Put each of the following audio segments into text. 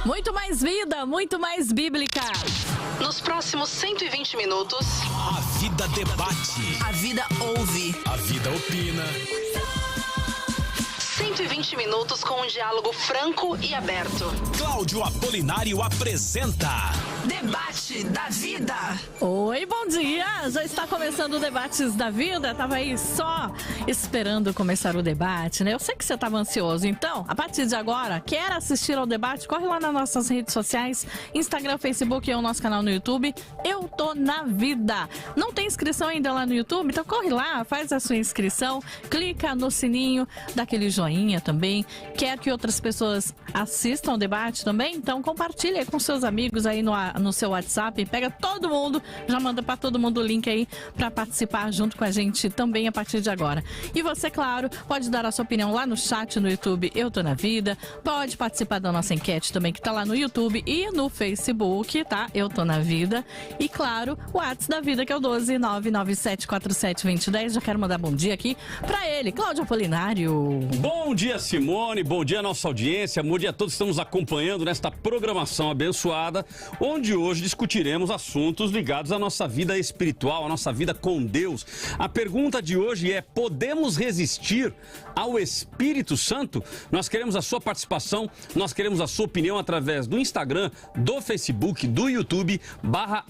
Muito mais vida, muito mais bíblica. Nos próximos 120 minutos, a vida debate. A vida ouve. A vida opina. 120 minutos com um diálogo franco e aberto. Cláudio Apolinário apresenta Debate da Vida. Oi, bom dia! Já está começando o Debates da Vida. Tava aí só esperando começar o debate, né? Eu sei que você estava ansioso. Então, a partir de agora, quer assistir ao debate? Corre lá nas nossas redes sociais, Instagram, Facebook e o nosso canal no YouTube. Eu tô na vida. Não tem inscrição ainda lá no YouTube? Então corre lá, faz a sua inscrição, clica no sininho, dá aquele joinha também. Quer que outras pessoas assistam o debate também? Então compartilha com seus amigos aí no seu WhatsApp, pega todo mundo, já manda para todo mundo o link aí para participar junto com a gente também a partir de agora. E você, claro, pode dar a sua opinião lá no chat no YouTube Eu Tô Na Vida, pode participar da nossa enquete também que tá lá no YouTube e no Facebook, tá? Eu Tô Na Vida. E claro, o WhatsApp da Vida que é o 12997472010. Já quero mandar bom dia aqui para ele, Cláudio Apolinário. Bom dia, Simone, bom dia nossa audiência, bom dia a todos que estamos acompanhando nesta programação abençoada, onde hoje discutiremos assuntos ligados à nossa vida espiritual, à nossa vida com Deus. A pergunta de hoje é: podemos resistir ao Espírito Santo? Nós queremos a sua participação, nós queremos a sua opinião através do Instagram, do Facebook, do YouTube,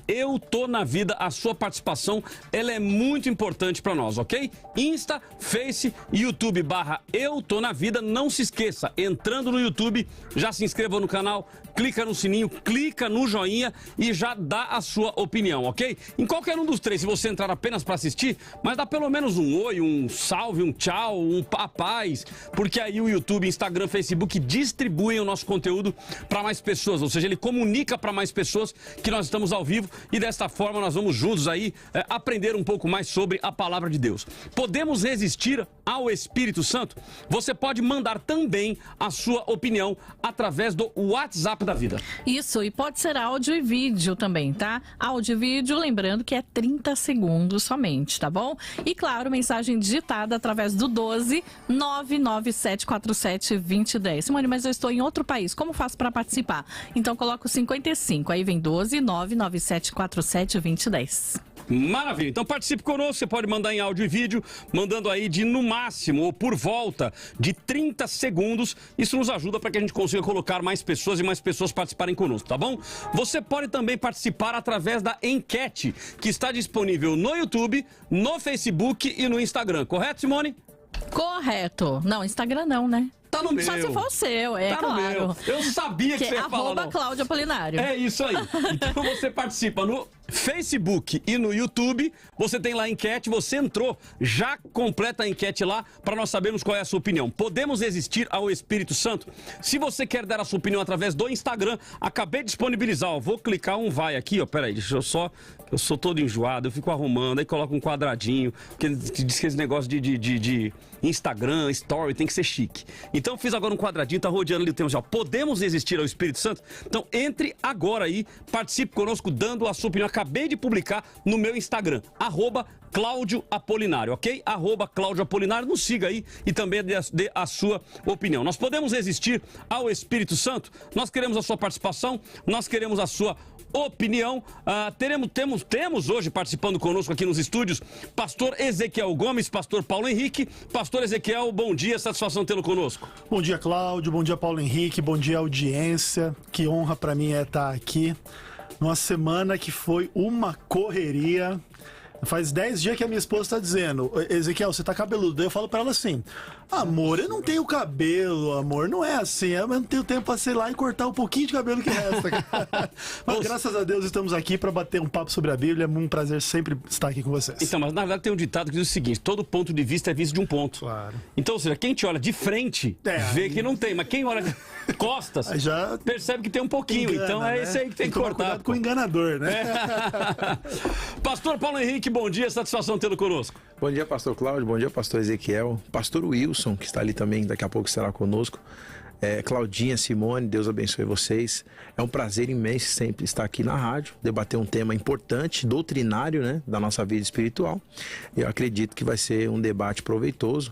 /Eu Tô Na Vida. A sua participação, ela é muito importante para nós, ok? Insta, Face, YouTube, /Eu Tô Na Vida. Não se esqueça, entrando no YouTube, já se inscreva no canal, clica no sininho, clica no joinha e já dá a sua opinião, ok? Em qualquer um dos três, se você entrar apenas para assistir, mas dá pelo menos um oi, um salve, um tchau, um paz, porque aí o YouTube, Instagram, Facebook distribuem o nosso conteúdo para mais pessoas, ou seja, ele comunica para mais pessoas que nós estamos ao vivo e desta forma nós vamos juntos aí aprender um pouco mais sobre a palavra de Deus. Podemos resistir ao Espírito Santo? Você pode mandar também a sua opinião através do WhatsApp da Vida. Isso, e pode ser áudio e vídeo também, tá? Áudio e vídeo, lembrando que é 30 segundos somente, tá bom? E claro, mensagem digitada através do 12997472010. Simone, mas eu estou em outro país, como faço para participar? Então coloco 55, aí vem 12997472010. Maravilha, então participe conosco, você pode mandar em áudio e vídeo, mandando aí de no máximo ou por volta de 30 segundos, isso nos ajuda para que a gente consiga colocar mais pessoas e mais pessoas participarem conosco, tá bom? Você pode também participar através da enquete, que está disponível no YouTube, no Facebook e no Instagram, correto, Simone? Correto, não, Instagram não, né? Tá no meu. Só se for o seu, é tá claro. No meu. Eu sabia que você ia falar. @ Cláudio Apolinário. É isso aí. Então você participa no Facebook e no YouTube. Você tem lá a enquete, você entrou, já completa a enquete lá para nós sabermos qual é a sua opinião. Podemos resistir ao Espírito Santo? Se você quer dar a sua opinião através do Instagram, acabei de disponibilizar, ó, vou clicar vai aqui, ó, peraí, deixa eu só, eu sou todo enjoado, eu fico arrumando, aí coloco um quadradinho, porque diz que esse negócio de Instagram, Story, tem que ser chique. Então fiz agora um quadradinho, tá rodeando ali o tema já. Podemos resistir ao Espírito Santo? Então entre agora aí, participe conosco dando a sua opinião. Acabei de publicar no meu Instagram, @Cláudio Apolinário, ok? @Cláudio Apolinário, nos siga aí e também dê a sua opinião. Nós podemos resistir ao Espírito Santo? Nós queremos a sua participação, nós queremos a sua opinião. Temos hoje participando conosco aqui nos estúdios pastor Ezequiel Gomes, pastor Paulo Henrique. Pastor Ezequiel, bom dia, satisfação tê-lo conosco. Bom dia, Cláudio, bom dia, Paulo Henrique, bom dia, audiência. Que honra pra mim é estar aqui numa semana que foi uma correria. Faz 10 dias que a minha esposa tá dizendo: Ezequiel, você tá cabeludo. Eu falo pra ela assim: amor, eu não tenho cabelo, amor, não é assim. Eu não tenho tempo pra, sei lá, e cortar um pouquinho de cabelo que resta. Mas graças a Deus estamos aqui pra bater um papo sobre a Bíblia. É um prazer sempre estar aqui com vocês. Então, mas na verdade tem um ditado que diz o seguinte: todo ponto de vista é visto de um ponto. Claro. Então, ou seja, quem te olha de frente vê que não tem, mas quem olha de costas já percebe que tem um pouquinho. Engana, então é esse aí que tem que cortar. Cuidado com o enganador, né? Pastor Paulo Henrique, bom dia, satisfação tê-lo conosco. Bom dia, pastor Cláudio, bom dia, pastor Ezequiel, pastor Wilson, que está ali também, daqui a pouco estará conosco. Claudinha, Simone, Deus abençoe vocês. É um prazer imenso sempre estar aqui na rádio, debater um tema importante, doutrinário, né, da nossa vida espiritual. Eu acredito que vai ser um debate proveitoso.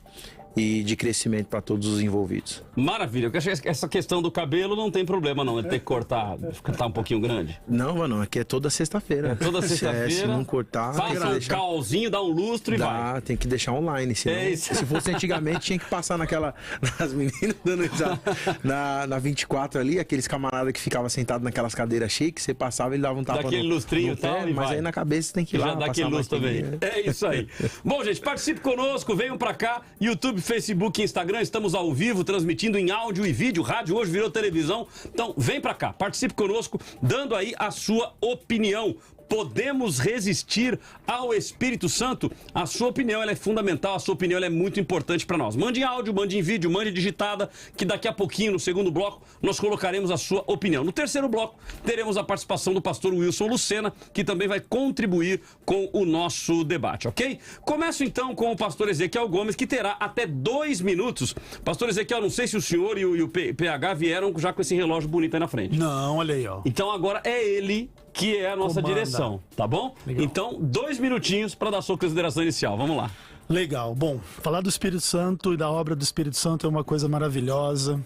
e de crescimento para todos os envolvidos. Maravilha. Eu acho que essa questão do cabelo não tem problema, não. Ele tem que cortar um pouquinho grande. Não, mano, aqui é toda sexta-feira. É toda sexta-feira. Se não cortar... Faz um calzinho, dá um lustre e vai. Tem que deixar online, senão, se fosse antigamente, tinha que passar nas meninas dando risada. Na 24 ali, aqueles camaradas que ficavam sentados naquelas cadeiras chiques, você passava e ele dava um tapa daquele lustrinho e tal, mas aí na cabeça você tem que ir lá, já dá aquele lustre também. É isso aí. Bom, gente, participe conosco, venham pra cá, YouTube, Facebook e Instagram, estamos ao vivo, transmitindo em áudio e vídeo, rádio hoje virou televisão, então vem pra cá, participe conosco, dando aí a sua opinião. Podemos resistir ao Espírito Santo? A sua opinião ela é fundamental, a sua opinião ela é muito importante para nós. Mande em áudio, mande em vídeo, mande digitada, que daqui a pouquinho, no segundo bloco, nós colocaremos a sua opinião. No terceiro bloco, teremos a participação do pastor Wilson Lucena, que também vai contribuir com o nosso debate, ok? Começo então com o pastor Ezequiel Gomes, que terá até 2 minutos. Pastor Ezequiel, não sei se o senhor e o PH vieram já com esse relógio bonito aí na frente. Não, olha aí, ó. Então agora é ele que é a nossa direção, tá bom? Legal. Então, 2 minutinhos para dar sua consideração inicial. Vamos lá. Legal. Bom, falar do Espírito Santo e da obra do Espírito Santo é uma coisa maravilhosa.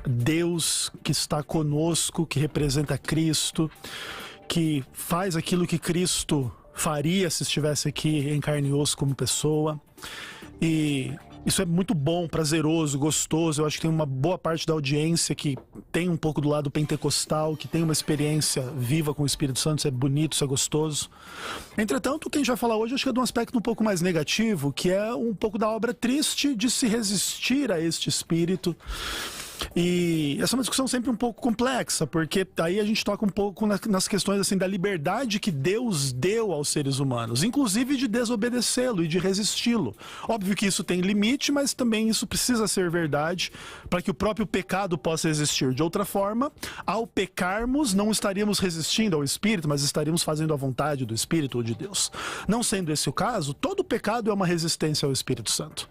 Deus que está conosco, que representa Cristo, que faz aquilo que Cristo faria se estivesse aqui em carne e osso como pessoa. E isso é muito bom, prazeroso, gostoso. Eu acho que tem uma boa parte da audiência que tem um pouco do lado pentecostal, que tem uma experiência viva com o Espírito Santo. Isso é bonito, isso é gostoso. Entretanto, o que a gente vai falar hoje, acho que é de um aspecto um pouco mais negativo, que é um pouco da obra triste de se resistir a este Espírito. E essa é uma discussão sempre um pouco complexa, porque aí a gente toca um pouco nas questões assim da liberdade que Deus deu aos seres humanos, inclusive de desobedecê-lo e de resisti-lo. Óbvio que isso tem limite, mas também isso precisa ser verdade para que o próprio pecado possa existir. De outra forma, ao pecarmos, não estaríamos resistindo ao Espírito, mas estaríamos fazendo a vontade do Espírito ou de Deus. Não sendo esse o caso, todo pecado é uma resistência ao Espírito Santo.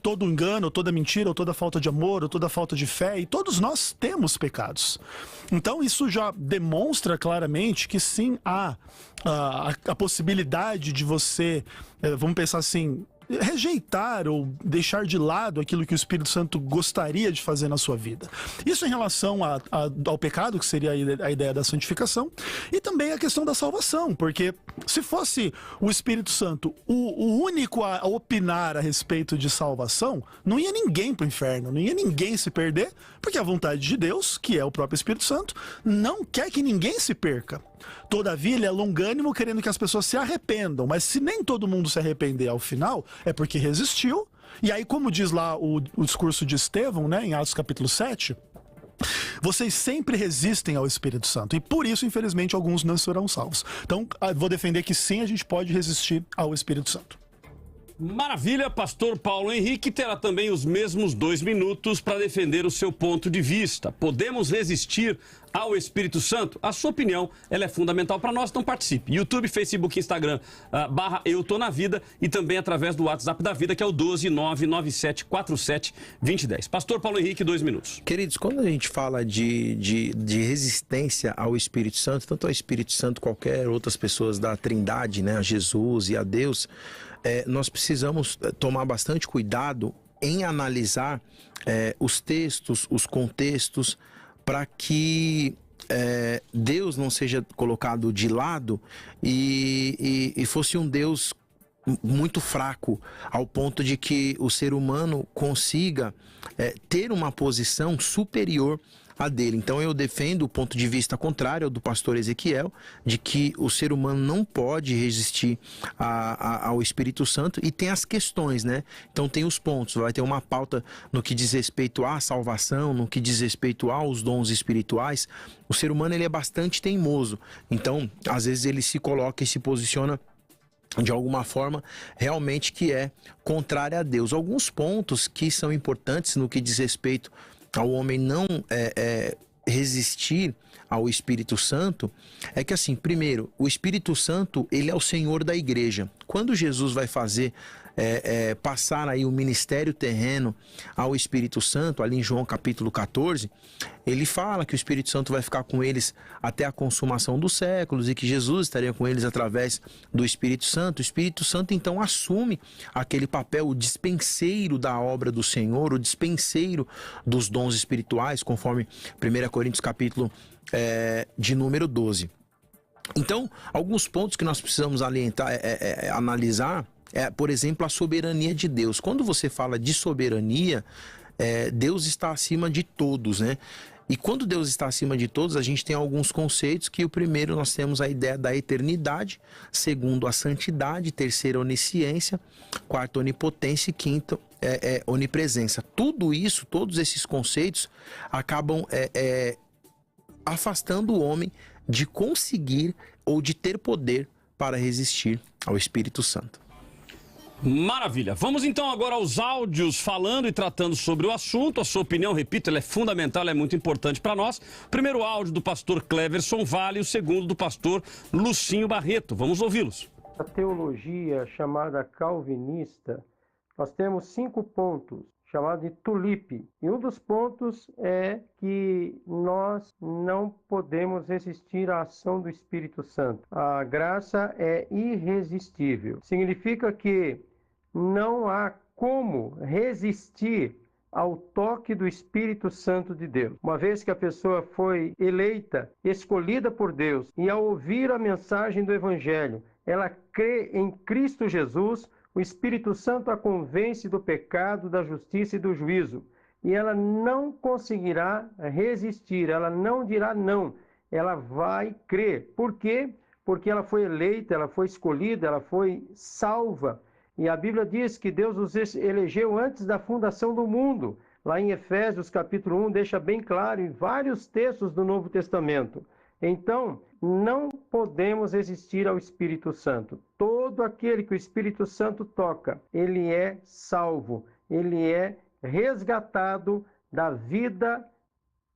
Todo engano, toda mentira, ou toda falta de amor, ou toda falta de fé, e todos nós temos pecados. Então isso já demonstra claramente que sim, há a possibilidade de você, vamos pensar assim, rejeitar ou deixar de lado aquilo que o Espírito Santo gostaria de fazer na sua vida. Isso em relação ao pecado, que seria a ideia da santificação, e também a questão da salvação, porque se fosse o Espírito Santo o único a opinar a respeito de salvação, não ia ninguém para o inferno, não ia ninguém se perder, porque a vontade de Deus, que é o próprio Espírito Santo, não quer que ninguém se perca. Todavia, ele é longânimo, querendo que as pessoas se arrependam. Mas se nem todo mundo se arrepender ao final, é porque resistiu. E aí, como diz lá o discurso de Estevão, né, em Atos capítulo 7, vocês sempre resistem ao Espírito Santo. E por isso, infelizmente, alguns não serão salvos. Então, vou defender que sim, a gente pode resistir ao Espírito Santo. Maravilha, pastor Paulo Henrique terá também os mesmos 2 minutos para defender o seu ponto de vista. Podemos resistir ao Espírito Santo? A sua opinião ela é fundamental para nós, então participe. YouTube, Facebook, Instagram, /Eu Tô Na Vida e também através do WhatsApp da Vida, que é o 12997472010. Pastor Paulo Henrique, 2 minutos. Queridos, quando a gente fala de resistência ao Espírito Santo, tanto ao Espírito Santo qualquer outras pessoas da Trindade, né, a Jesus e a Deus, nós precisamos tomar bastante cuidado em analisar os textos, os contextos, para que Deus não seja colocado de lado e fosse um Deus muito fraco, ao ponto de que o ser humano consiga ter uma posição superior a dele. Então eu defendo o ponto de vista contrário ao do pastor Ezequiel, de que o ser humano não pode resistir ao Espírito Santo, e tem as questões, né? Então tem os pontos, vai ter uma pauta no que diz respeito à salvação, no que diz respeito aos dons espirituais. O ser humano ele é bastante teimoso, então às vezes ele se coloca e se posiciona de alguma forma realmente que é contrária a Deus. Alguns pontos que são importantes no que diz respeito ao homem não resistir ao Espírito Santo, é que assim, primeiro, o Espírito Santo, ele é o Senhor da igreja. Quando Jesus vai fazer passar aí o ministério terreno ao Espírito Santo, ali em João capítulo 14, ele fala que o Espírito Santo vai ficar com eles até a consumação dos séculos e que Jesus estaria com eles através do Espírito Santo. O Espírito Santo então assume aquele papel, o dispenseiro da obra do Senhor, o dispenseiro dos dons espirituais, conforme 1 Coríntios capítulo de número 12. Então, alguns pontos que nós precisamos analisar por exemplo, a soberania de Deus. Quando você fala de soberania, Deus está acima de todos, né? E quando Deus está acima de todos, a gente tem alguns conceitos que o primeiro nós temos a ideia da eternidade, segundo a santidade, terceiro a onisciência, quarto a onipotência e quinto onipresença. Tudo isso, todos esses conceitos acabam afastando o homem de conseguir ou de ter poder para resistir ao Espírito Santo. Maravilha. Vamos então agora aos áudios falando e tratando sobre o assunto. A sua opinião, repito, ela é fundamental, ela é muito importante para nós. Primeiro áudio do pastor Cleverson Vale e o segundo do pastor Lucinho Barreto. Vamos ouvi-los. A teologia chamada calvinista, nós temos 5 pontos, chamados de tulipe. E um dos pontos é que nós não podemos resistir à ação do Espírito Santo. A graça é irresistível. Significa que não há como resistir ao toque do Espírito Santo de Deus. Uma vez que a pessoa foi eleita, escolhida por Deus, e ao ouvir a mensagem do Evangelho, ela crê em Cristo Jesus, o Espírito Santo a convence do pecado, da justiça e do juízo. E ela não conseguirá resistir, ela não dirá não, ela vai crer. Por quê? Porque ela foi eleita, ela foi escolhida, ela foi salva. E a Bíblia diz que Deus os elegeu antes da fundação do mundo. Lá em Efésios capítulo 1 deixa bem claro em vários textos do Novo Testamento. Então, não podemos resistir ao Espírito Santo. Todo aquele que o Espírito Santo toca, ele é salvo, ele é resgatado da vida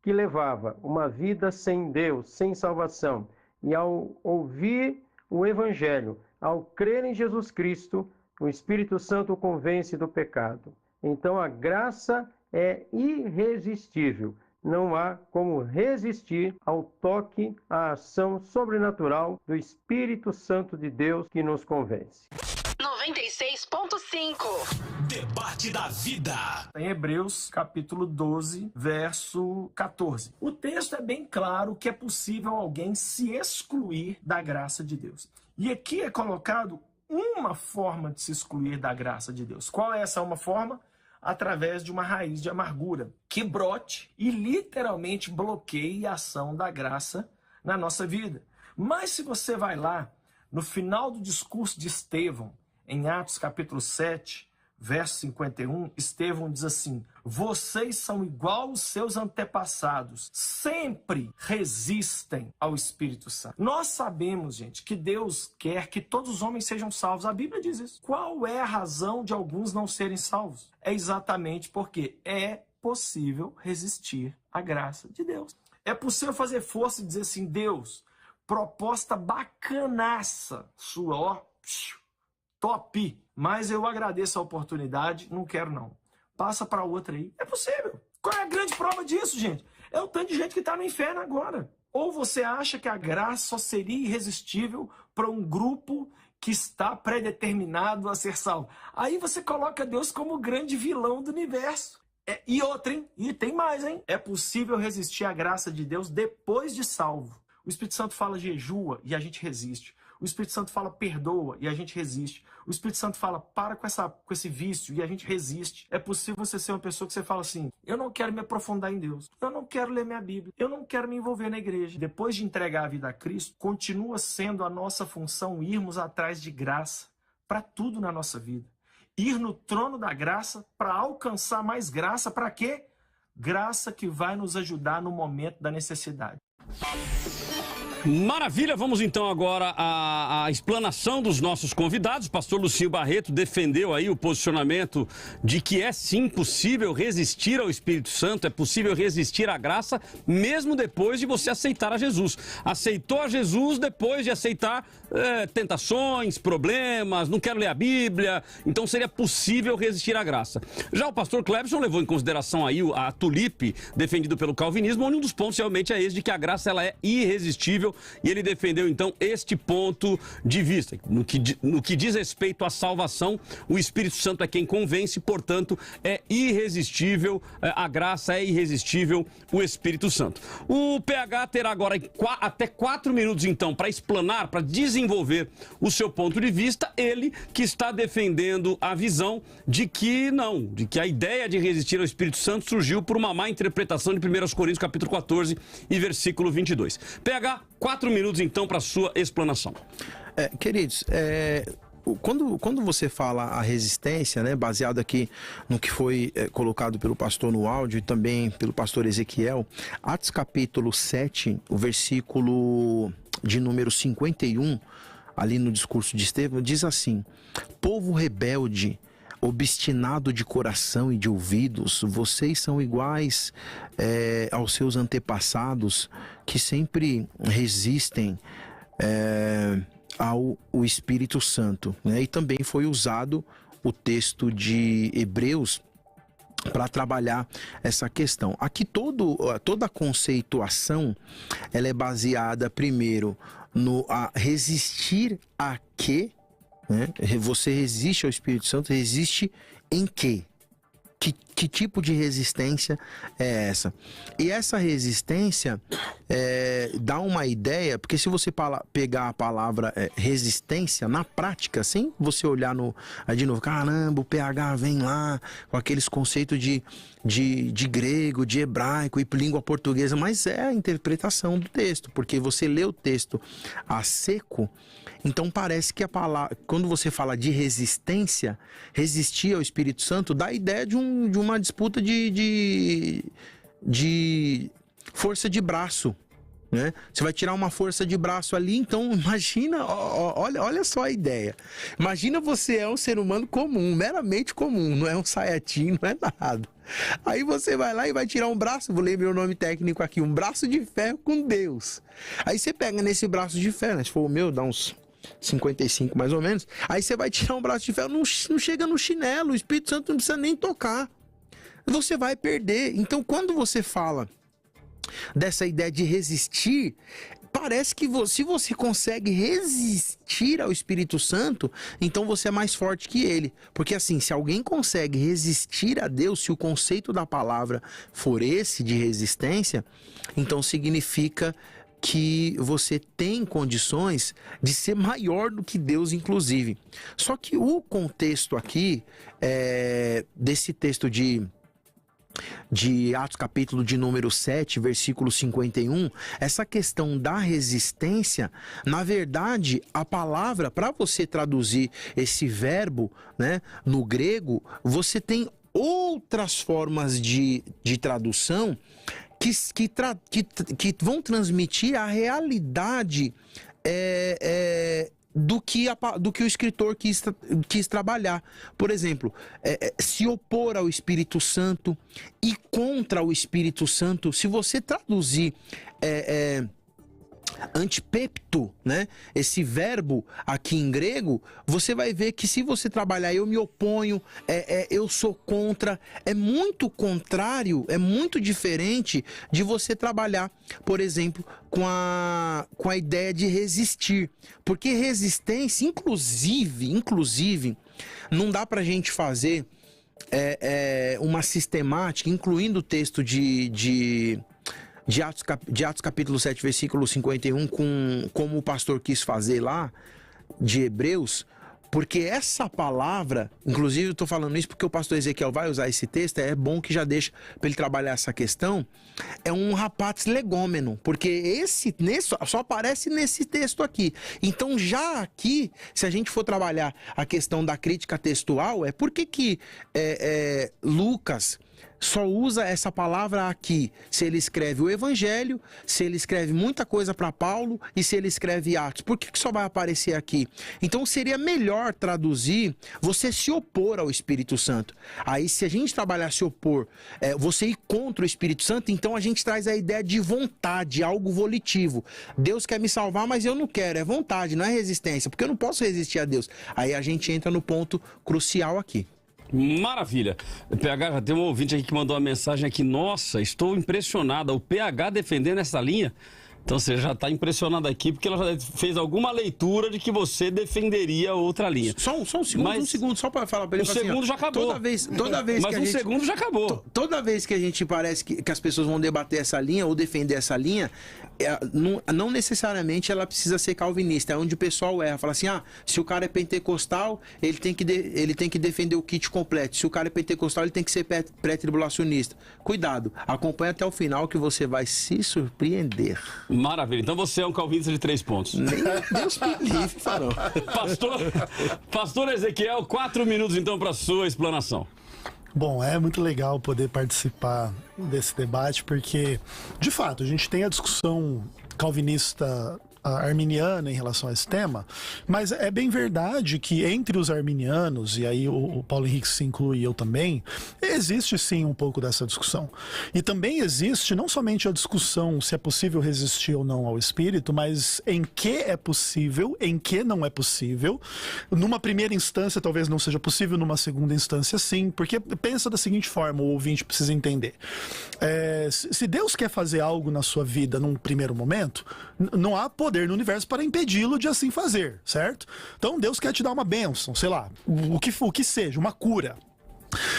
que levava, uma vida sem Deus, sem salvação. E ao ouvir o Evangelho, ao crer em Jesus Cristo, o Espírito Santo o convence do pecado. Então a graça é irresistível. Não há como resistir ao toque, à ação sobrenatural do Espírito Santo de Deus que nos convence. 96.5 Debate da vida. Em Hebreus, capítulo 12, verso 14. O texto é bem claro que é possível alguém se excluir da graça de Deus. E aqui é colocado uma forma de se excluir da graça de Deus. Qual é essa uma forma? Através de uma raiz de amargura que brote e literalmente bloqueie a ação da graça na nossa vida. Mas se você vai lá, no final do discurso de Estevão, em Atos capítulo 7, verso 51, Estevão diz assim: vocês são igual aos seus antepassados, sempre resistem ao Espírito Santo. Nós sabemos, gente, que Deus quer que todos os homens sejam salvos. A Bíblia diz isso. Qual é a razão de alguns não serem salvos? É exatamente porque é possível resistir à graça de Deus. É possível fazer força e dizer assim: Deus, proposta bacanaça sua, ó, top, mas eu agradeço a oportunidade, não quero não. Passa para outra aí. É possível. Qual é a grande prova disso, gente? É o tanto de gente que está no inferno agora. Ou você acha que a graça só seria irresistível para um grupo que está predeterminado a ser salvo? Aí você coloca Deus como o grande vilão do universo. E outra, hein? E tem mais, hein? É possível resistir à graça de Deus depois de salvo. O Espírito Santo fala jejua e a gente resiste. O Espírito Santo fala perdoa e a gente resiste. O Espírito Santo fala para com esse vício e a gente resiste. É possível você ser uma pessoa que você fala assim: eu não quero me aprofundar em Deus, eu não quero ler minha Bíblia, eu não quero me envolver na igreja. Depois de entregar a vida a Cristo, continua sendo a nossa função irmos atrás de graça para tudo na nossa vida. Ir no trono da graça para alcançar mais graça. Para quê? Graça que vai nos ajudar no momento da necessidade. Maravilha, vamos então agora à explanação dos nossos convidados. O pastor Lucio Barreto defendeu aí o posicionamento de que é sim possível resistir ao Espírito Santo, é possível resistir à graça, mesmo depois de você aceitar a Jesus. Aceitou a Jesus depois de aceitar tentações, problemas, não quero ler a Bíblia, então seria possível resistir à graça. Já o pastor Clebson levou em consideração aí a tulipe, defendido pelo calvinismo, onde um dos pontos realmente é esse de que a graça ela é irresistível, e ele defendeu então este ponto de vista. No que diz respeito à salvação, o Espírito Santo é quem convence, portanto é irresistível, a graça é irresistível, o Espírito Santo. O PH terá agora até 4 minutos então para explanar, para desenvolver o seu ponto de vista, ele que está defendendo a visão de que não, de que a ideia de resistir ao Espírito Santo surgiu por uma má interpretação de 1 Coríntios capítulo 14 e versículo 22. PH, 4 minutos então para sua explanação. Queridos, quando você fala a resistência, né, baseado aqui no que foi colocado pelo pastor no áudio e também pelo pastor Ezequiel, Atos capítulo 7, o versículo de número 51, ali no discurso de Estevão, diz assim: povo rebelde, obstinado de coração e de ouvidos, vocês são iguais aos seus antepassados que sempre resistem ao Espírito Santo, né? E também foi usado o texto de Hebreus para trabalhar essa questão. Aqui toda a conceituação ela é baseada primeiro no resistir a quê, né? Você resiste ao Espírito Santo, resiste em quê? Que tipo de resistência é essa? E essa resistência dá uma ideia, porque se você pegar a palavra resistência, na prática, sem você olhar de novo, caramba, o PH vem lá com aqueles conceitos de grego, de hebraico e língua portuguesa, mas é a interpretação do texto, porque você lê o texto a seco. Então parece que a palavra, quando você fala de resistência, resistir ao Espírito Santo, dá a ideia de uma disputa de força de braço, né? Você vai tirar uma força de braço ali, então imagina, olha só a ideia. Imagina você é um ser humano comum, meramente comum, não é um saiatim, não é nada. Aí você vai lá e vai tirar um braço, vou ler meu nome técnico aqui, um braço de ferro com Deus. Aí você pega nesse braço de ferro, né? Se for o meu, dá uns 55 mais ou menos. Aí você vai tirar um braço de ferro, não chega no chinelo, o Espírito Santo não precisa nem tocar. Você vai perder. Então quando você fala dessa ideia de resistir, parece que se você consegue resistir ao Espírito Santo, então você é mais forte que ele. Porque assim, se alguém consegue resistir a Deus, se o conceito da palavra for esse de resistência, então significa que você tem condições de ser maior do que Deus, inclusive. Só que o contexto aqui, desse texto de Atos capítulo de número 7, versículo 51, essa questão da resistência, na verdade, a palavra, para você traduzir esse verbo, né, no grego, você tem outras formas de tradução que vão transmitir a realidade do que o escritor quis trabalhar. Por exemplo, se opor ao Espírito Santo e contra o Espírito Santo. Se você traduzir antipepto, né? Esse verbo aqui em grego, você vai ver que se você trabalhar eu me oponho, eu sou contra, é muito contrário, é muito diferente de você trabalhar, por exemplo, com a ideia de resistir. Porque resistência, inclusive, não dá pra gente fazer uma sistemática, incluindo o texto de Atos capítulo 7, versículo 51, como o pastor quis fazer lá, de Hebreus, porque essa palavra, inclusive eu estou falando isso porque o pastor Ezequiel vai usar esse texto, é bom que já deixa para ele trabalhar essa questão, é um rapax legômeno, porque só aparece nesse texto aqui. Então já aqui, se a gente for trabalhar a questão da crítica textual, por que Lucas só usa essa palavra aqui se ele escreve o Evangelho, se ele escreve muita coisa para Paulo e se ele escreve Atos. Por que só vai aparecer aqui? Então seria melhor traduzir você se opor ao Espírito Santo. Aí se a gente trabalhar se opor, você ir contra o Espírito Santo, então a gente traz a ideia de vontade, algo volitivo. Deus quer me salvar, mas eu não quero. É vontade, não é resistência, porque eu não posso resistir a Deus. Aí a gente entra no ponto crucial aqui. Maravilha. PH, já tem um ouvinte aqui que mandou uma mensagem aqui. Nossa, estou impressionada. O PH defendendo essa linha. Então você já está impressionado aqui, porque ela já fez alguma leitura de que você defenderia outra linha. Só um segundo, só para falar para ele. O segundo já acabou. Toda vez mas que segundo já acabou. Toda vez que a gente parece que as pessoas vão debater essa linha ou defender essa linha, não necessariamente ela precisa ser calvinista. É onde o pessoal erra. Fala assim, se o cara é pentecostal, ele tem que defender o kit completo. Se o cara é pentecostal, ele tem que ser pré-tribulacionista. Cuidado, acompanha até o final que você vai se surpreender. Maravilha. Então você é um calvinista de 3 pontos. Nem Deus me livre, farão. Pastor Ezequiel, 4 minutos então para sua explanação. Bom, é muito legal poder participar desse debate, porque, de fato, a gente tem a discussão calvinista arminiana em relação a esse tema, mas é bem verdade que entre os arminianos, e aí o Paulo Henrique se inclui, eu também, existe sim um pouco dessa discussão. E também existe não somente a discussão se é possível resistir ou não ao Espírito, mas em que é possível, em que não é possível. Numa primeira instância talvez não seja possível, numa segunda instância sim, porque pensa da seguinte forma, o ouvinte precisa entender. Se Deus quer fazer algo na sua vida num primeiro momento, não há poder no universo para impedi-lo de assim fazer, certo? Então Deus quer te dar uma bênção, sei lá, o que seja, uma cura.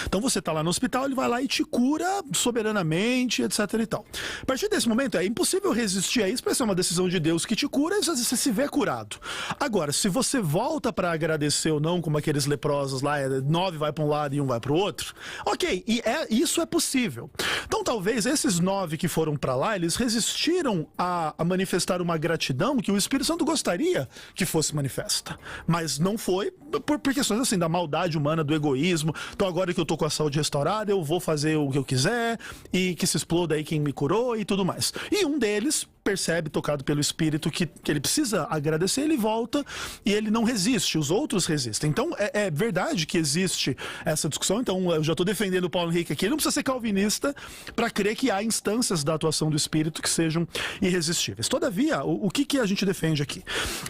Então você está lá no hospital, ele vai lá e te cura soberanamente, etc e tal. A partir desse momento é impossível resistir a isso, porque é uma decisão de Deus que te cura e você se vê curado. Agora, se você volta para agradecer ou não, como aqueles leprosos lá, 9 vai para um lado e 1 vai para o outro, ok, isso é possível. Então talvez esses 9 que foram para lá, eles resistiram a manifestar uma gratidão que o Espírito Santo gostaria que fosse manifesta. Mas não foi por questões assim da maldade humana, do egoísmo. Então agora que eu tô com a saúde restaurada, eu vou fazer o que eu quiser e que se exploda aí quem me curou e tudo mais. E um deles percebe, tocado pelo Espírito, que ele precisa agradecer, ele volta e ele não resiste, os outros resistem. Então é verdade que existe essa discussão. Então eu já estou defendendo o Paulo Henrique aqui, ele não precisa ser calvinista para crer que há instâncias da atuação do Espírito que sejam irresistíveis. Todavia, o que a gente defende aqui?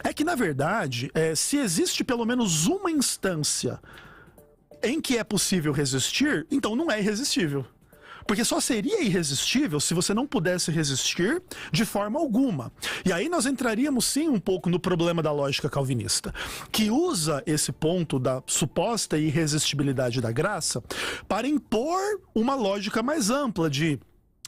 É que, na verdade, se existe pelo menos uma instância em que é possível resistir, então não é irresistível. Porque só seria irresistível se você não pudesse resistir de forma alguma. E aí nós entraríamos sim um pouco no problema da lógica calvinista, que usa esse ponto da suposta irresistibilidade da graça para impor uma lógica mais ampla de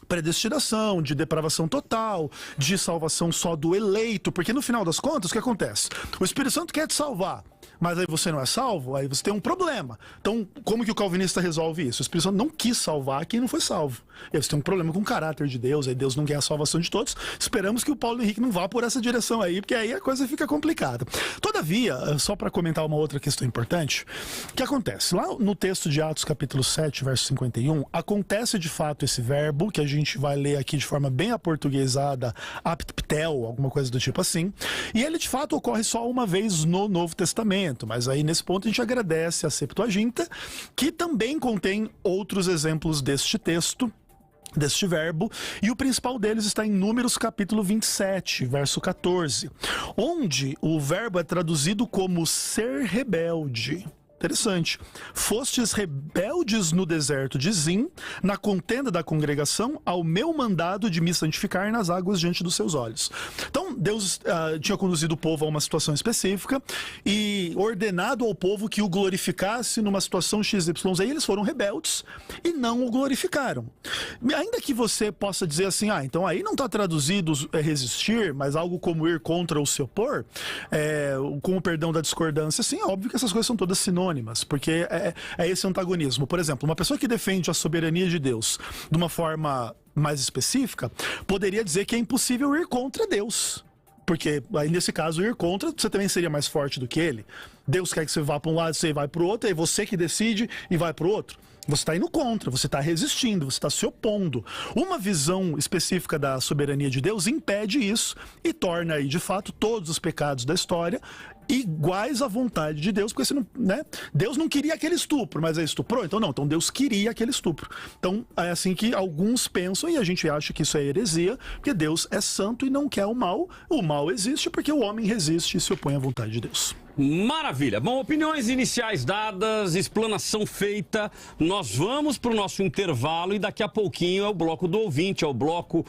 predestinação, de depravação total, de salvação só do eleito. Porque no final das contas, o que acontece? O Espírito Santo quer te salvar, mas aí você não é salvo, aí você tem um problema. Então, como que o calvinista resolve isso? O Espírito Santo não quis salvar quem não foi salvo. E aí você tem um problema com o caráter de Deus, aí Deus não quer a salvação de todos. Esperamos que o Paulo Henrique não vá por essa direção aí, porque aí a coisa fica complicada. Todavia, só para comentar uma outra questão importante, o que acontece? Lá no texto de Atos capítulo 7, verso 51, acontece de fato esse verbo, que a gente vai ler aqui de forma bem aportuguesada, aptptel, alguma coisa do tipo assim, e ele de fato ocorre só uma vez no Novo Testamento. Mas aí nesse ponto a gente agradece a Septuaginta, que também contém outros exemplos deste texto, deste verbo, e o principal deles está em Números capítulo 27, verso 14, onde o verbo é traduzido como ser rebelde. Interessante. Fostes rebeldes no deserto de Zim, na contenda da congregação, ao meu mandado de me santificar nas águas diante dos seus olhos. Então, Deus tinha conduzido o povo a uma situação específica e ordenado ao povo que o glorificasse numa situação XYZ, e eles foram rebeldes e não o glorificaram. Ainda que você possa dizer assim, então aí não está traduzido resistir, mas algo como ir contra ou se opor, com o perdão da discordância, sim, é óbvio que essas coisas são todas sinônimas, porque é esse antagonismo. Por exemplo, uma pessoa que defende a soberania de Deus de uma forma mais específica, poderia dizer que é impossível ir contra Deus. Porque aí nesse caso ir contra, você também seria mais forte do que ele. Deus quer que você vá para um lado, você vai para o outro, é você que decide e vai para o outro. Você está indo contra, você está resistindo, você está se opondo. Uma visão específica da soberania de Deus impede isso e torna aí, de fato, todos os pecados da história iguais à vontade de Deus, porque senão, né? Deus não queria aquele estupro, mas ele estuprou, então não, então Deus queria aquele estupro. Então é assim que alguns pensam e a gente acha que isso é heresia, porque Deus é santo e não quer o mal existe porque o homem resiste e se opõe à vontade de Deus. Maravilha. Bom, opiniões iniciais dadas, explanação feita. Nós vamos para o nosso intervalo e daqui a pouquinho é o bloco do ouvinte, é o bloco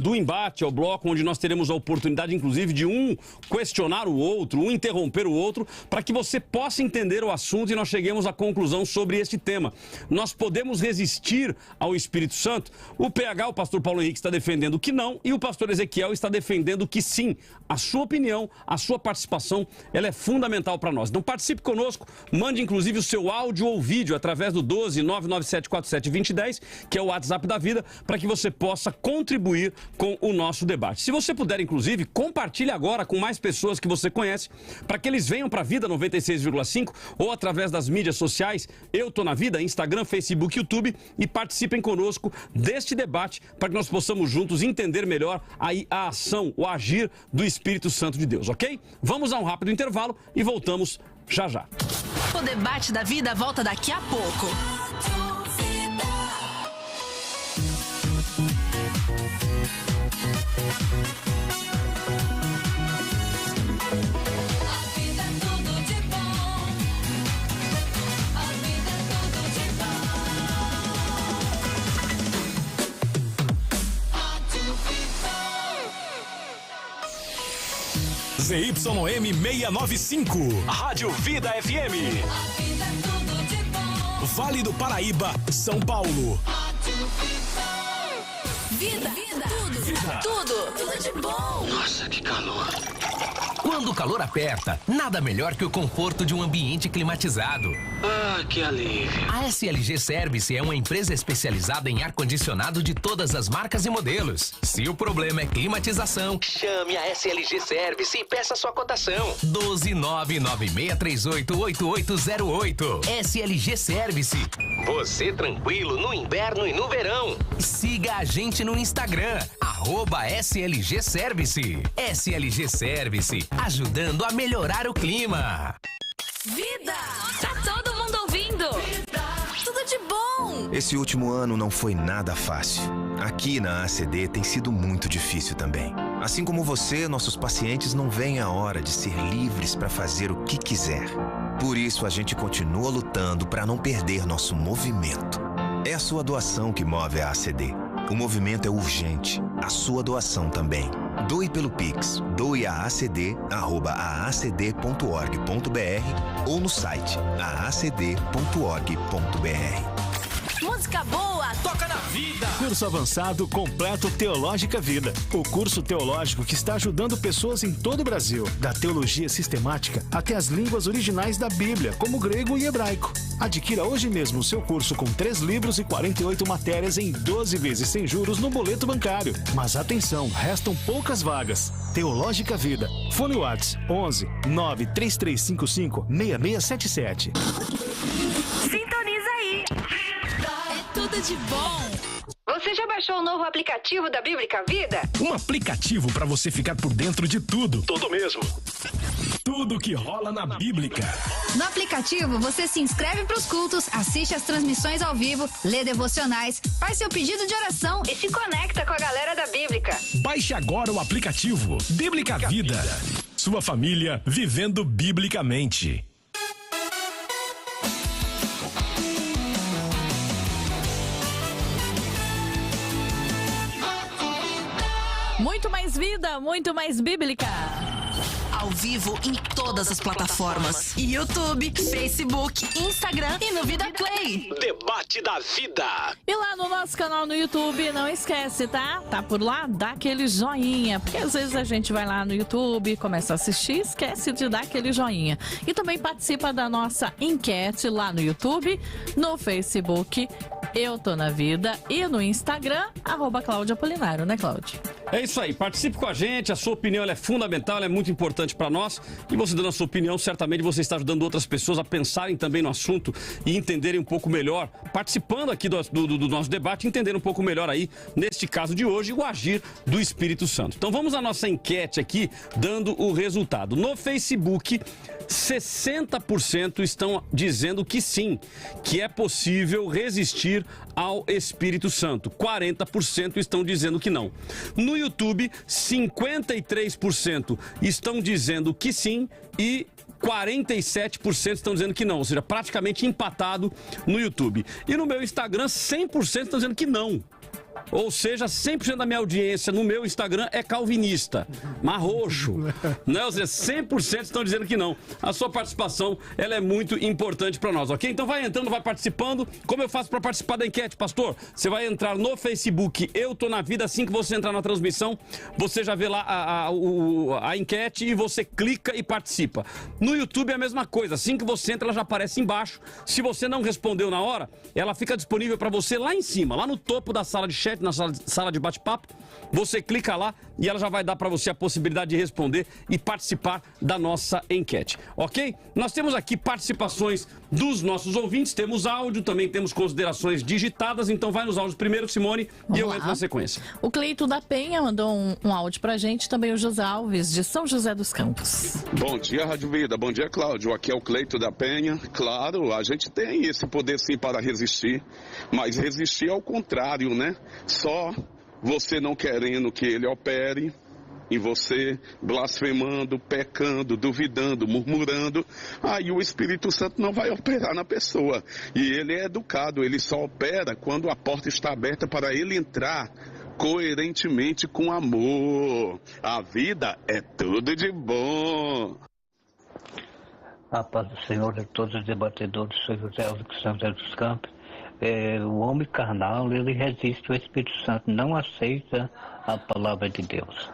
do embate, é o bloco onde nós teremos a oportunidade, inclusive, de um questionar o outro, um interromper o outro, para que você possa entender o assunto e nós cheguemos à conclusão sobre este tema. Nós podemos resistir ao Espírito Santo? O PH, o pastor Paulo Henrique, está defendendo que não e o pastor Ezequiel está defendendo que sim. A sua opinião, a sua participação, ela é fundamental para nós. Então participe conosco, mande inclusive o seu áudio ou vídeo através do 12 99747 2010, que é o WhatsApp da vida, para que você possa contribuir com o nosso debate. Se você puder, inclusive, compartilhe agora com mais pessoas que você conhece, para que eles venham para a Vida 96,5 ou através das mídias sociais, Eu Tô na Vida, Instagram, Facebook, YouTube, e participem conosco deste debate, para que nós possamos juntos entender melhor aí a ação, o agir do Espírito Santo de Deus, ok? Vamos a um rápido intervalo e voltamos já já. O debate da vida volta daqui a pouco. ZYM 695, Rádio Vida FM. Vale do Paraíba, São Paulo. Vida, tudo de bom. Nossa, que calor. Quando o calor aperta, nada melhor que o conforto de um ambiente climatizado. Ah, que alívio. A SLG Service é uma empresa especializada em ar-condicionado de todas as marcas e modelos. Se o problema é climatização, chame a SLG Service e peça sua cotação. 12996388808. SLG Service. Você tranquilo no inverno e no verão. Siga a gente no Instagram, @SLG Service. SLG Service, ajudando a melhorar o clima. Vida! Tá todo mundo ouvindo? Vida! Tudo de bom! Esse último ano não foi nada fácil. Aqui na ACD tem sido muito difícil também. Assim como você, nossos pacientes não veem a hora de ser livres para fazer o que quiser. Por isso, a gente continua lutando para não perder nosso movimento. É a sua doação que move a ACD. O movimento é urgente. A sua doação também. Doe pelo Pix. Doe a acd@acd.org.br ou no site aacd.org.br. Música boa, toca na vida! Curso avançado completo Teológica Vida. O curso teológico que está ajudando pessoas em todo o Brasil, da teologia sistemática até as línguas originais da Bíblia, como grego e hebraico. Adquira hoje mesmo o seu curso com 3 livros e 48 matérias em 12 vezes sem juros no boleto bancário. Mas atenção, restam poucas vagas. Teológica Vida. Fone WhatsApp 11 93355 6677. sintoniza aí. É tudo de bom. Você já baixou o novo aplicativo da Bíblica Vida? Um aplicativo para você ficar por dentro de tudo. Tudo mesmo. Tudo que rola na Bíblica. No aplicativo, você se inscreve para os cultos, assiste às transmissões ao vivo, lê devocionais, faz seu pedido de oração e se conecta com a galera da Bíblica. Baixe agora o aplicativo Bíblica Vida. Sua família vivendo biblicamente. Muito mais vida, muito mais bíblica. Ao vivo em todas as plataformas: YouTube, Facebook, Instagram e no Vida Play. Debate da Vida. E lá no nosso canal no YouTube, não esquece, tá? Tá por lá? Dá aquele joinha. Porque às vezes a gente vai lá no YouTube, começa a assistir e esquece de dar aquele joinha. E também participa da nossa enquete lá no YouTube, no Facebook, Eu Tô na Vida, e no Instagram, @Cláudia Apolinário, né, Cláudia? É isso aí, participe com a gente, a sua opinião ela é fundamental, ela é muito importante para nós e você dando a sua opinião, certamente você está ajudando outras pessoas a pensarem também no assunto e entenderem um pouco melhor, participando aqui do nosso debate, entender um pouco melhor aí, neste caso de hoje, o agir do Espírito Santo. Então vamos à nossa enquete aqui, dando o resultado. No Facebook, 60% estão dizendo que sim, que é possível resistir ao Espírito Santo. 40% estão dizendo que não. No YouTube, 53% estão dizendo que sim e 47% estão dizendo que não, ou seja, praticamente empatado no YouTube. E no meu Instagram, 100% estão dizendo que não. Ou seja, 100% da minha audiência no meu Instagram é calvinista, marroxo, né? Ou seja, 100% estão dizendo que não. A sua participação, ela é muito importante para nós, ok? Então vai entrando, vai participando. Como eu faço para participar da enquete, pastor? Você vai entrar no Facebook, Eu Tô Na Vida, assim que você entrar na transmissão, você já vê lá a enquete e você clica e participa. No YouTube é a mesma coisa, assim que você entra, ela já aparece embaixo. Se você não respondeu na hora, ela fica disponível para você lá em cima, lá no topo da sala de chat, na sala de bate-papo, você clica lá e ela já vai dar para você a possibilidade de responder e participar da nossa enquete, ok? Nós temos aqui participações dos nossos ouvintes, temos áudio, também temos considerações digitadas, então vai nos áudios primeiro, Simone, e eu entro na sequência. O Cleito da Penha mandou um áudio pra gente, também o José Alves, de São José dos Campos. Bom dia, Rádio Vida, bom dia, Cláudio, aqui é o Cleito da Penha. Claro, a gente tem esse poder sim para resistir, mas resistir ao contrário, né? Só você não querendo que ele opere em você, blasfemando, pecando, duvidando, murmurando, aí o Espírito Santo não vai operar na pessoa. E ele é educado, ele só opera quando a porta está aberta para ele entrar coerentemente com amor. A vida é tudo de bom. A paz do Senhor e todos os debatedores, sou José Alves dos Campos. O homem carnal, ele resiste ao Espírito Santo, não aceita a palavra de Deus.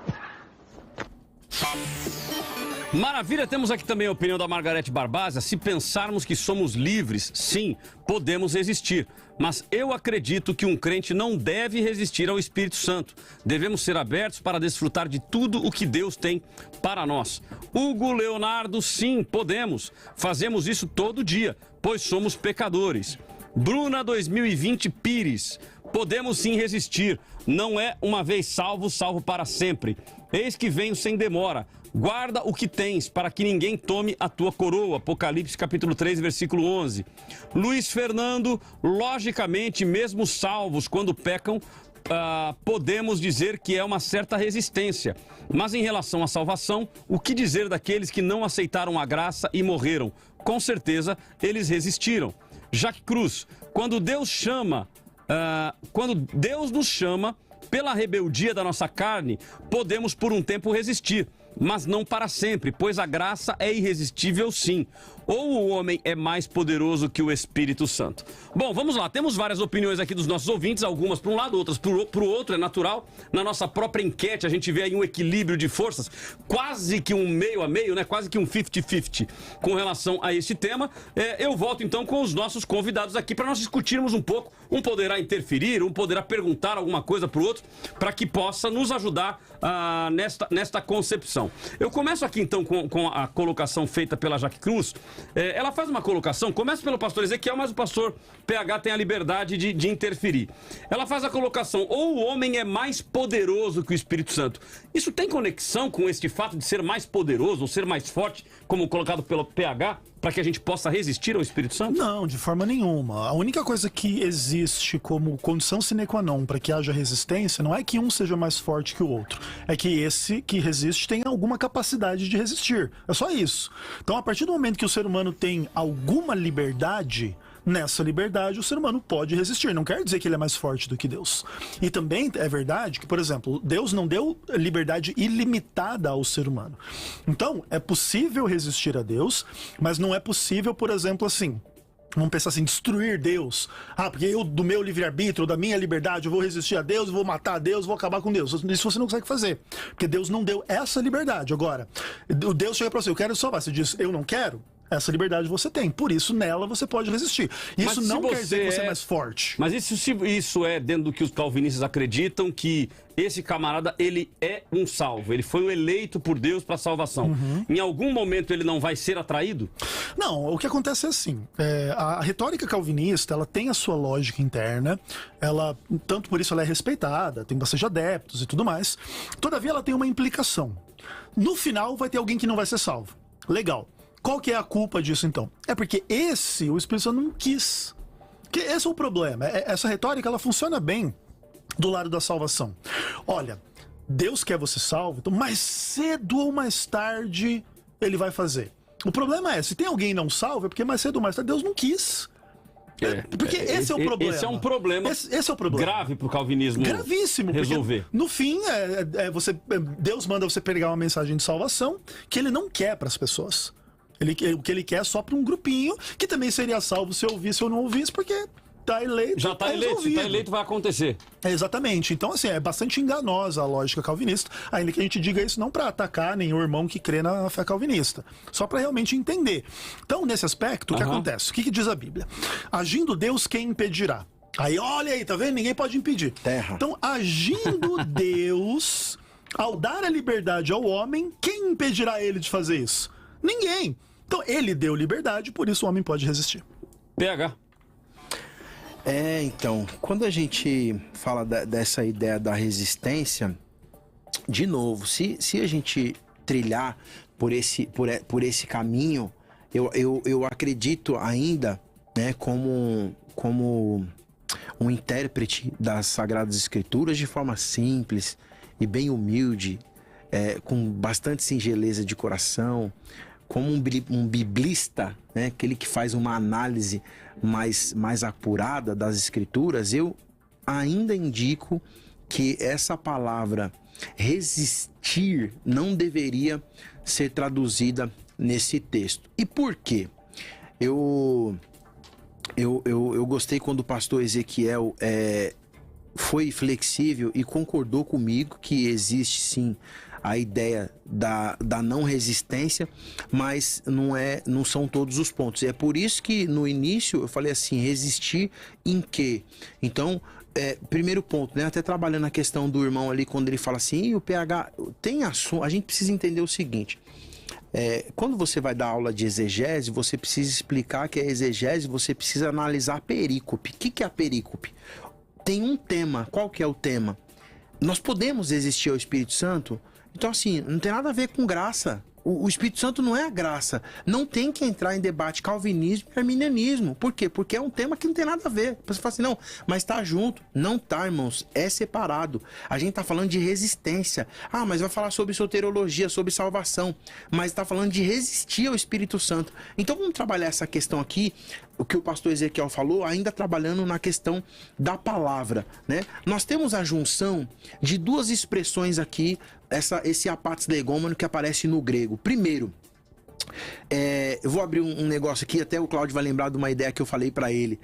Maravilha, temos aqui também a opinião da Margarete Barbásia. Se pensarmos que somos livres, sim, podemos resistir. Mas eu acredito que um crente não deve resistir ao Espírito Santo. Devemos ser abertos para desfrutar de tudo o que Deus tem para nós. Hugo Leonardo, sim, podemos. Fazemos isso todo dia, pois somos pecadores. Bruna 2020 Pires, podemos sim resistir, não é uma vez salvo, salvo para sempre. Eis que venho sem demora, guarda o que tens, para que ninguém tome a tua coroa. Apocalipse capítulo 3, versículo 11. Luiz Fernando, logicamente, mesmo salvos quando pecam, podemos dizer que é uma certa resistência. Mas em relação à salvação, o que dizer daqueles que não aceitaram a graça e morreram? Com certeza, eles resistiram. Jaque Cruz, quando Deus nos chama pela rebeldia da nossa carne, podemos por um tempo resistir, mas não para sempre, pois a graça é irresistível sim. Ou o homem é mais poderoso que o Espírito Santo. Bom, vamos lá, temos várias opiniões aqui dos nossos ouvintes, algumas para um lado, outras para o outro, é natural. Na nossa própria enquete a gente vê aí um equilíbrio de forças, quase que um meio a meio, né? Quase que um 50-50 com relação a esse tema. Eu volto então com os nossos convidados aqui para nós discutirmos um pouco. Um poderá interferir, um poderá perguntar alguma coisa para o outro, para que possa nos ajudar nesta concepção. Eu começo aqui então com a colocação feita pela Jaque Cruz. Ela faz uma colocação, começa pelo pastor Ezequiel, mas o pastor PH tem a liberdade de interferir. Ela faz a colocação, ou o homem é mais poderoso que o Espírito Santo. Isso tem conexão com este fato de ser mais poderoso, ou ser mais forte, como colocado pelo PH, para que a gente possa resistir ao Espírito Santo? Não, de forma nenhuma. A única coisa que existe como condição sine qua non para que haja resistência não é que um seja mais forte que o outro. É que esse que resiste tem alguma capacidade de resistir. É só isso. Então, a partir do momento que o ser humano tem alguma liberdade, nessa liberdade o ser humano pode resistir. Não quer dizer que ele é mais forte do que Deus. E também é verdade que, por exemplo, Deus não deu liberdade ilimitada ao ser humano. Então, é possível resistir a Deus, mas não é possível, por exemplo, assim... Vamos pensar assim, destruir Deus. Porque eu, do meu livre-arbítrio, da minha liberdade, eu vou resistir a Deus, vou matar a Deus, vou acabar com Deus. Isso você não consegue fazer. Porque Deus não deu essa liberdade. Agora, o Deus chega pra você, eu quero salvar. Você diz, eu não quero? Essa liberdade você tem. Por isso, nela você pode resistir. Isso não quer dizer que você é mais forte. Mas isso é dentro do que os calvinistas acreditam, que esse camarada, ele é um salvo. Ele foi eleito por Deus para salvação. Em algum momento ele não vai ser atraído? Não, o que acontece é assim. A retórica calvinista, ela tem a sua lógica interna. Ela, tanto por isso ela é respeitada, tem bastante adeptos e tudo mais. Todavia, ela tem uma implicação. No final, vai ter alguém que não vai ser salvo. Legal. Qual que é a culpa disso, então? É porque o Espírito Santo não quis. Que esse é o problema. Essa retórica, ela funciona bem do lado da salvação. Olha, Deus quer você salvo, então mais cedo ou mais tarde ele vai fazer. O problema é, se tem alguém não salvo, é porque mais cedo ou mais tarde Deus não quis. Porque esse é o problema. Esse é um problema, esse é o problema grave para o calvinismo gravíssimo, resolver. No fim, Deus manda você pregar uma mensagem de salvação que ele não quer para as pessoas. O que ele quer é só para um grupinho, que também seria salvo se eu ouvisse ou não ouvisse, porque tá eleito. Já tá eleito, se tá eleito vai acontecer. Exatamente. Então, assim, é bastante enganosa a lógica calvinista, ainda que a gente diga isso não para atacar nenhum irmão que crê na fé calvinista, só para realmente entender. Então, nesse aspecto, o que acontece? O que diz a Bíblia? Agindo Deus, quem impedirá? Aí, olha aí, tá vendo? Ninguém pode impedir. Terra. Então, agindo Deus, ao dar a liberdade ao homem, quem impedirá ele de fazer isso? Ninguém. Então, ele deu liberdade, por isso o homem pode resistir. PH. Então, quando a gente fala dessa ideia da resistência, de novo, se a gente trilhar por esse caminho, eu acredito ainda, né, como um intérprete das Sagradas Escrituras de forma simples e bem humilde, com bastante singeleza de coração, como um biblista, né, aquele que faz uma análise mais apurada das Escrituras, eu ainda indico que essa palavra resistir não deveria ser traduzida nesse texto. E por quê? Eu gostei quando o pastor Ezequiel foi flexível e concordou comigo que existe sim a ideia da não resistência, mas não são todos os pontos. É por isso que no início eu falei assim, resistir em quê? Então, primeiro ponto, né? Até trabalhando a questão do irmão ali, quando ele fala assim, o PH tem assunto, a gente precisa entender o seguinte. Quando você vai dar aula de exegese, você precisa explicar que a exegese, você precisa analisar a perícope. O que é a perícope? Tem um tema. Qual que é o tema? Nós podemos resistir ao Espírito Santo? Então, assim, não tem nada a ver com graça. O Espírito Santo não é a graça. Não tem que entrar em debate calvinismo e arminianismo. Por quê? Porque é um tema que não tem nada a ver. Você fala assim, não, mas tá junto. Não tá, irmãos. É separado. A gente tá falando de resistência. Ah, mas vai falar sobre soteriologia, sobre salvação. Mas tá falando de resistir ao Espírito Santo. Então vamos trabalhar essa questão aqui, o que o pastor Ezequiel falou, ainda trabalhando na questão da palavra, né? Nós temos a junção de duas expressões aqui, esse apatis legômeno que aparece no grego. Primeiro, eu vou abrir um negócio aqui, até o Cláudio vai lembrar de uma ideia que eu falei pra ele.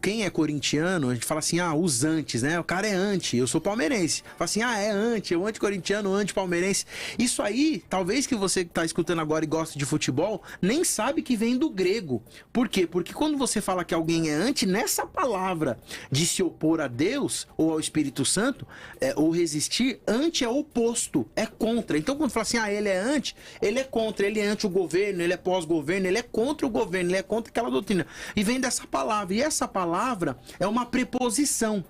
Quem é corintiano, a gente fala assim, os antes, né? O cara é anti, eu sou palmeirense. Fala assim, é anti, o anti-corintiano, o anti-palmeirense. Isso aí, talvez que você que tá escutando agora e gosta de futebol, nem sabe que vem do grego. Por quê? Porque quando você fala que alguém é anti, nessa palavra de se opor a Deus ou ao Espírito Santo, ou resistir, anti é oposto, é contra. Então quando fala assim, ele é anti, ele é contra, ele é anti o governo, ele é pós-governo, ele é contra o governo, ele é contra aquela doutrina. E vem dessa palavra. E essa palavra é uma preposição.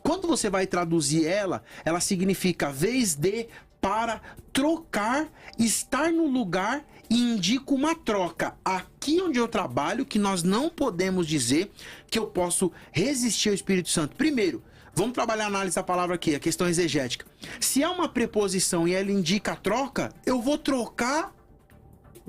Quando você vai traduzir ela significa vez de, para, trocar, estar no lugar e indica uma troca. Aqui onde eu trabalho, que nós não podemos dizer que eu posso resistir ao Espírito Santo. Primeiro, vamos trabalhar a análise da palavra aqui, a questão exegética. Se é uma preposição e ela indica a troca, eu vou trocar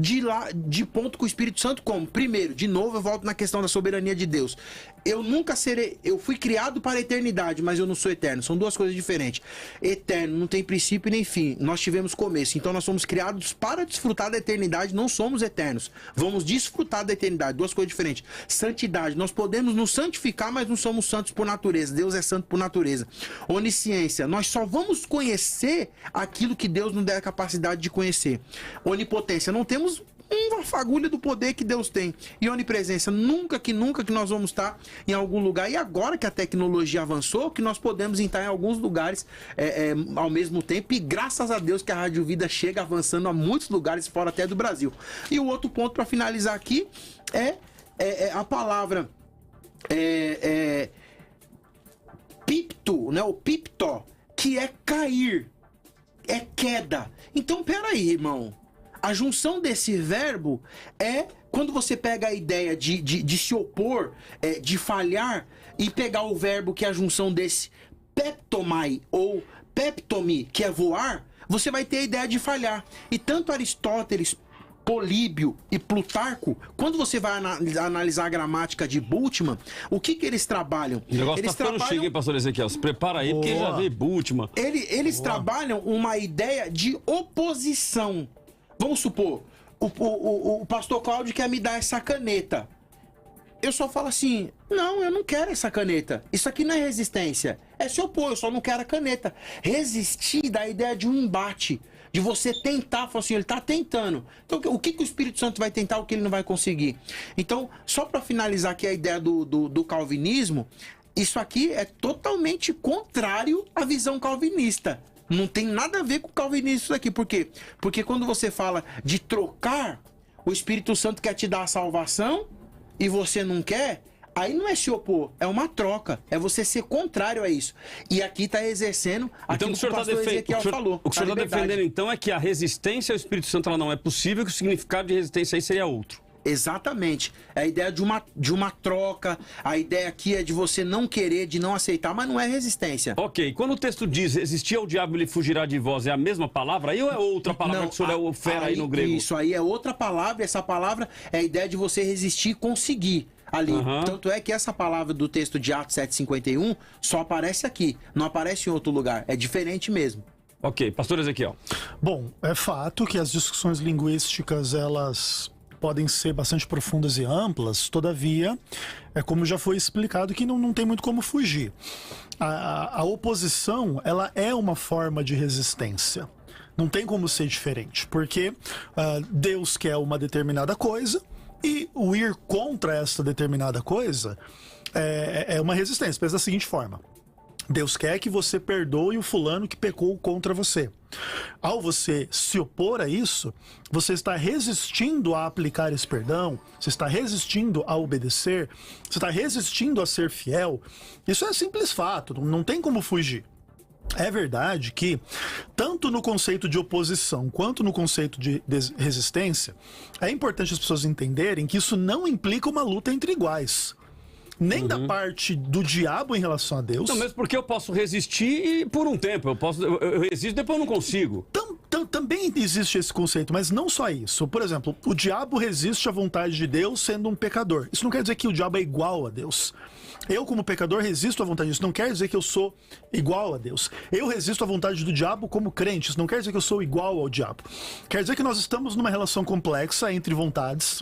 de ponto com o Espírito Santo como? Primeiro, de novo, eu volto na questão da soberania de Deus. Eu nunca serei... Eu fui criado para a eternidade, mas eu não sou eterno. São duas coisas diferentes. Eterno não tem princípio nem fim. Nós tivemos começo. Então nós somos criados para desfrutar da eternidade. Não somos eternos. Vamos desfrutar da eternidade. Duas coisas diferentes. Santidade. Nós podemos nos santificar, mas não somos santos por natureza. Deus é santo por natureza. Onisciência. Nós só vamos conhecer aquilo que Deus nos der a capacidade de conhecer. Onipotência. Não temos uma fagulha do poder que Deus tem. E onipresença, nunca que nós vamos estar em algum lugar. E agora que a tecnologia avançou, que nós podemos estar em alguns lugares ao mesmo tempo. E graças a Deus que a Rádio Vida chega avançando a muitos lugares, fora até do Brasil. E o outro ponto para finalizar aqui é a palavra pipto, né? O piptó, que é cair, é queda. Então, peraí, irmão. A junção desse verbo é quando você pega a ideia de se opor, de falhar, e pegar o verbo que é a junção desse peptomai ou peptomi, que é voar, você vai ter a ideia de falhar. E tanto Aristóteles, Políbio e Plutarco, quando você vai analisar a gramática de Bultmann, o que eles trabalham? O negócio tá ficando chique, hein, pastor Ezequiel? Se prepara aí, porque já veio Bultmann. Eles trabalham uma ideia de oposição. Vamos supor, o pastor Cláudio quer me dar essa caneta. Eu só falo assim, não, eu não quero essa caneta. Isso aqui não é resistência. É se opor, eu só não quero a caneta. Resistir dá a ideia de um embate. De você tentar, falar assim, ele está tentando. Então, o que o Espírito Santo vai tentar, o que ele não vai conseguir? Então, só para finalizar aqui a ideia do calvinismo, isso aqui é totalmente contrário à visão calvinista. Não tem nada a ver com o calvinismo isso aqui. Por quê? Porque quando você fala de trocar, o Espírito Santo quer te dar a salvação e você não quer, aí não é se opor, é uma troca. É você ser contrário a isso. E aqui está exercendo aquilo que o pastor Ezequiel falou. O que o senhor está defendendo, então, é que a resistência ao Espírito Santo ela não é possível, que o significado de resistência aí seria outro. Exatamente. É a ideia de uma troca, a ideia aqui é de você não querer, de não aceitar, mas não é resistência. Ok, quando o texto diz resistir ao diabo ele fugirá de vós, é a mesma palavra aí ou é outra palavra que o senhor ofera aí no grego? Isso aí é outra palavra, essa palavra é a ideia de você resistir e conseguir ali. Tanto é que essa palavra do texto de Atos 7,51 só aparece aqui, não aparece em outro lugar, é diferente mesmo. Ok, pastor Ezequiel. Bom, é fato que as discussões linguísticas, elas podem ser bastante profundas e amplas, todavia, como já foi explicado, que não tem muito como fugir. A oposição, ela é uma forma de resistência. Não tem como ser diferente, porque Deus quer uma determinada coisa e o ir contra essa determinada coisa é uma resistência. Pensa da seguinte forma: Deus quer que você perdoe o fulano que pecou contra você. Ao você se opor a isso, você está resistindo a aplicar esse perdão, você está resistindo a obedecer, você está resistindo a ser fiel. Isso é simples fato, não tem como fugir. É verdade que, tanto no conceito de oposição quanto no conceito de resistência, é importante as pessoas entenderem que isso não implica uma luta entre iguais. Nem da parte do diabo em relação a Deus. Não, mesmo porque eu posso resistir por um tempo. Eu resisto, depois eu não consigo. Também existe esse conceito, mas não só isso. Por exemplo, o diabo resiste à vontade de Deus sendo um pecador. Isso não quer dizer que o diabo é igual a Deus. Eu, como pecador, resisto à vontade disso. Não quer dizer que eu sou igual a Deus. Eu resisto à vontade do diabo como crente. Isso não quer dizer que eu sou igual ao diabo. Quer dizer que nós estamos numa relação complexa entre vontades,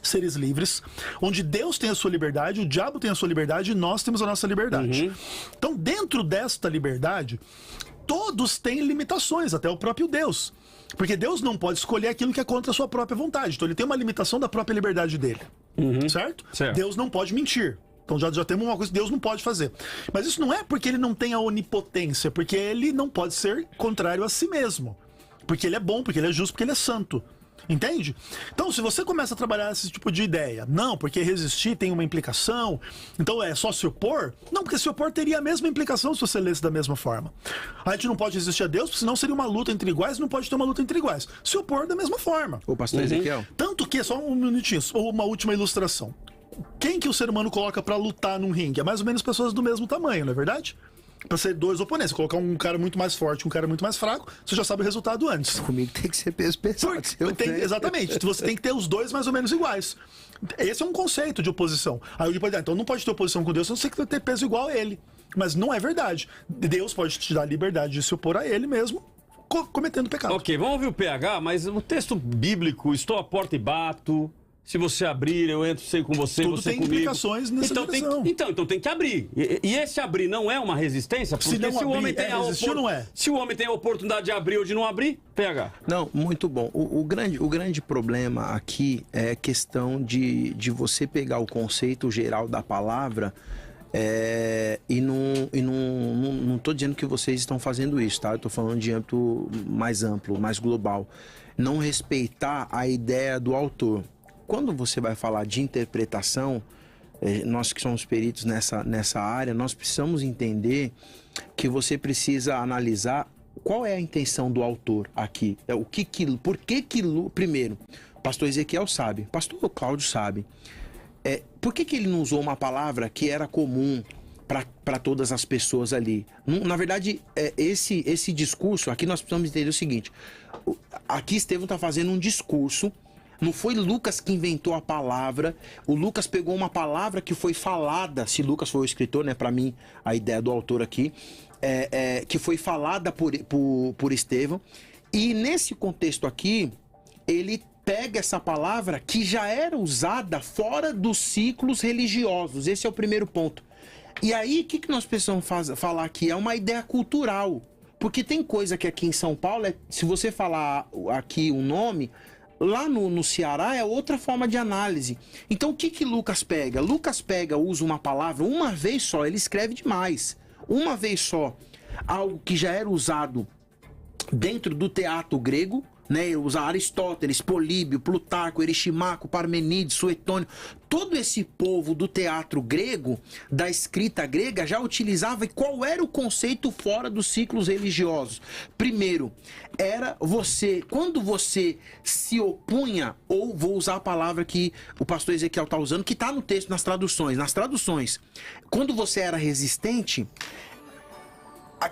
seres livres, onde Deus tem a sua liberdade, o diabo tem a sua liberdade e nós temos a nossa liberdade. Então, dentro desta liberdade, todos têm limitações, até o próprio Deus. Porque Deus não pode escolher aquilo que é contra a sua própria vontade. Então, ele tem uma limitação da própria liberdade dele. Certo? Deus não pode mentir. Então já temos uma coisa que Deus não pode fazer. Mas isso não é porque ele não tem a onipotência, porque ele não pode ser contrário a si mesmo. Porque ele é bom, porque ele é justo, porque ele é santo. Entende? Então, se você começa a trabalhar esse tipo de ideia, não, porque resistir tem uma implicação, então é só se opor? Não, porque se opor teria a mesma implicação se você lesse da mesma forma. A gente não pode resistir a Deus, porque senão seria uma luta entre iguais, não pode ter uma luta entre iguais. Se opor da mesma forma. O pastor Ezequiel. Tanto que, só um minutinho, ou uma última ilustração. Quem que o ser humano coloca pra lutar num ringue? É mais ou menos pessoas do mesmo tamanho, não é verdade? Pra ser dois oponentes, colocar um cara muito mais forte, um cara muito mais fraco, você já sabe o resultado antes. Comigo tem que ser peso pesado. Exatamente, você tem que ter os dois mais ou menos iguais. Esse é um conceito de oposição. Aí alguém pode dizer, então não pode ter oposição com Deus, você tem que ter peso igual a ele. Mas não é verdade. Deus pode te dar a liberdade de se opor a ele mesmo, cometendo pecado. Ok, vamos ouvir o PH, mas o texto bíblico, estou à porta e bato, Se você abrir, eu entro, sei com você, Tudo você tem comigo. implicações nessa direção. Então tem que abrir. E esse abrir não é uma resistência? Porque se o homem tem se o homem tem a oportunidade de abrir ou de não abrir, PH. Não, muito bom. O grande problema aqui é a questão de você pegar o conceito geral da palavra e não estou dizendo que vocês estão fazendo isso, tá? Eu estou falando de âmbito mais amplo, mais global. Não respeitar a ideia do autor. Quando você vai falar de interpretação, nós que somos peritos nessa área, nós precisamos entender que você precisa analisar qual é a intenção do autor aqui. Primeiro, o pastor Ezequiel sabe, o pastor Cláudio sabe. Por que ele não usou uma palavra que era comum para todas as pessoas ali? Na verdade, esse discurso, aqui nós precisamos entender o seguinte. Aqui Estevão está fazendo um discurso. Não foi Lucas que inventou a palavra. O Lucas pegou uma palavra que foi falada, se Lucas foi o escritor, né? Para mim, a ideia do autor aqui, que foi falada por Estevão. E nesse contexto aqui, ele pega essa palavra que já era usada fora dos ciclos religiosos. Esse é o primeiro ponto. E aí, o que nós precisamos falar aqui? É uma ideia cultural. Porque tem coisa que aqui em São Paulo, se você falar aqui um nome... Lá no Ceará é outra forma de análise. Então o que Lucas pega? Lucas usa uma palavra uma vez só, ele escreve demais. Uma vez só, algo que já era usado dentro do teatro grego, né? Usa Aristóteles, Políbio, Plutarco, Erischimaco, Parmenides, Suetônio. Todo esse povo do teatro grego, da escrita grega, já utilizava. E qual era o conceito fora dos ciclos religiosos? Primeiro, era quando você se opunha, ou vou usar a palavra que o pastor Ezequiel está usando, que está no texto, nas traduções. Quando você era resistente,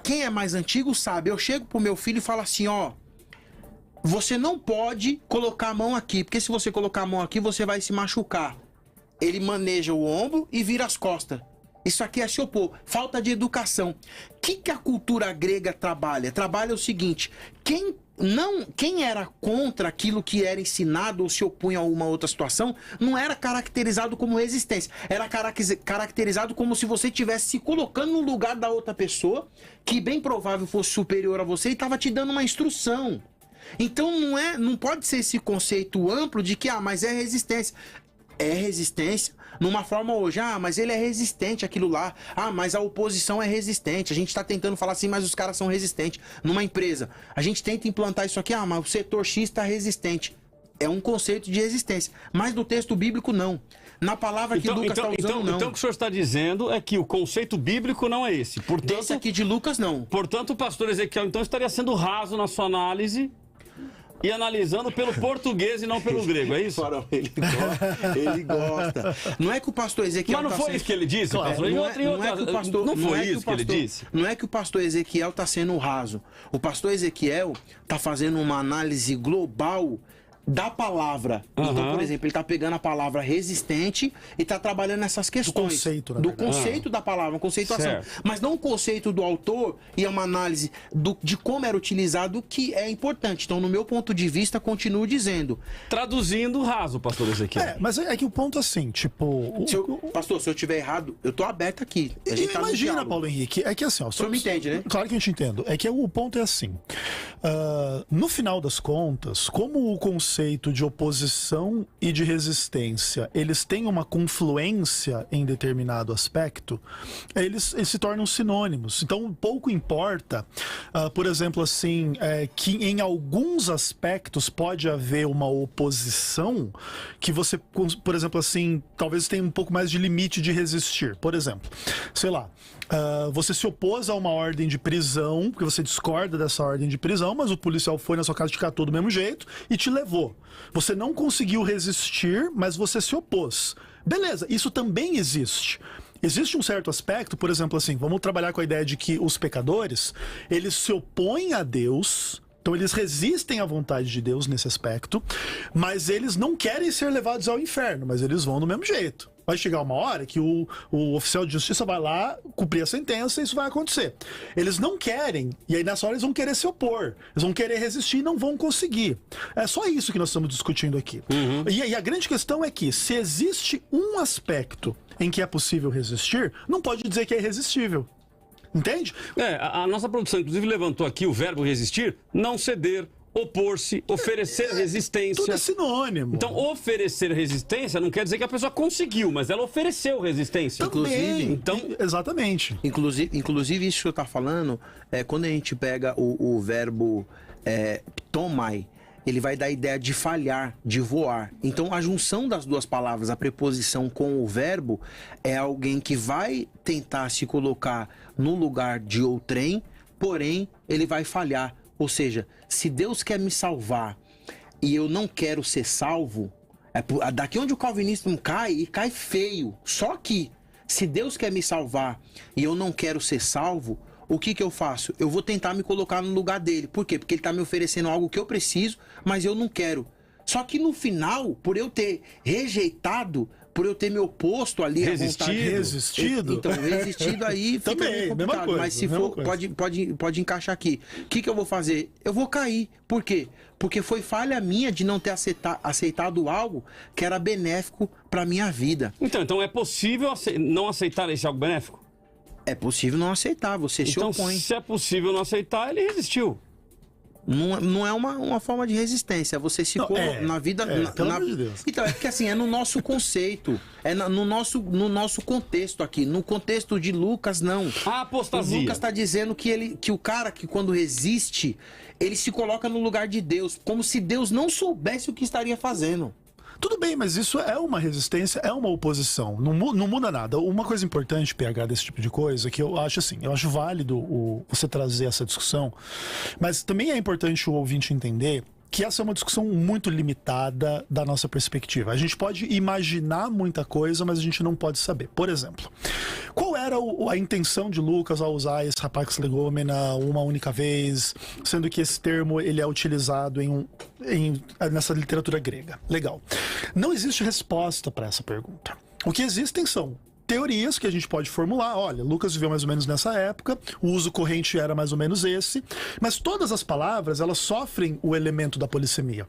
quem é mais antigo sabe, eu chego pro meu filho e falo assim, você não pode colocar a mão aqui, porque se você colocar a mão aqui, você vai se machucar. Ele maneja o ombro e vira as costas. Isso aqui é se opor. Falta de educação. O que a cultura grega trabalha? Trabalha o seguinte, quem era contra aquilo que era ensinado ou se opunha a uma outra situação, não era caracterizado como resistência. Era caracterizado como se você estivesse se colocando no lugar da outra pessoa, que bem provável fosse superior a você e estava te dando uma instrução. Então não pode ser esse conceito amplo de que, mas é resistência. É resistência numa forma hoje, mas ele é resistente àquilo lá, mas a oposição é resistente. A gente está tentando falar assim, mas os caras são resistentes. Numa empresa, a gente tenta implantar isso aqui, mas o setor X está resistente. É um conceito de resistência, mas no texto bíblico não. Na palavra que Lucas está usando, não. Então o que o senhor está dizendo é que o conceito bíblico não é esse. Portanto, esse aqui de Lucas, não. Portanto, o pastor Ezequiel então estaria sendo raso na sua análise e analisando pelo português e não pelo grego, é isso? Ele gosta. Não é que o pastor Ezequiel... Mas não foi isso que ele disse? Não foi isso que ele disse? Não é que o pastor Ezequiel está sendo raso. O pastor Ezequiel está fazendo uma análise global da palavra. Então, por exemplo, ele está pegando a palavra resistente e está trabalhando nessas questões. Do conceito da palavra, uma conceituação. Certo. Mas não o conceito do autor, e é uma análise de como era utilizado, que é importante. Então, no meu ponto de vista, continuo dizendo. Traduzindo raso, pastor Ezequiel. Mas é que o ponto assim, tipo... Pastor, se eu estiver errado, eu tô aberto aqui. Imagina, Paulo Henrique, é que assim... O senhor me entende, né? Claro que a gente entende. É que o ponto é assim. No final das contas, como o conceito de oposição e de resistência, eles têm uma confluência em determinado aspecto, eles se tornam sinônimos. Então, pouco importa, por exemplo, assim, que em alguns aspectos pode haver uma oposição que você, por exemplo, assim, talvez tenha um pouco mais de limite de resistir. Por exemplo, sei lá, você se opôs a uma ordem de prisão, porque você discorda dessa ordem de prisão, mas o policial foi na sua casa, te catou do mesmo jeito e te levou. Você não conseguiu resistir, mas você se opôs. Beleza, isso também existe. Existe um certo aspecto, por exemplo, assim, vamos trabalhar com a ideia de que os pecadores, eles se opõem a Deus, então eles resistem à vontade de Deus nesse aspecto, mas eles não querem ser levados ao inferno, mas eles vão do mesmo jeito. Vai chegar uma hora que o oficial de justiça vai lá cumprir a sentença e isso vai acontecer. Eles não querem, e aí nessa hora eles vão querer se opor. Eles vão querer resistir e não vão conseguir. É só isso que nós estamos discutindo aqui. E a grande questão é que, se existe um aspecto em que é possível resistir, não pode dizer que é irresistível. Entende? A nossa produção, inclusive, levantou aqui o verbo resistir, não ceder, opor-se, oferecer resistência. Tudo é sinônimo. Então, oferecer resistência não quer dizer que a pessoa conseguiu, mas ela ofereceu resistência. Também. Então, exatamente. Inclusive, isso que eu tá falando, quando a gente pega o verbo tomai, ele vai dar a ideia de falhar, de voar. Então, a junção das duas palavras, a preposição com o verbo, é alguém que vai tentar se colocar no lugar de outrem, porém, ele vai falhar. Ou seja, se Deus quer me salvar e eu não quero ser salvo, daqui onde o calvinismo cai, e cai feio. Só que, se Deus quer me salvar e eu não quero ser salvo, o que eu faço? Eu vou tentar me colocar no lugar dele. Por quê? Porque ele está me oferecendo algo que eu preciso, mas eu não quero. Só que no final, por eu ter rejeitado, por eu ter me oposto ali à vontade... Resistido? Então, resistido aí fica também, meio complicado. mesma coisa, mas se for, pode encaixar aqui. O que eu vou fazer? Eu vou cair. Por quê? Porque foi falha minha de não ter aceitado algo que era benéfico para minha vida. Então é possível não aceitar esse algo benéfico? É possível não aceitar, você se opõe. Se é possível não aceitar, ele resistiu. Não é uma forma de resistência. Você se na vida... pelo amor de Deus. Então, é porque assim, é no nosso conceito. É no nosso contexto aqui. No contexto de Lucas, não. A apostasia. O Lucas está dizendo que o cara que quando resiste, ele se coloca no lugar de Deus. Como se Deus não soubesse o que estaria fazendo. Tudo bem, mas isso é uma resistência, é uma oposição. Não muda nada. Uma coisa importante, PH, desse tipo de coisa, que eu acho assim, eu acho válido você trazer essa discussão, mas também é importante o ouvinte entender que essa é uma discussão muito limitada da nossa perspectiva. A gente pode imaginar muita coisa, mas a gente não pode saber. Por exemplo, qual era a intenção de Lucas ao usar esse rapax legomena uma única vez, sendo que esse termo ele é utilizado nessa literatura grega? Legal. Não existe resposta para essa pergunta. O que existem são teorias que a gente pode formular. Olha, Lucas viveu mais ou menos nessa época, o uso corrente era mais ou menos esse, mas todas as palavras, elas sofrem o elemento da polissemia.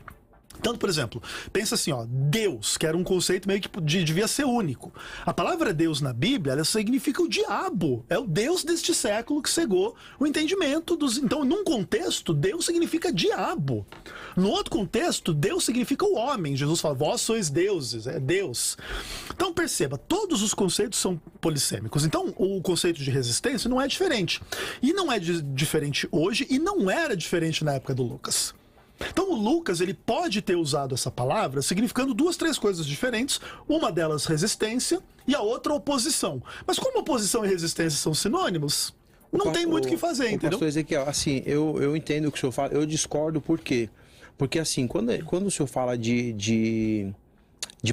Tanto, por exemplo, pensa assim, Deus, que era um conceito meio que devia ser único. A palavra Deus na Bíblia, ela significa o diabo. É o Deus deste século que cegou o entendimento dos... Então, num contexto, Deus significa diabo. No outro contexto, Deus significa o homem. Jesus fala, vós sois deuses, é Deus. Então, perceba, todos os conceitos são polissêmicos. Então, o conceito de resistência não é diferente. E não é diferente hoje, e não era diferente na época do Lucas. Então o Lucas, ele pode ter usado essa palavra significando 2, 3 coisas diferentes, uma delas resistência e a outra oposição. Mas como oposição e resistência são sinônimos, não tem muito o que fazer, entendeu? Pastor Ezequiel, assim, eu entendo o que o senhor fala, eu discordo por quê? Porque assim, quando o senhor fala de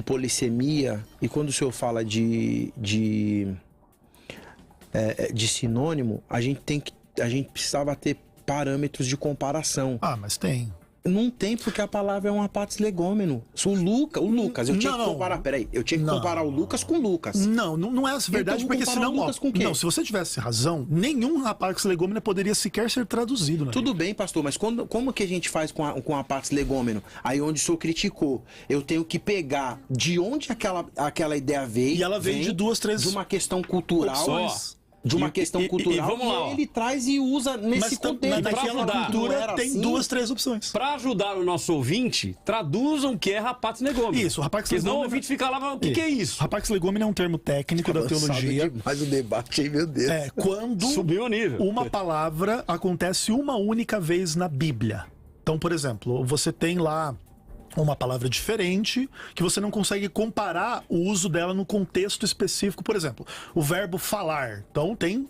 polissemia e quando o senhor fala de sinônimo, a gente precisava ter parâmetros de comparação. Mas tem. Não tem, porque a palavra é um apatis legômeno. O Lucas, eu tinha que comparar, peraí, eu tinha que comparar o Lucas com o Lucas. Não é essa verdade, porque senão, não, se você tivesse razão, nenhum apatis legômeno poderia sequer ser traduzido. Tudo bem, pastor, mas como que a gente faz com apatis legômeno? Aí onde o senhor criticou, eu tenho que pegar de onde aquela ideia veio. E ela vem de 2, 3... De uma questão cultural. De uma questão cultural, vamos lá, ele traz e usa nesse contexto. Mas naquela cultura tem 2, 3 opções. Para ajudar o nosso ouvinte, traduzam o que é rapax legomena. Isso, rapax legomena. Senão o ouvinte fica lá, o que é isso? Rapax legomena é um termo técnico da teologia. Mais o debate aí, meu Deus. Quando subiu o nível. Uma palavra acontece uma única vez na Bíblia. Então, por exemplo, você tem lá uma palavra diferente, que você não consegue comparar o uso dela no contexto específico. Por exemplo, o verbo falar. Então tem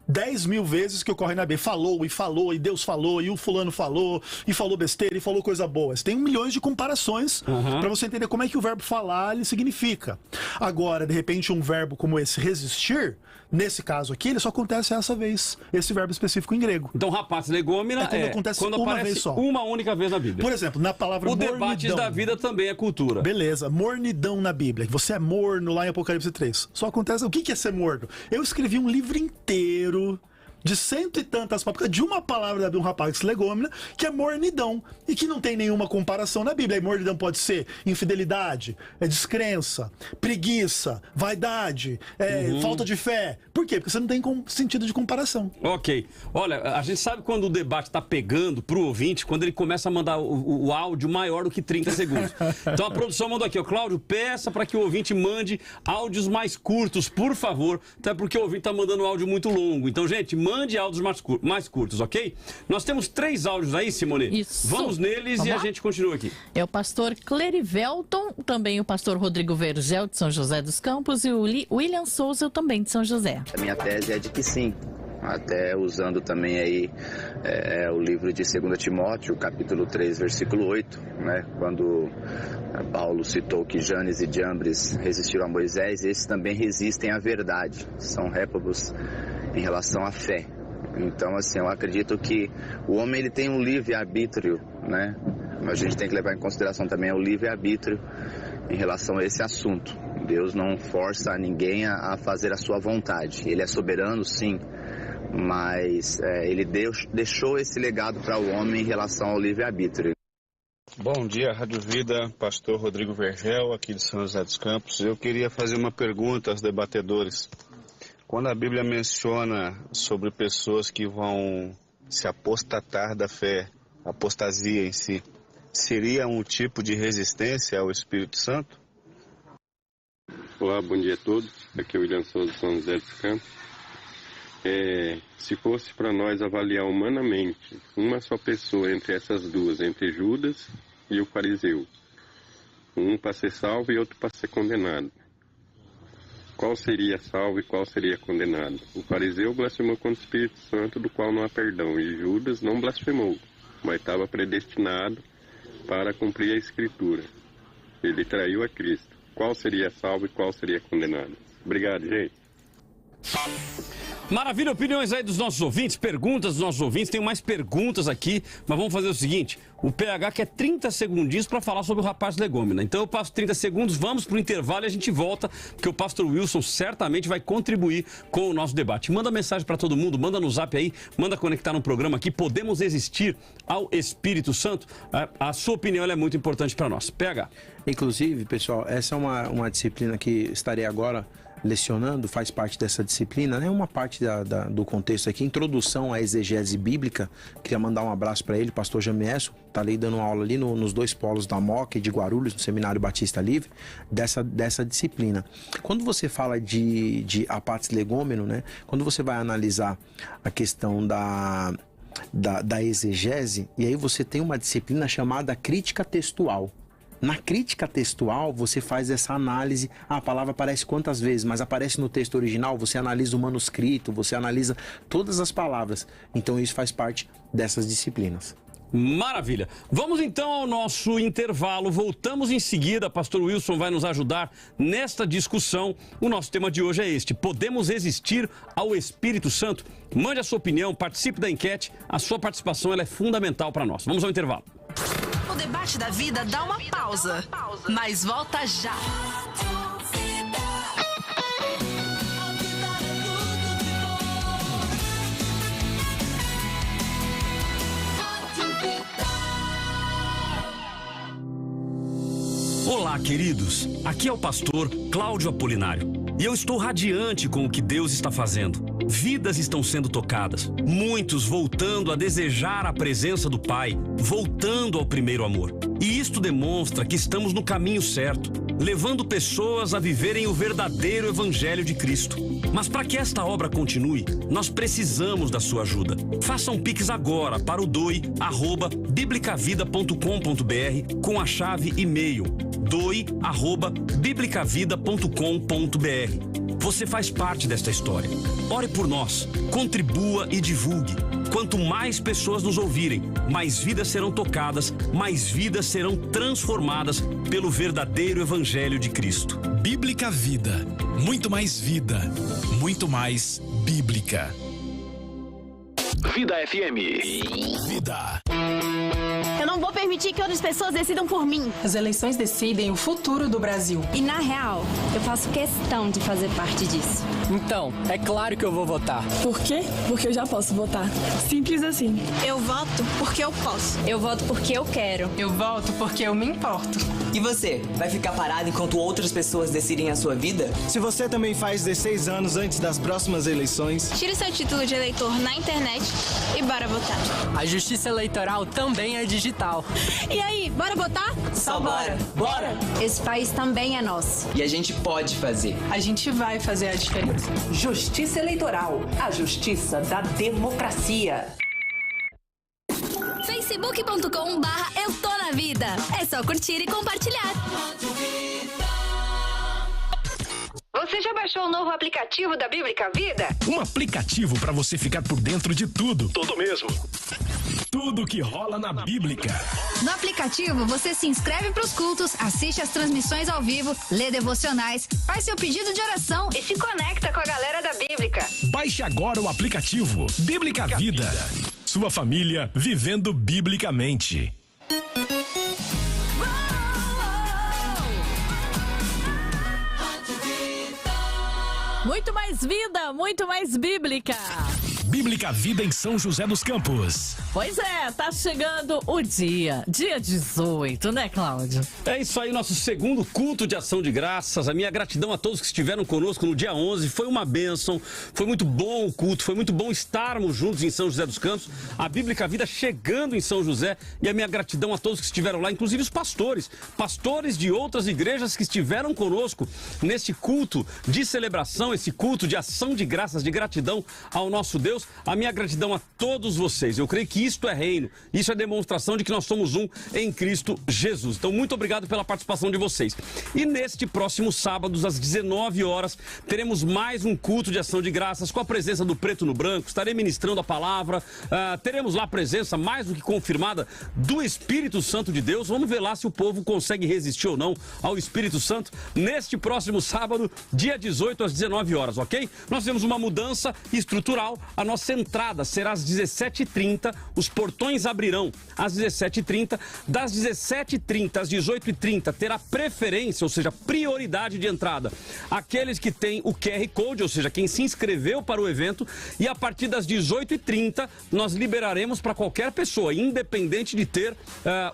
10 mil vezes que ocorre na Bíblia. Falou, e Deus falou, e o fulano falou, e falou besteira, e falou coisa boa. Tem milhões de comparações para você entender como é que o verbo falar ele significa. Agora, de repente, um verbo como esse, resistir, nesse caso aqui, ele só acontece essa vez, esse verbo específico em grego. Então, rapaz, legômena quando uma aparece vez só. uma única vez na Bíblia. Por exemplo, na palavra mornidão. O debate da vida também é cultura. Beleza, mornidão na Bíblia. Você é morno lá em Apocalipse 3. Só acontece... O que é ser morno? Eu escrevi um livro inteiro de 100 e tantas palavras, de uma palavra de um rapaz legômena, que é mornidão, e que não tem nenhuma comparação na Bíblia. E mornidão pode ser infidelidade, descrença, preguiça, vaidade, falta de fé. Por quê? Porque você não tem sentido de comparação. Ok. Olha, a gente sabe quando o debate está pegando pro ouvinte, quando ele começa a mandar o áudio maior do que 30 segundos. Então a produção mandou aqui, Cláudio, peça para que o ouvinte mande áudios mais curtos, por favor, até porque o ouvinte está mandando áudio muito longo. Então, gente, mande áudios mais curtos, ok? Nós temos 3 áudios aí, Simone. Isso. Vamos neles. Vamos lá? A gente continua aqui. É o pastor Clerivelton, também o pastor Rodrigo Vergel, de São José dos Campos, e o William Souza, também de São José. A minha tese é de que sim, até usando também aí o livro de 2 Timóteo, capítulo 3, versículo 8, né? Quando Paulo citou que Janes e Jambres resistiram a Moisés, esses também resistem à verdade, são réprobos em relação à fé. Então, assim, eu acredito que o homem ele tem um livre-arbítrio, né? A gente tem que levar em consideração também o livre-arbítrio em relação a esse assunto. Deus não força ninguém a fazer a sua vontade. Ele é soberano, sim, mas ele deixou esse legado para o homem em relação ao livre-arbítrio. Bom dia, Rádio Vida, pastor Rodrigo Vergel, aqui de São José dos Campos. Eu queria fazer uma pergunta aos debatedores. Quando a Bíblia menciona sobre pessoas que vão se apostatar da fé, apostasia em si, seria um tipo de resistência ao Espírito Santo? Olá, bom dia a todos. Aqui é o William Souza de São José dos Campos. Se fosse para nós avaliar humanamente uma só pessoa entre essas duas, entre Judas e o fariseu, um para ser salvo e outro para ser condenado, qual seria salvo e qual seria condenado? O fariseu blasfemou contra o Espírito Santo, do qual não há perdão, e Judas não blasfemou, mas estava predestinado para cumprir a Escritura. Ele traiu a Cristo. Qual seria salvo e qual seria condenado? Obrigado, gente. Maravilha, opiniões aí dos nossos ouvintes, perguntas dos nossos ouvintes. Tem mais perguntas aqui, mas vamos fazer o seguinte: o PH quer 30 segundinhos para falar sobre o rapaz legômena. Então eu passo 30 segundos, vamos pro intervalo e a gente volta, porque o pastor Wilson certamente vai contribuir com o nosso debate. Manda mensagem para todo mundo, manda no zap aí, manda conectar no programa aqui. Podemos resistir ao Espírito Santo? A sua opinião ela é muito importante para nós. PH. Inclusive, pessoal, essa é uma disciplina que estarei agora lecionando, faz parte dessa disciplina, né? Uma parte do contexto aqui, introdução à exegese bíblica. Queria mandar um abraço para ele, pastor Jamiesso, tá ali dando aula ali nos 2 polos da Moca e de Guarulhos, no Seminário Batista Livre, dessa disciplina. Quando você fala de apatis legômeno, né? Quando você vai analisar a questão da exegese, e aí você tem uma disciplina chamada crítica textual. Na crítica textual, você faz essa análise. A palavra aparece quantas vezes, mas aparece no texto original, você analisa o manuscrito, você analisa todas as palavras. Então isso faz parte dessas disciplinas. Maravilha. Vamos então ao nosso intervalo. Voltamos em seguida. Pastor Wilson vai nos ajudar nesta discussão. O nosso tema de hoje é este: podemos resistir ao Espírito Santo? Mande a sua opinião, participe da enquete. A sua participação ela é fundamental para nós. Vamos ao intervalo. O debate da vida dá uma pausa, mas volta já. Olá, queridos. Aqui é o pastor Cláudio Apolinário. E eu estou radiante com o que Deus está fazendo. Vidas estão sendo tocadas. Muitos voltando a desejar a presença do Pai, voltando ao primeiro amor. E isto demonstra que estamos no caminho certo, levando pessoas a viverem o verdadeiro Evangelho de Cristo. Mas para que esta obra continue, nós precisamos da sua ajuda. Faça um Pix agora para o doi@biblicavida.com.br com a chave e-mail doi@biblicavida.com.br. Você faz parte desta história. Ore por nós, contribua e divulgue. Quanto mais pessoas nos ouvirem, mais vidas serão tocadas, mais vidas serão transformadas pelo verdadeiro Evangelho de Cristo. Bíblica Vida. Muito mais vida. Muito mais bíblica. Vida FM. Vida. Eu não vou permitir que outras pessoas decidam por mim. As eleições decidem o futuro do Brasil. E na real, eu faço questão de fazer parte disso. Então, é claro que eu vou votar. Por quê? Porque eu já posso votar. Simples assim. Eu voto porque eu posso. Eu voto porque eu quero. Eu voto porque eu me importo. E você, vai ficar parado enquanto outras pessoas decidem a sua vida? Se você também faz 16 anos antes das próximas eleições, tire seu título de eleitor na internet e bora votar. A justiça eleitoral também é digital. E aí, bora votar? Só bora! Bora! Esse país também é nosso. E a gente pode fazer. A gente vai fazer a diferença. Justiça Eleitoral, a justiça da democracia. Facebook.com/Eu Tô Na Vida. É só curtir e compartilhar. Você já baixou o novo aplicativo da Bíblica Vida? Um aplicativo para você ficar por dentro de tudo. Tudo mesmo. Tudo que rola na Bíblica. No aplicativo, você se inscreve para os cultos, assiste às transmissões ao vivo, lê devocionais, faz seu pedido de oração e se conecta com a galera da Bíblica. Baixe agora o aplicativo Bíblica Vida. Sua família vivendo biblicamente. Muito mais vida, muito mais bíblica. Bíblica Vida em São José dos Campos. Pois é, tá chegando o dia 18, né, Cláudio? É isso aí, nosso segundo culto de ação de graças. A minha gratidão a todos que estiveram conosco no dia 11. Foi uma bênção, foi muito bom o culto, foi muito bom estarmos juntos em São José dos Campos. A Bíblica Vida chegando em São José, e a minha gratidão a todos que estiveram lá, inclusive os pastores de outras igrejas que estiveram conosco neste culto de celebração, esse culto de ação de graças, de gratidão ao nosso Deus. A minha gratidão a todos vocês. Eu creio que isto é reino, isso é demonstração de que nós somos um em Cristo Jesus. Então, muito obrigado pela participação de vocês. E neste próximo sábado, às 19 horas, teremos mais um culto de ação de graças com a presença do Preto no Branco. Estarei ministrando a palavra. Teremos lá a presença mais do que confirmada do Espírito Santo de Deus. Vamos ver lá se o povo consegue resistir ou não ao Espírito Santo neste próximo sábado, dia 18 às 19 horas, ok? Nós temos uma mudança estrutural. A nossa entrada será às 17h30, os portões abrirão às 17h30, das 17h30 às 18h30 terá preferência, ou seja, prioridade de entrada, aqueles que têm o QR Code, ou seja, quem se inscreveu para o evento, e a partir das 18h30 nós liberaremos para qualquer pessoa, independente de ter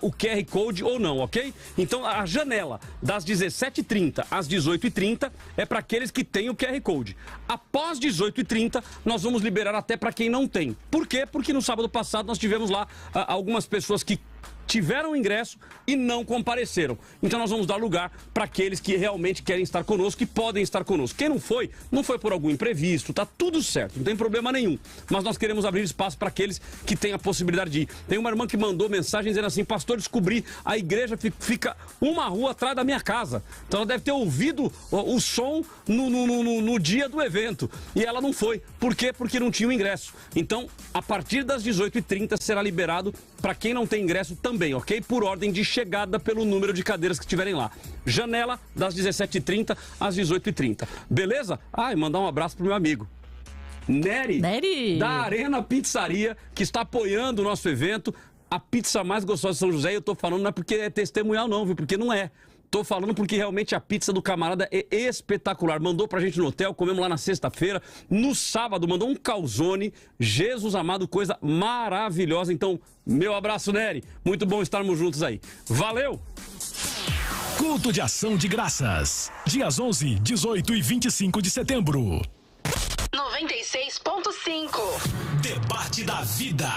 o QR Code ou não, ok? Então a janela das 17h30 às 18h30 é para aqueles que têm o QR Code. Após 18h30 nós vamos liberar até para quem não tem. Por quê? Porque no sábado passado nós tivemos lá algumas pessoas que tiveram ingresso e não compareceram. Então nós vamos dar lugar para aqueles que realmente querem estar conosco e podem estar conosco. Quem não foi por algum imprevisto, tá tudo certo, não tem problema nenhum. Mas nós queremos abrir espaço para aqueles que têm a possibilidade de ir. Tem uma irmã que mandou mensagem dizendo assim: pastor, descobri, a igreja fica uma rua atrás da minha casa. Então ela deve ter ouvido o som no dia do evento. E ela não foi. Por quê? Porque não tinha o ingresso. Então, a partir das 18h30 será liberado para quem não tem ingresso também, ok? Por ordem de chegada pelo número de cadeiras que estiverem lá. Janela das 17h30 às 18h30. Beleza? E mandar um abraço pro meu amigo Nery, da Arena Pizzaria, que está apoiando o nosso evento. A pizza mais gostosa de São José. E eu tô falando não é porque é testemunhal não, viu? Porque não é. Tô falando porque realmente a pizza do camarada é espetacular. Mandou pra gente no hotel, comemos lá na sexta-feira. No sábado mandou um calzone. Jesus amado, coisa maravilhosa. Então, meu abraço, Nery. Muito bom estarmos juntos aí. Valeu! Culto de ação de graças. Dias 11, 18 e 25 de setembro. 96.5. Debate da vida.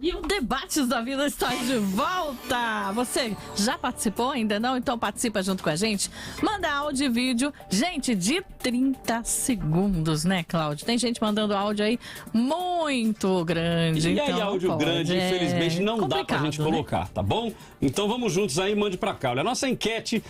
E o Debates da Vida está de volta! Você já participou? Ainda não? Então participa junto com a gente. Manda áudio e vídeo. Gente, de 30 segundos, né, Cláudio? Tem gente mandando áudio aí muito grande. E então aí, áudio grande, infelizmente, não dá pra gente colocar, tá bom? Então vamos juntos aí, mande pra cá. Olha, a nossa enquete,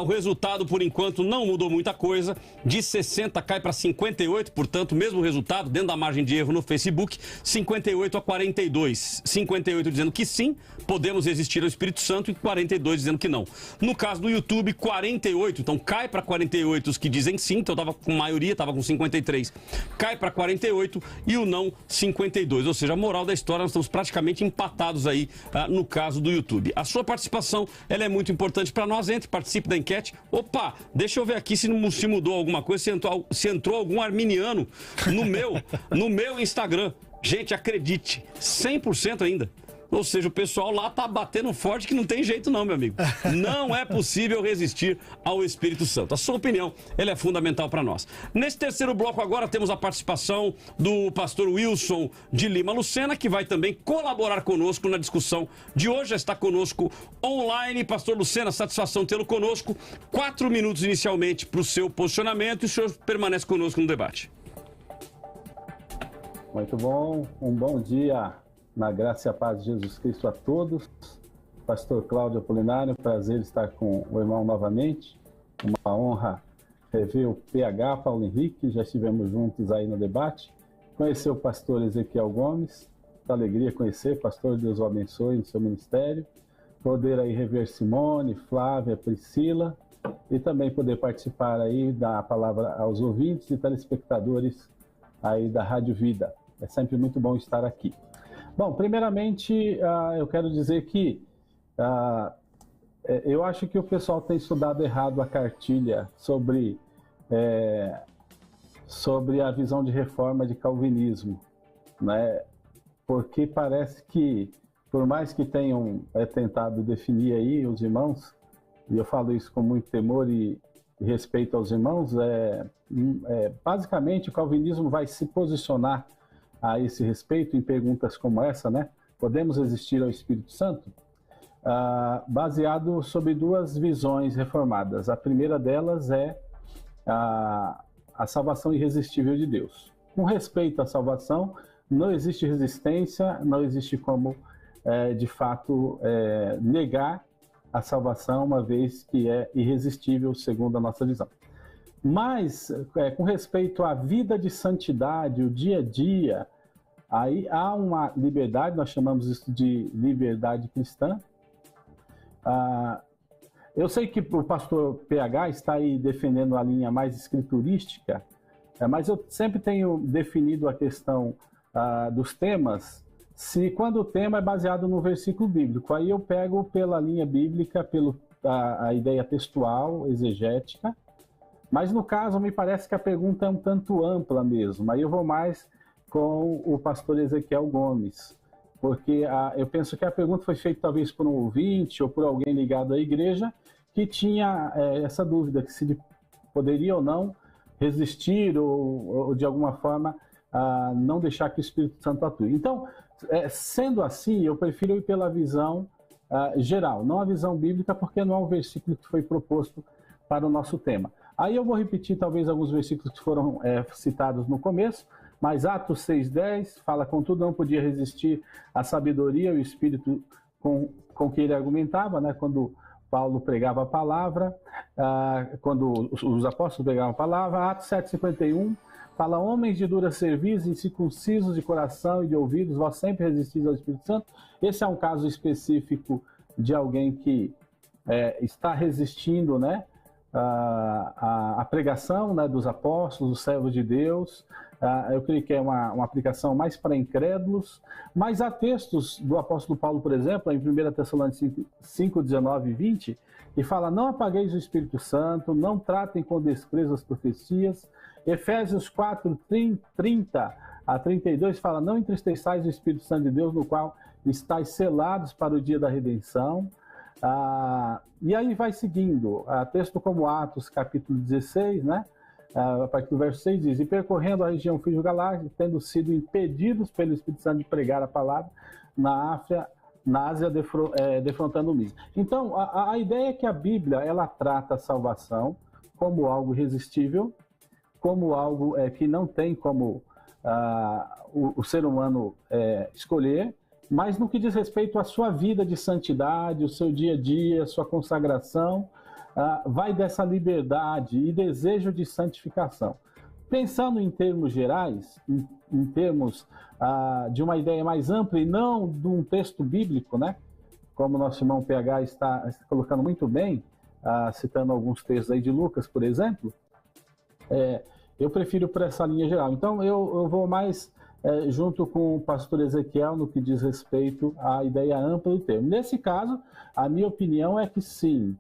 o resultado, por enquanto, não mudou muita coisa. De 60 cai pra 58, portanto, mesmo resultado, dentro da margem de erro no Facebook, 58 a 42. 58 dizendo que sim, podemos resistir ao Espírito Santo, e 42 dizendo que não. No caso do YouTube, 48, então cai para 48 os que dizem sim, então estava com maioria, estava com 53, cai para 48 e o não 52. Ou seja, a moral da história, nós estamos praticamente empatados aí no caso do YouTube. A sua participação, ela é muito importante para nós. Entre, participe da enquete. Opa, deixa eu ver aqui se mudou alguma coisa, se entrou algum arminiano no meu Instagram. Gente, acredite, 100% ainda. Ou seja, o pessoal lá tá batendo forte que não tem jeito não, meu amigo. Não é possível resistir ao Espírito Santo. A sua opinião, ela é fundamental para nós. Nesse terceiro bloco agora temos a participação do pastor Wilson de Lima Lucena, que vai também colaborar conosco na discussão de hoje. Já está conosco online. Pastor Lucena, satisfação tê-lo conosco. 4 minutos inicialmente para o seu posicionamento e o senhor permanece conosco no debate. Muito bom, um bom dia na graça e a paz de Jesus Cristo a todos. Pastor Cláudio Apolinário, prazer estar com o irmão novamente. Uma honra rever o PH, Paulo Henrique, já estivemos juntos aí no debate. Conhecer o pastor Ezequiel Gomes, muita alegria conhecer, pastor, Deus o abençoe no seu ministério. Poder aí rever Simone, Flávia, Priscila e também poder participar aí da palavra aos ouvintes e telespectadores aí da Rádio Vida. É sempre muito bom estar aqui. Bom, primeiramente, eu quero dizer que eu acho que o pessoal tem estudado errado a cartilha sobre a visão de reforma de calvinismo, né? Porque parece que, por mais que tenham tentado definir aí os irmãos, e eu falo isso com muito temor e respeito aos irmãos, basicamente o calvinismo vai se posicionar a esse respeito em perguntas como essa, né? Podemos resistir ao Espírito Santo? Baseado sobre duas visões reformadas. A primeira delas é a salvação irresistível de Deus. Com respeito à salvação, não existe resistência, não existe como, de fato, negar a salvação, uma vez que é irresistível segundo a nossa visão. Mas, com respeito à vida de santidade, o dia a dia, aí há uma liberdade, nós chamamos isso de liberdade cristã. Eu sei que o pastor PH está aí defendendo a linha mais escriturística, mas eu sempre tenho definido a questão dos temas, quando o tema é baseado no versículo bíblico. Aí eu pego pela linha bíblica, a ideia textual, exegética. Mas no caso, me parece que a pergunta é um tanto ampla mesmo. Aí eu vou mais com o pastor Ezequiel Gomes, porque eu penso que a pergunta foi feita talvez por um ouvinte ou por alguém ligado à igreja que tinha essa dúvida, que se poderia ou não resistir ou de alguma forma não deixar que o Espírito Santo atue. Então, sendo assim, eu prefiro ir pela visão geral, não a visão bíblica, porque não é um versículo que foi proposto para o nosso tema. Aí eu vou repetir talvez alguns versículos que foram citados no começo, mas Atos 6,10 fala: contudo não podia resistir à sabedoria e o espírito com que ele argumentava, né? Quando Paulo pregava a palavra, quando os apóstolos pregavam a palavra. Atos 7,51 fala: homens de dura cerviz, incircuncisos de coração e de ouvidos, vós sempre resistis ao Espírito Santo. Esse é um caso específico de alguém que está resistindo, né? A pregação, né, dos apóstolos, dos servos de Deus. Eu creio que é uma aplicação mais para incrédulos, mas há textos do apóstolo Paulo, por exemplo, em 1 Tessalonicenses 5, 19 e 20, que fala: não apagueis o Espírito Santo, não tratem com desprezo as profecias. Efésios 4, 30 a 32 fala: não entristeçais o Espírito Santo de Deus, no qual estáis selados para o dia da redenção. E aí vai seguindo, texto como Atos, capítulo 16, né? A partir do verso 6 diz: e percorrendo a região Frígio-Galácia, tendo sido impedidos pelo Espírito Santo de pregar a palavra, na Ásia defrontando o míssil. Então, a ideia é que a Bíblia ela trata a salvação como algo irresistível, como algo que não tem como o ser humano escolher, mas no que diz respeito à sua vida de santidade, o seu dia a dia, a sua consagração, vai dessa liberdade e desejo de santificação. Pensando em termos gerais, em termos de uma ideia mais ampla e não de um texto bíblico, né? Como o nosso irmão PH está colocando muito bem, citando alguns textos aí de Lucas, por exemplo, eu prefiro por essa linha geral. Então, eu vou mais junto com o pastor Ezequiel no que diz respeito à ideia ampla do termo. Nesse caso, a minha opinião é que sim,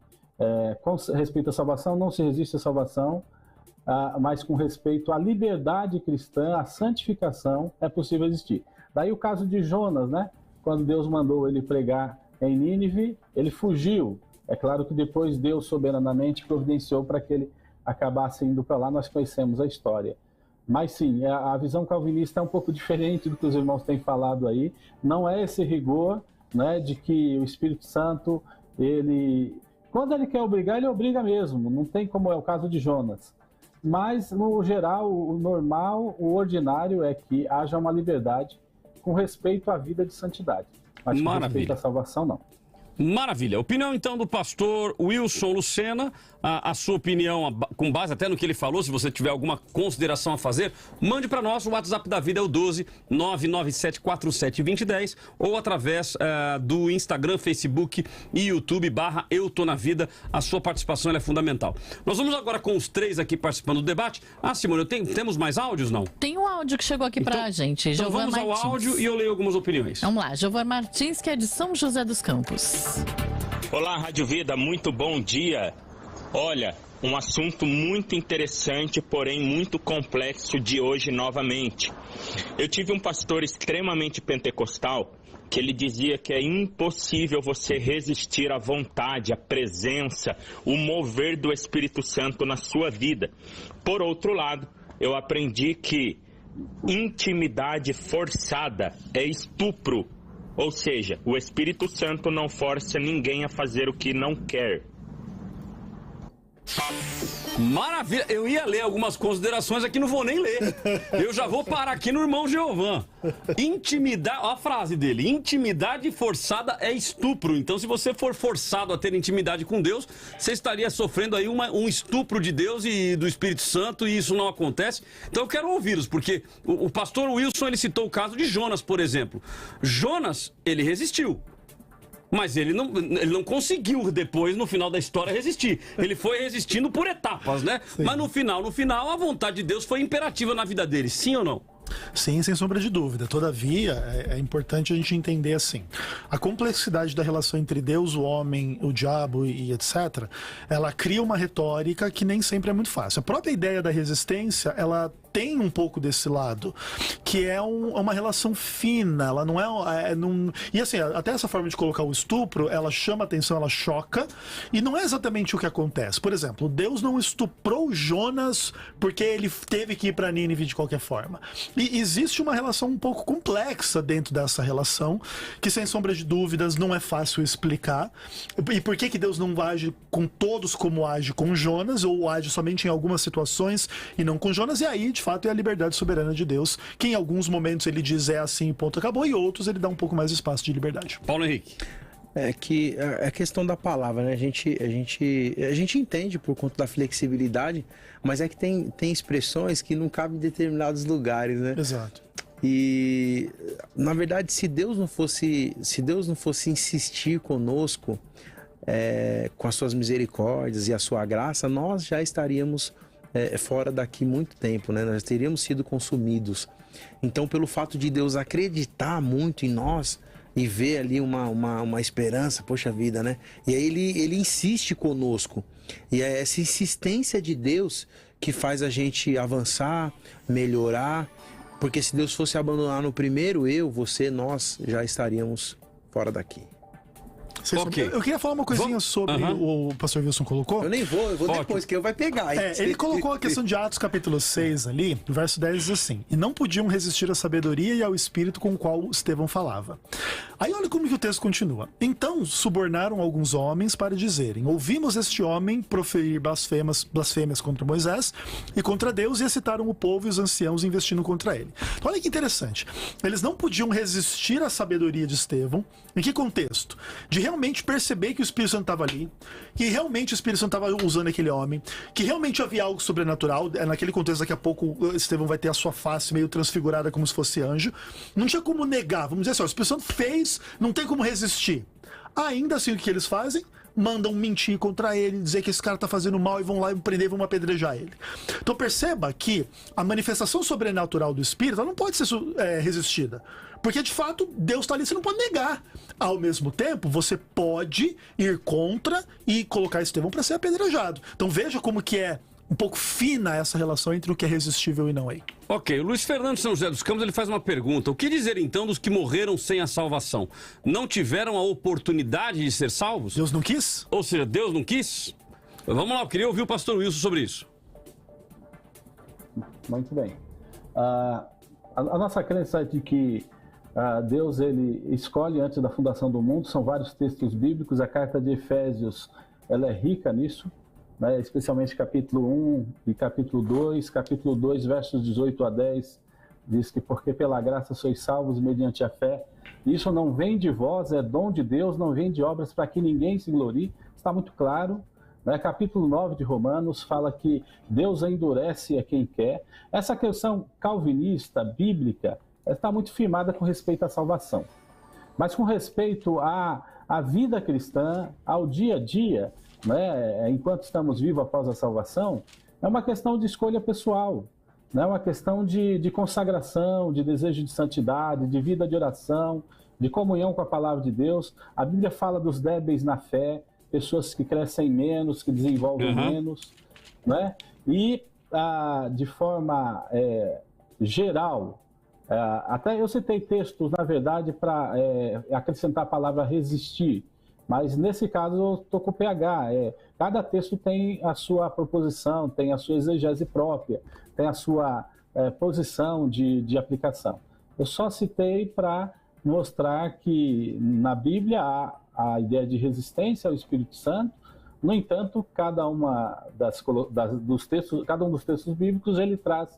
com respeito à salvação, não se resiste à salvação, mas com respeito à liberdade cristã, à santificação, é possível existir. Daí o caso de Jonas, né? Quando Deus mandou ele pregar em Nínive, ele fugiu. É claro que depois Deus soberanamente providenciou para que ele acabasse indo para lá, nós conhecemos a história. Mas sim, a visão calvinista é um pouco diferente do que os irmãos têm falado aí. Não é esse rigor, né, de que o Espírito Santo, quando ele quer obrigar, ele obriga mesmo. Não tem como é o caso de Jonas. Mas, no geral, o normal, o ordinário é que haja uma liberdade com respeito à vida de santidade. Mas com respeito à salvação, não. Maravilha. Opinião, então, do pastor Wilson Lucena. A sua opinião, com base até no que ele falou, se você tiver alguma consideração a fazer, mande para nós. O WhatsApp da vida é o 12-99747-2010 ou através do Instagram, Facebook e YouTube /EuToNaVida. A sua participação é fundamental. Nós vamos agora com os três aqui participando do debate. Simone, temos mais áudios, não? Tem um áudio que chegou aqui pra gente. Então vamos ao áudio e eu leio algumas opiniões. Vamos lá, Jovan Martins, que é de São José dos Campos. Olá, Rádio Vida, muito bom dia. Olha, um assunto muito interessante, porém muito complexo de hoje novamente. Eu tive um pastor extremamente pentecostal que ele dizia que é impossível você resistir à vontade, à presença, o mover do Espírito Santo na sua vida. Por outro lado, eu aprendi que intimidade forçada é estupro. Ou seja, o Espírito Santo não força ninguém a fazer o que não quer. Maravilha, eu ia ler algumas considerações aqui, não vou nem ler. Eu já vou parar aqui no irmão Jeovan. Intimidade, olha a frase dele: intimidade forçada é estupro. Então, se você for forçado a ter intimidade com Deus, você estaria sofrendo aí um estupro de Deus e do Espírito Santo, e isso não acontece. Então eu quero ouvi-los, porque o pastor Wilson, ele citou o caso de Jonas, por exemplo. Jonas, ele resistiu. Mas ele não conseguiu depois, no final da história, resistir. Ele foi resistindo por etapas, né? Sim. Mas no final, a vontade de Deus foi imperativa na vida dele, sim ou não? Sim, sem sombra de dúvida. Todavia, é importante a gente entender assim, a complexidade da relação entre Deus, o homem, o diabo e etc., ela cria uma retórica que nem sempre é muito fácil. A própria ideia da resistência, ela tem um pouco desse lado, que é uma relação fina, ela não é... E assim, até essa forma de colocar o estupro, ela chama atenção, ela choca, e não é exatamente o que acontece. Por exemplo, Deus não estuprou Jonas porque ele teve que ir para Nínive de qualquer forma. E existe uma relação um pouco complexa dentro dessa relação, que sem sombra de dúvidas não é fácil explicar. E por que Deus não age com todos como age com Jonas, ou age somente em algumas situações e não com Jonas, e aí, de fato, é a liberdade soberana de Deus, que em alguns momentos ele diz assim, ponto, acabou, e outros ele dá um pouco mais de espaço de liberdade. Paulo Henrique. É que a questão da palavra, né? A gente entende por conta da flexibilidade, mas é que tem expressões que não cabem em determinados lugares, né? Exato. E, na verdade, se Deus não fosse insistir conosco, com as suas misericórdias e a sua graça, nós já estaríamos fora daqui muito tempo, né? Nós teríamos sido consumidos. Então, pelo fato de Deus acreditar muito em nós e ver ali uma esperança, poxa vida, né? E aí ele insiste conosco. E é essa insistência de Deus que faz a gente avançar, melhorar, porque se Deus fosse abandonar no primeiro, você, nós já estaríamos fora daqui. Ok. Eu queria falar uma coisinha sobre o pastor Wilson colocou. Eu nem vou, depois, que eu vai pegar. Ele colocou a questão de Atos capítulo 6 ali, no verso 10 diz assim: e não podiam resistir à sabedoria e ao espírito com o qual Estevão falava. Aí olha como que o texto continua. Então subornaram alguns homens para dizerem: ouvimos este homem proferir blasfêmias contra Moisés e contra Deus, e excitaram o povo e os anciãos investindo contra ele. Então olha que interessante. Eles não podiam resistir à sabedoria de Estevão. Em que contexto? De realmente perceber que o Espírito Santo estava ali, que realmente o Espírito Santo estava usando aquele homem, que realmente havia algo sobrenatural. Naquele contexto, daqui a pouco Estevão vai ter a sua face meio transfigurada como se fosse anjo. Não tinha como negar, vamos dizer assim, o Espírito Santo fez, não tem como resistir. Ainda assim, o que eles fazem? Mandam mentir contra ele, dizer que esse cara tá fazendo mal e vão lá e prender, vão apedrejar ele. Então perceba que a manifestação sobrenatural do Espírito, ela não pode ser resistida. Porque de fato, Deus está ali, você não pode negar. Ao mesmo tempo, você pode ir contra e colocar Estevão para ser apedrejado. Então veja como que é um pouco fina essa relação entre o que é resistível e não é. Ok, o Luiz Fernando São José dos Campos, ele faz uma pergunta. O que dizer então dos que morreram sem a salvação? Não tiveram a oportunidade de ser salvos? Deus não quis? Ou seja, Deus não quis? Vamos lá, eu queria ouvir o pastor Wilson sobre isso. Muito bem. A nossa crença é de que Deus ele escolhe antes da fundação do mundo. São vários textos bíblicos. A carta de Efésios ela é rica nisso, né? Especialmente capítulo 1 e capítulo 2. Capítulo 2, versos 18 a 10, diz que porque pela graça sois salvos mediante a fé. Isso não vem de vós, é dom de Deus, não vem de obras para que ninguém se glorie. Está muito claro. Capítulo 9 de Romanos fala que Deus endurece a quem quer. Essa questão calvinista, bíblica, está muito firmada com respeito à salvação. Mas com respeito à vida cristã, ao dia a dia, né, enquanto estamos vivos após a salvação, é uma questão de escolha pessoal, é uma questão de consagração, de desejo de santidade, de vida de oração, de comunhão com a palavra de Deus. A Bíblia fala dos débeis na fé, pessoas que crescem menos, que desenvolvem menos, né? E de forma geral, até eu citei textos, na verdade, para acrescentar a palavra resistir, mas nesse caso eu estou com o PH. Cada texto tem a sua proposição, tem a sua exegese própria, tem a sua posição de aplicação. Eu só citei para mostrar que na Bíblia há a ideia de resistência ao Espírito Santo. No entanto, cada um dos textos bíblicos ele traz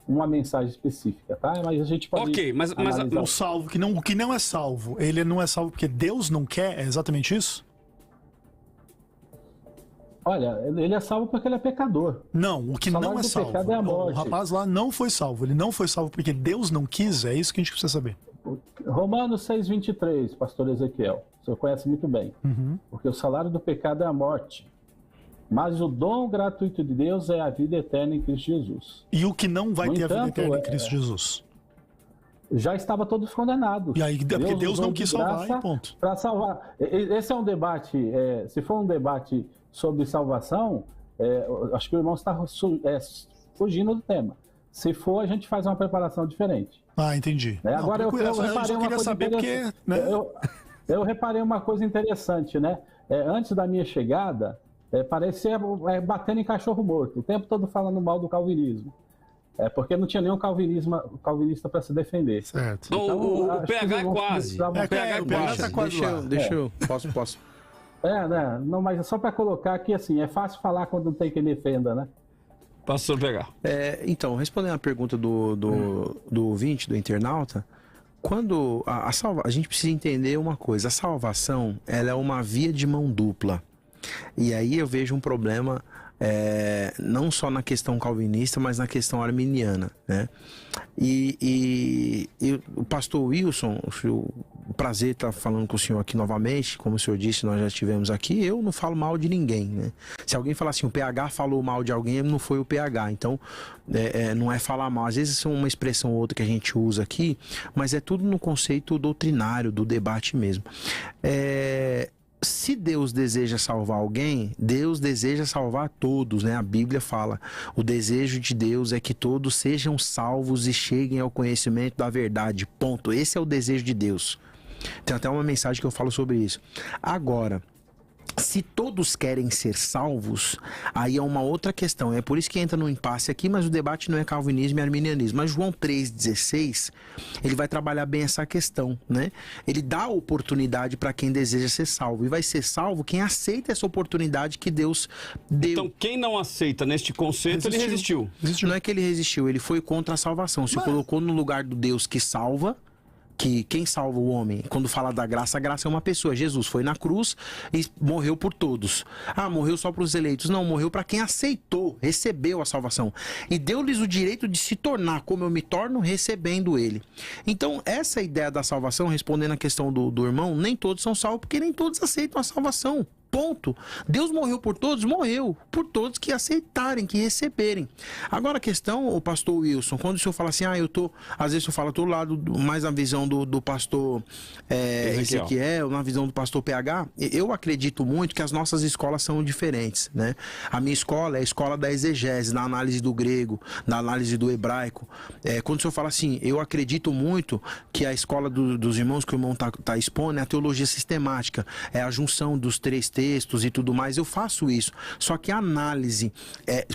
uma mensagem específica, tá? Mas a gente pode mas o salvo, o que não é salvo, ele não é salvo porque Deus não quer, é exatamente isso? Olha, ele é salvo porque ele é pecador. Não, o que não é salvo. É a morte. O rapaz lá não foi salvo, ele não foi salvo porque Deus não quis, é isso que a gente precisa saber. Romanos 6:23, pastor Ezequiel, o senhor conhece muito bem. Porque o salário do pecado é a morte, mas o dom gratuito de Deus é a vida eterna em Cristo Jesus. E o que não vai ter a vida eterna em Cristo Jesus? Já estava todos condenados. E aí, porque Deus não quis salvar, e ponto. Para salvar. Esse é um debate, se for um debate sobre salvação, acho que o irmão está fugindo do tema. Se for, a gente faz uma preparação diferente. Entendi. Agora eu reparei uma coisa interessante. Eu reparei uma coisa interessante, né? Antes da minha chegada, parecia batendo em cachorro morto, o tempo todo falando mal do calvinismo. Porque não tinha nenhum calvinista para se defender. Certo. Então, o PH é quase. Deixa eu. Posso. Né? Não, mas é só para colocar que assim, é fácil falar quando não tem quem defenda, né? Pastor PH. Então, respondendo a pergunta do ouvinte, do internauta, quando a gente precisa entender uma coisa: a salvação ela é uma via de mão dupla. E aí eu vejo um problema não só na questão calvinista, mas na questão arminiana, né? E o pastor Wilson, o prazer estar falando com o senhor aqui novamente. Como o senhor disse, nós já estivemos aqui. Eu não falo mal de ninguém, né? Se alguém falar assim, o PH falou mal de alguém, não foi o PH. Então, não é falar mal. Às vezes é uma expressão ou outra que a gente usa aqui, mas é tudo no conceito doutrinário, do debate mesmo. Se Deus deseja salvar alguém, Deus deseja salvar todos, né? A Bíblia fala, o desejo de Deus é que todos sejam salvos e cheguem ao conhecimento da verdade, ponto. Esse é o desejo de Deus. Tem até uma mensagem que eu falo sobre isso. Agora, se todos querem ser salvos, aí é uma outra questão. É por isso que entra no impasse aqui, mas o debate não é calvinismo e arminianismo. Mas João 3,16, ele vai trabalhar bem essa questão, né? Ele dá oportunidade para quem deseja ser salvo. E vai ser salvo quem aceita essa oportunidade que Deus deu. Então, quem não aceita neste conceito, ele resistiu. Não é que ele resistiu, ele foi contra a salvação. Se colocou no lugar do Deus que salva. Que quem salva o homem, quando fala da graça, a graça é uma pessoa. Jesus foi na cruz e morreu por todos. Ah, morreu só para os eleitos. Não, morreu para quem aceitou, recebeu a salvação. E deu-lhes o direito de se tornar como eu me torno, recebendo ele. Então, essa ideia da salvação, respondendo a questão do irmão, nem todos são salvos, porque nem todos aceitam a salvação. Ponto. Deus morreu por todos? Morreu. Por todos que aceitarem, que receberem. Agora a questão, o pastor Wilson, quando o senhor fala assim, às vezes o senhor fala do lado, mais na visão do pastor Ezequiel, na visão do pastor PH, eu acredito muito que as nossas escolas são diferentes, né? A minha escola é a escola da exegese, na análise do grego, na análise do hebraico. Quando o senhor fala assim, eu acredito muito que a escola dos irmãos que o irmão tá expondo é a teologia sistemática, é a junção dos três textos e tudo mais, eu faço isso. Só que a análise,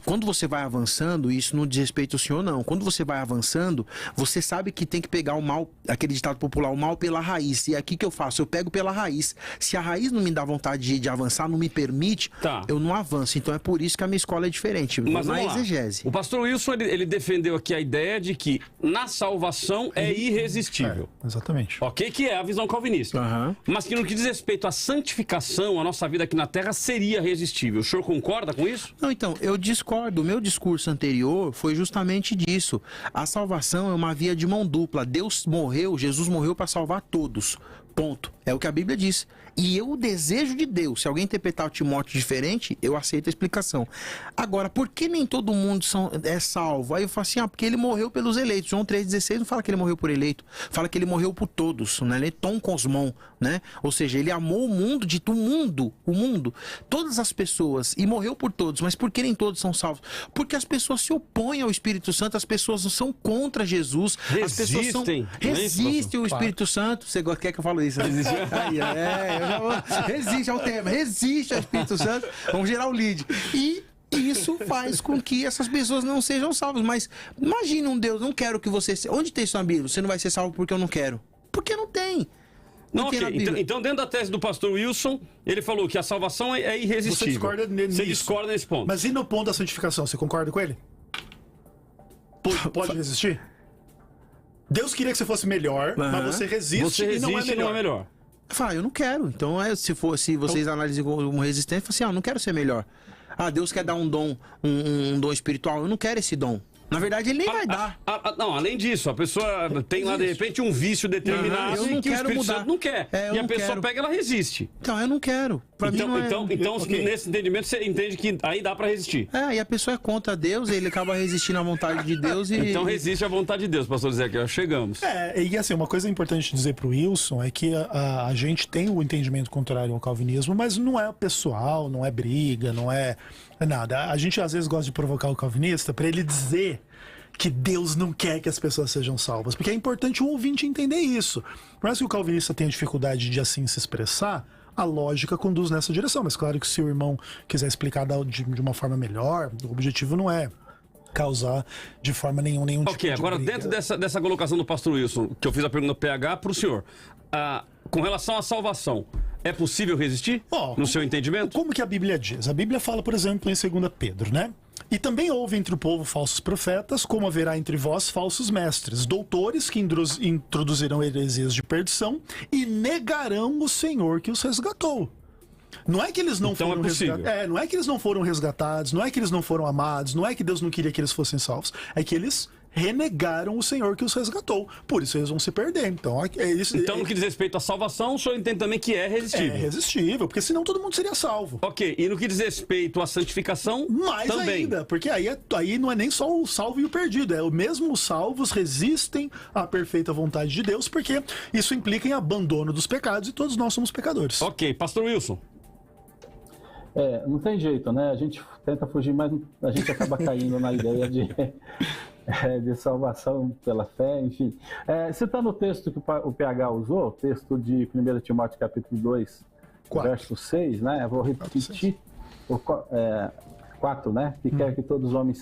quando você vai avançando, isso não diz respeito ao senhor, não. Quando você vai avançando, você sabe que tem que pegar o mal, aquele ditado popular, o mal pela raiz. E é aqui que eu faço, eu pego pela raiz. Se a raiz não me dá vontade de avançar, não me permite, eu não avanço. Então é por isso que a minha escola é diferente. Mas na exegese. O pastor Wilson, ele defendeu aqui a ideia de que na salvação é irresistível. Exatamente. Ok? Que é a visão calvinista. Mas que no que diz respeito à santificação, a nossa vida aqui na Terra seria resistível. O senhor concorda com isso? Não, então, eu discordo. O meu discurso anterior foi justamente disso. A salvação é uma via de mão dupla. Deus morreu, Jesus morreu para salvar todos. Ponto. É o que a Bíblia diz. E o desejo de Deus, se alguém interpretar o Timóteo diferente, eu aceito a explicação. Agora, por que nem todo mundo é salvo? Aí eu falo assim, porque ele morreu pelos eleitos. João 3,16 não fala que ele morreu por eleito, fala que ele morreu por todos, né? Ele é tom cosmon, né? Ou seja, ele amou o mundo, o mundo, todas as pessoas, e morreu por todos. Mas por que nem todos são salvos? Porque as pessoas se opõem ao Espírito Santo, as pessoas são contra Jesus, as pessoas resistem ao Espírito Santo. Você quer que eu fale isso? Resiste ao tema, resiste ao Espírito Santo. Vamos gerar o lead. E isso faz com que essas pessoas não sejam salvas. Mas imagina um Deus, não quero que você... Onde tem isso na Bíblia? Você não vai ser salvo porque eu não quero. Porque não tem. Não, okay. Então, dentro da tese do pastor Wilson, ele falou que a salvação é irresistível. Você discorda nesse ponto. Mas e no ponto da santificação, você concorda com ele? Pode resistir? Deus queria que você fosse melhor, mas você resiste e não é melhor. Eu não quero. Então, se vocês analisem como resistência, eu falo assim, eu não quero ser melhor. Deus quer dar um dom espiritual, eu não quero esse dom. Na verdade, ele nem vai dar. Não, além disso, a pessoa tem lá, de repente, um vício determinado eu não que quero o Espírito mudar. Santo não quer. E a pessoa pega e ela resiste. Então, eu não quero. Então, nesse entendimento, você entende que aí dá pra resistir. E a pessoa é contra Deus, ele acaba resistindo à vontade de Deus e... Então resiste à vontade de Deus, pastor Ezequiel. Chegamos. E assim, uma coisa importante dizer pro Wilson é que a gente tem o entendimento contrário ao calvinismo, mas não é pessoal, não é briga, não é nada. A gente às vezes gosta de provocar o calvinista para ele dizer que Deus não quer que as pessoas sejam salvas, porque é importante o ouvinte entender isso. Por mais que o calvinista tenha dificuldade de assim se expressar, a lógica conduz nessa direção, mas claro que se o irmão quiser explicar de uma forma melhor, o objetivo não é causar de forma nenhum tipo de agora briga. Dentro dessa colocação do pastor Wilson, que eu fiz a pergunta PH para o senhor, com relação à salvação, é possível resistir no seu entendimento? Como que a Bíblia diz? A Bíblia fala, por exemplo, em 2 Pedro, né? E também houve entre o povo falsos profetas, como haverá entre vós falsos mestres, doutores que introduzirão heresias de perdição e negarão o Senhor que os resgatou. Não é que eles não foram resgatados, não é que eles não foram resgatados, não é que eles não foram amados, não é que Deus não queria que eles fossem salvos, é que eles renegaram o Senhor que os resgatou. Por isso eles vão se perder. Então, no que diz respeito à salvação, o senhor entende também que é resistível. É resistível, porque senão todo mundo seria salvo. Ok, e no que diz respeito à santificação, mais também. Ainda, porque aí não é nem só o salvo e o perdido, é o mesmo os salvos resistem à perfeita vontade de Deus, porque isso implica em abandono dos pecados e todos nós somos pecadores. Ok, pastor Wilson. Não tem jeito, né? A gente tenta fugir, mas a gente acaba caindo na ideia de salvação pela fé, enfim. Citando o texto que o PH usou, o texto de 1 Timóteo capítulo 2, verso 6, né? Eu vou repetir o 4, né? Que quer que todos os homens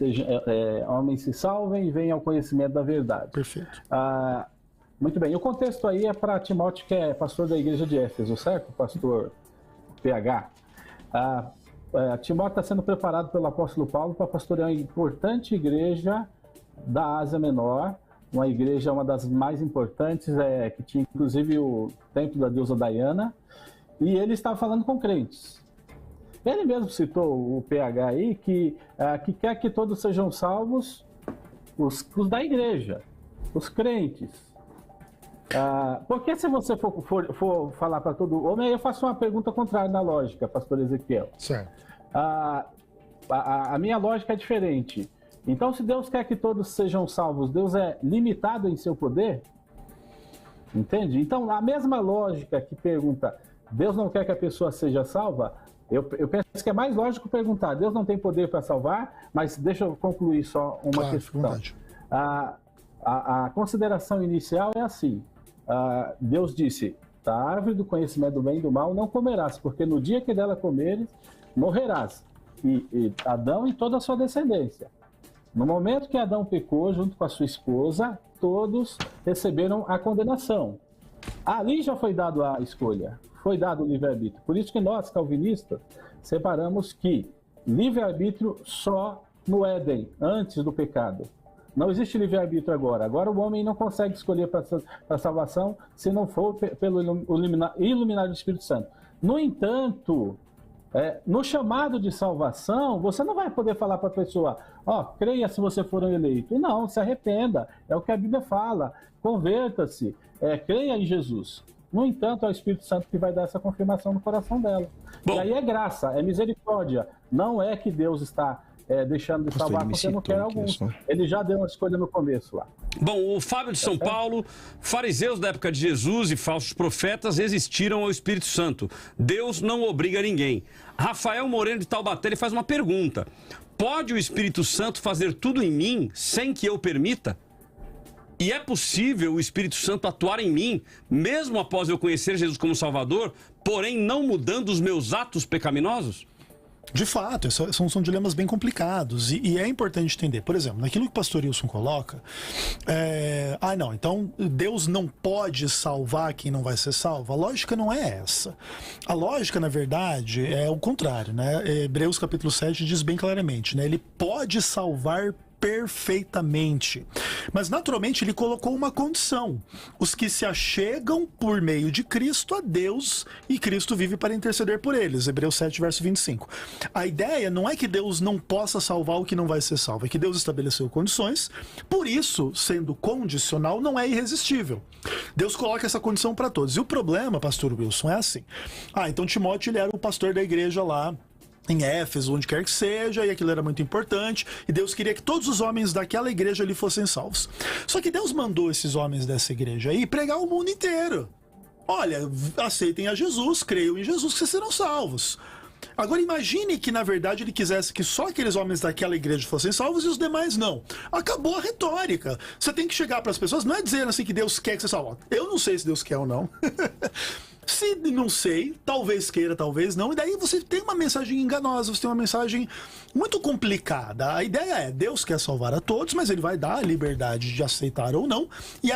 homens se salvem e venham ao conhecimento da verdade. Perfeito. Muito bem. O contexto aí é para Timóteo, que é pastor da igreja de Éfeso, certo? Pastor PH. Timóteo está sendo preparado pelo apóstolo Paulo para pastorear uma importante igreja da Ásia Menor, uma igreja, uma das mais importantes, que tinha inclusive o templo da deusa Diana, e ele estava falando com crentes. Ele mesmo citou o PH aí, que quer que todos sejam salvos, os da igreja, os crentes. Porque se você for falar para todo homem, aí eu faço uma pergunta contrária na lógica, pastor Ezequiel. Certo. A minha lógica é diferente. Então, se Deus quer que todos sejam salvos, Deus é limitado em seu poder? Entende? Então, a mesma lógica que pergunta, Deus não quer que a pessoa seja salva, eu penso que é mais lógico perguntar, Deus não tem poder para salvar, mas deixa eu concluir só uma questão. A consideração inicial é assim, Deus disse, da árvore do conhecimento do bem e do mal não comerás, porque no dia que dela comeres, morrerás. E Adão e toda a sua descendência. No momento que Adão pecou, junto com a sua esposa, todos receberam a condenação. Ali já foi dado a escolha, foi dado o livre-arbítrio. Por isso que nós, calvinistas, separamos que livre-arbítrio só no Éden, antes do pecado. Não existe livre-arbítrio agora. Agora o homem não consegue escolher para a salvação se não for pelo iluminar do Espírito Santo. No entanto, no chamado de salvação, você não vai poder falar para a pessoa, creia se você for um eleito. Não, se arrependa. É o que a Bíblia fala. Converta-se. Creia em Jesus. No entanto, é o Espírito Santo que vai dar essa confirmação no coração dela. E aí é graça, é misericórdia. Não é que Deus está deixando de salvar porque não quer alguns. Ele já deu uma escolha no começo lá. Bom, o Fábio de São Paulo, fariseus da época de Jesus e falsos profetas resistiram ao Espírito Santo. Deus não obriga ninguém. Rafael Moreno de Taubaté, ele faz uma pergunta. Pode o Espírito Santo fazer tudo em mim sem que eu permita? E é possível o Espírito Santo atuar em mim, mesmo após eu conhecer Jesus como Salvador, porém não mudando os meus atos pecaminosos? De fato, são dilemas bem complicados e é importante entender. Por exemplo, naquilo que o pastor Wilson coloca, então Deus não pode salvar quem não vai ser salvo. A lógica não é essa. A lógica, na verdade, é o contrário, né? Hebreus capítulo 7 diz bem claramente, né? Ele pode salvar perfeitamente. Mas naturalmente ele colocou uma condição: os que se achegam por meio de Cristo a Deus, e Cristo vive para interceder por eles. Hebreus 7, verso 25. A ideia não é que Deus não possa salvar o que não vai ser salvo, é que Deus estabeleceu condições, por isso, sendo condicional, não é irresistível. Deus coloca essa condição para todos. E o problema, pastor Wilson, é assim. Então Timóteo, ele era o pastor da igreja lá em Éfeso, onde quer que seja, e aquilo era muito importante, e Deus queria que todos os homens daquela igreja ali fossem salvos. Só que Deus mandou esses homens dessa igreja aí pregar o mundo inteiro. Olha, aceitem a Jesus, creiam em Jesus que vocês serão salvos. Agora imagine que na verdade ele quisesse que só aqueles homens daquela igreja fossem salvos e os demais não. Acabou a retórica. Você tem que chegar para as pessoas, não é dizer assim que Deus quer que você salve. Eu não sei se Deus quer ou não. Se não sei, talvez queira, talvez não. E daí você tem uma mensagem enganosa, você tem uma mensagem muito complicada. A ideia é, Deus quer salvar a todos, mas ele vai dar a liberdade de aceitar ou não. E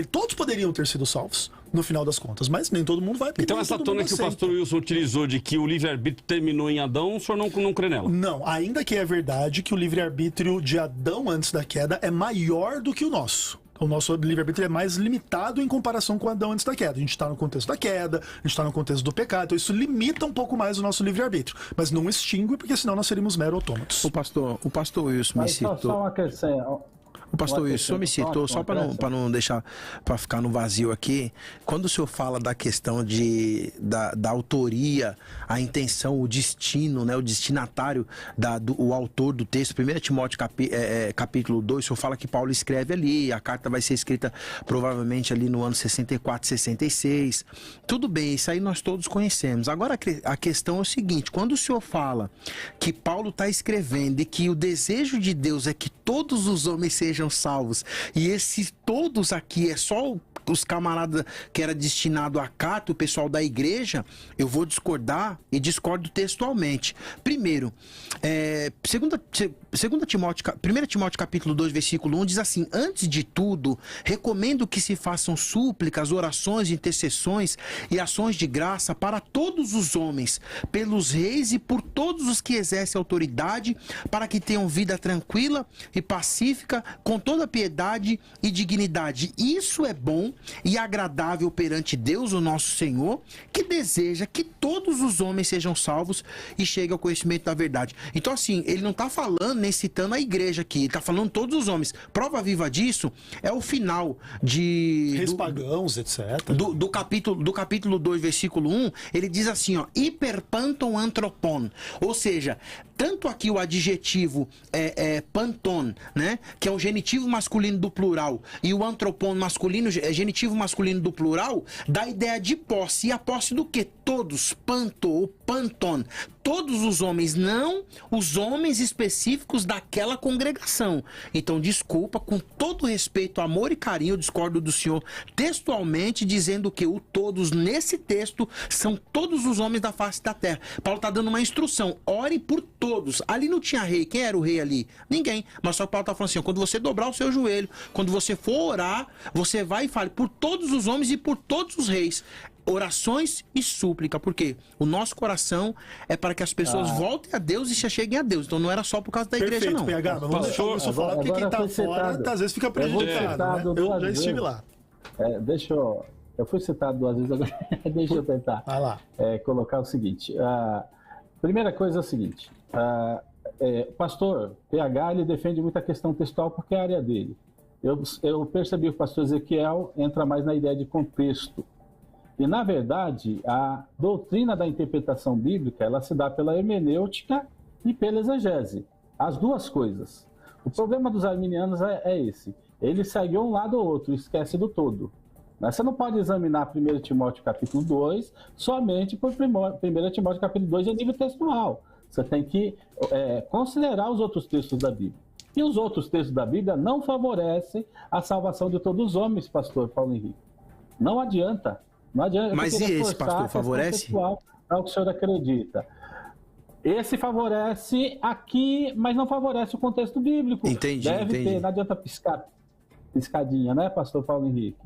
todos poderiam ter sido salvos, no final das contas, mas nem todo mundo vai. Então essa tona que o pastor Wilson utilizou de que o livre-arbítrio terminou em Adão, o senhor não crê nela? Não, ainda que é verdade que o livre-arbítrio de Adão antes da queda é maior do que o nosso. O nosso livre-arbítrio é mais limitado em comparação com Adão antes da queda. A gente está no contexto da queda, a gente está no contexto do pecado, então isso limita um pouco mais o nosso livre-arbítrio, mas não extingue, porque senão nós seríamos mero autômatos. O pastor Wilson me citou... Só uma questão... O pastor Wilson, o senhor me citou, só para não deixar, para ficar no vazio aqui, quando o senhor fala da questão da autoria, a intenção, o destino, né, o destinatário, o autor do texto, 1 Timóteo capítulo 2, o senhor fala que Paulo escreve ali, a carta vai ser escrita provavelmente ali no ano 64, 66. Tudo bem, isso aí nós todos conhecemos. Agora a questão é o seguinte, quando o senhor fala que Paulo está escrevendo e que o desejo de Deus é que todos os homens sejam salvos, e esses todos aqui é só os camaradas que era destinado à carta, o pessoal da igreja, eu vou discordar e discordo textualmente. Primeiro, 1 Timóteo capítulo 2, versículo 1 diz assim: antes de tudo, recomendo que se façam súplicas, orações, intercessões e ações de graça para todos os homens, pelos reis e por todos os que exercem autoridade, para que tenham vida tranquila e pacífica, com toda piedade e dignidade. Isso é bom e agradável perante Deus, o nosso Senhor, que deseja que todos os homens sejam salvos e cheguem ao conhecimento da verdade. Então, assim, ele não está falando nem citando a igreja aqui, ele está falando todos os homens. Prova viva disso é o final de... Reis pagãos, etc. Do capítulo 2, versículo 1, ele diz assim, ó, hiperpanton antropon, ou seja, tanto aqui o adjetivo panton, né, que é o genitivo masculino do plural, e o antropon masculino, genitivo masculino do plural, dá a ideia de posse. E a posse do que? Todos, panto ou panton. Todos os homens, não os homens específicos daquela congregação. Então, desculpa, com todo respeito, amor e carinho, eu discordo do senhor textualmente, dizendo que o todos nesse texto são todos os homens da face da terra. Paulo está dando uma instrução, ore por todos. Ali não tinha rei. Quem era o rei ali? Ninguém. Mas só que Paulo está falando assim, ó, quando você dobrar o seu joelho, quando você for orar, você vai e fale por todos os homens e por todos os reis. Orações e súplica, porque o nosso coração é para que as pessoas voltem a Deus e se cheguem a Deus. Então não era só por causa da igreja, não. PH, vamos deixar o pessoal falar, porque quem tá fora, às vezes fica prejudicado, né? Eu já estive lá. Eu fui citado 2 vezes, agora deixa eu tentar colocar o seguinte. Primeira coisa é o seguinte, o pastor PH, ele defende muita questão textual porque é a área dele. Eu percebi que o pastor Ezequiel entra mais na ideia de contexto. E, na verdade, a doutrina da interpretação bíblica, ela se dá pela hermenêutica e pela exegese. As duas coisas. O problema dos arminianos é esse. Ele segue um lado ou outro, esquece do todo. Você não pode examinar 1 Timóteo capítulo 2 somente por 1 Timóteo capítulo 2 em nível textual. Você tem que considerar os outros textos da Bíblia. E os outros textos da Bíblia não favorecem a salvação de todos os homens, pastor Paulo Henrique. Não adianta. Não adianta. Mas e esse, pastor, favorece? É o que o senhor acredita. Esse favorece aqui, mas não favorece o contexto bíblico. Entendi. Não adianta piscadinha, né, pastor Paulo Henrique?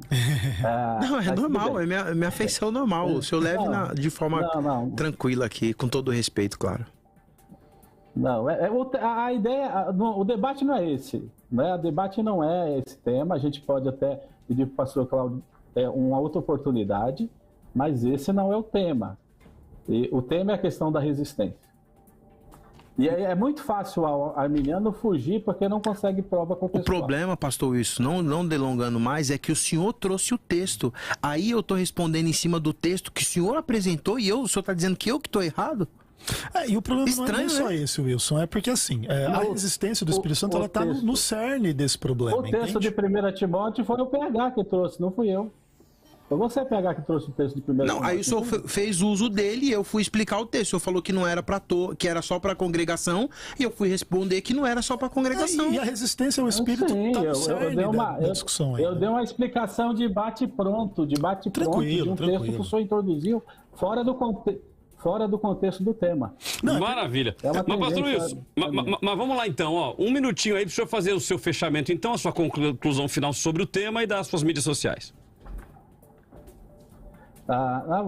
Não, é normal, é minha afeição normal. O senhor leve de forma tranquila aqui, com todo o respeito, claro. Não, a ideia, o debate não é esse, né? O debate não é esse tema. A gente pode até pedir para o pastor Cláudio uma outra oportunidade, mas esse não é o tema. E o tema é a questão da resistência. E é muito fácil ao arminiano fugir porque não consegue prova contextual. O problema, pastor Wilson, não delongando mais, é que o senhor trouxe o texto. Aí eu estou respondendo em cima do texto que o senhor apresentou e o senhor está dizendo que eu que estou errado? E o problema não é só esse, Wilson, é porque assim, a resistência do Espírito Santo ela está no cerne desse problema. O texto de 1 Timóteo foi o PH que trouxe, não fui eu. Foi você, PH, que trouxe o texto de 1 Timóteo. Não, aí o senhor fez uso dele e eu fui explicar o texto. O senhor falou que não era que era só para a congregação e eu fui responder que não era só para a congregação. E a resistência ao Espírito está no cerne da discussão aí. Eu dei uma explicação de bate-pronto, de um texto que o senhor introduziu fora do contexto do tema. Maravilha. Mas, pastor Wilson, mas vamos lá então, ó, um minutinho aí para o senhor fazer o seu fechamento, então, a sua conclusão final sobre o tema e das suas mídias sociais.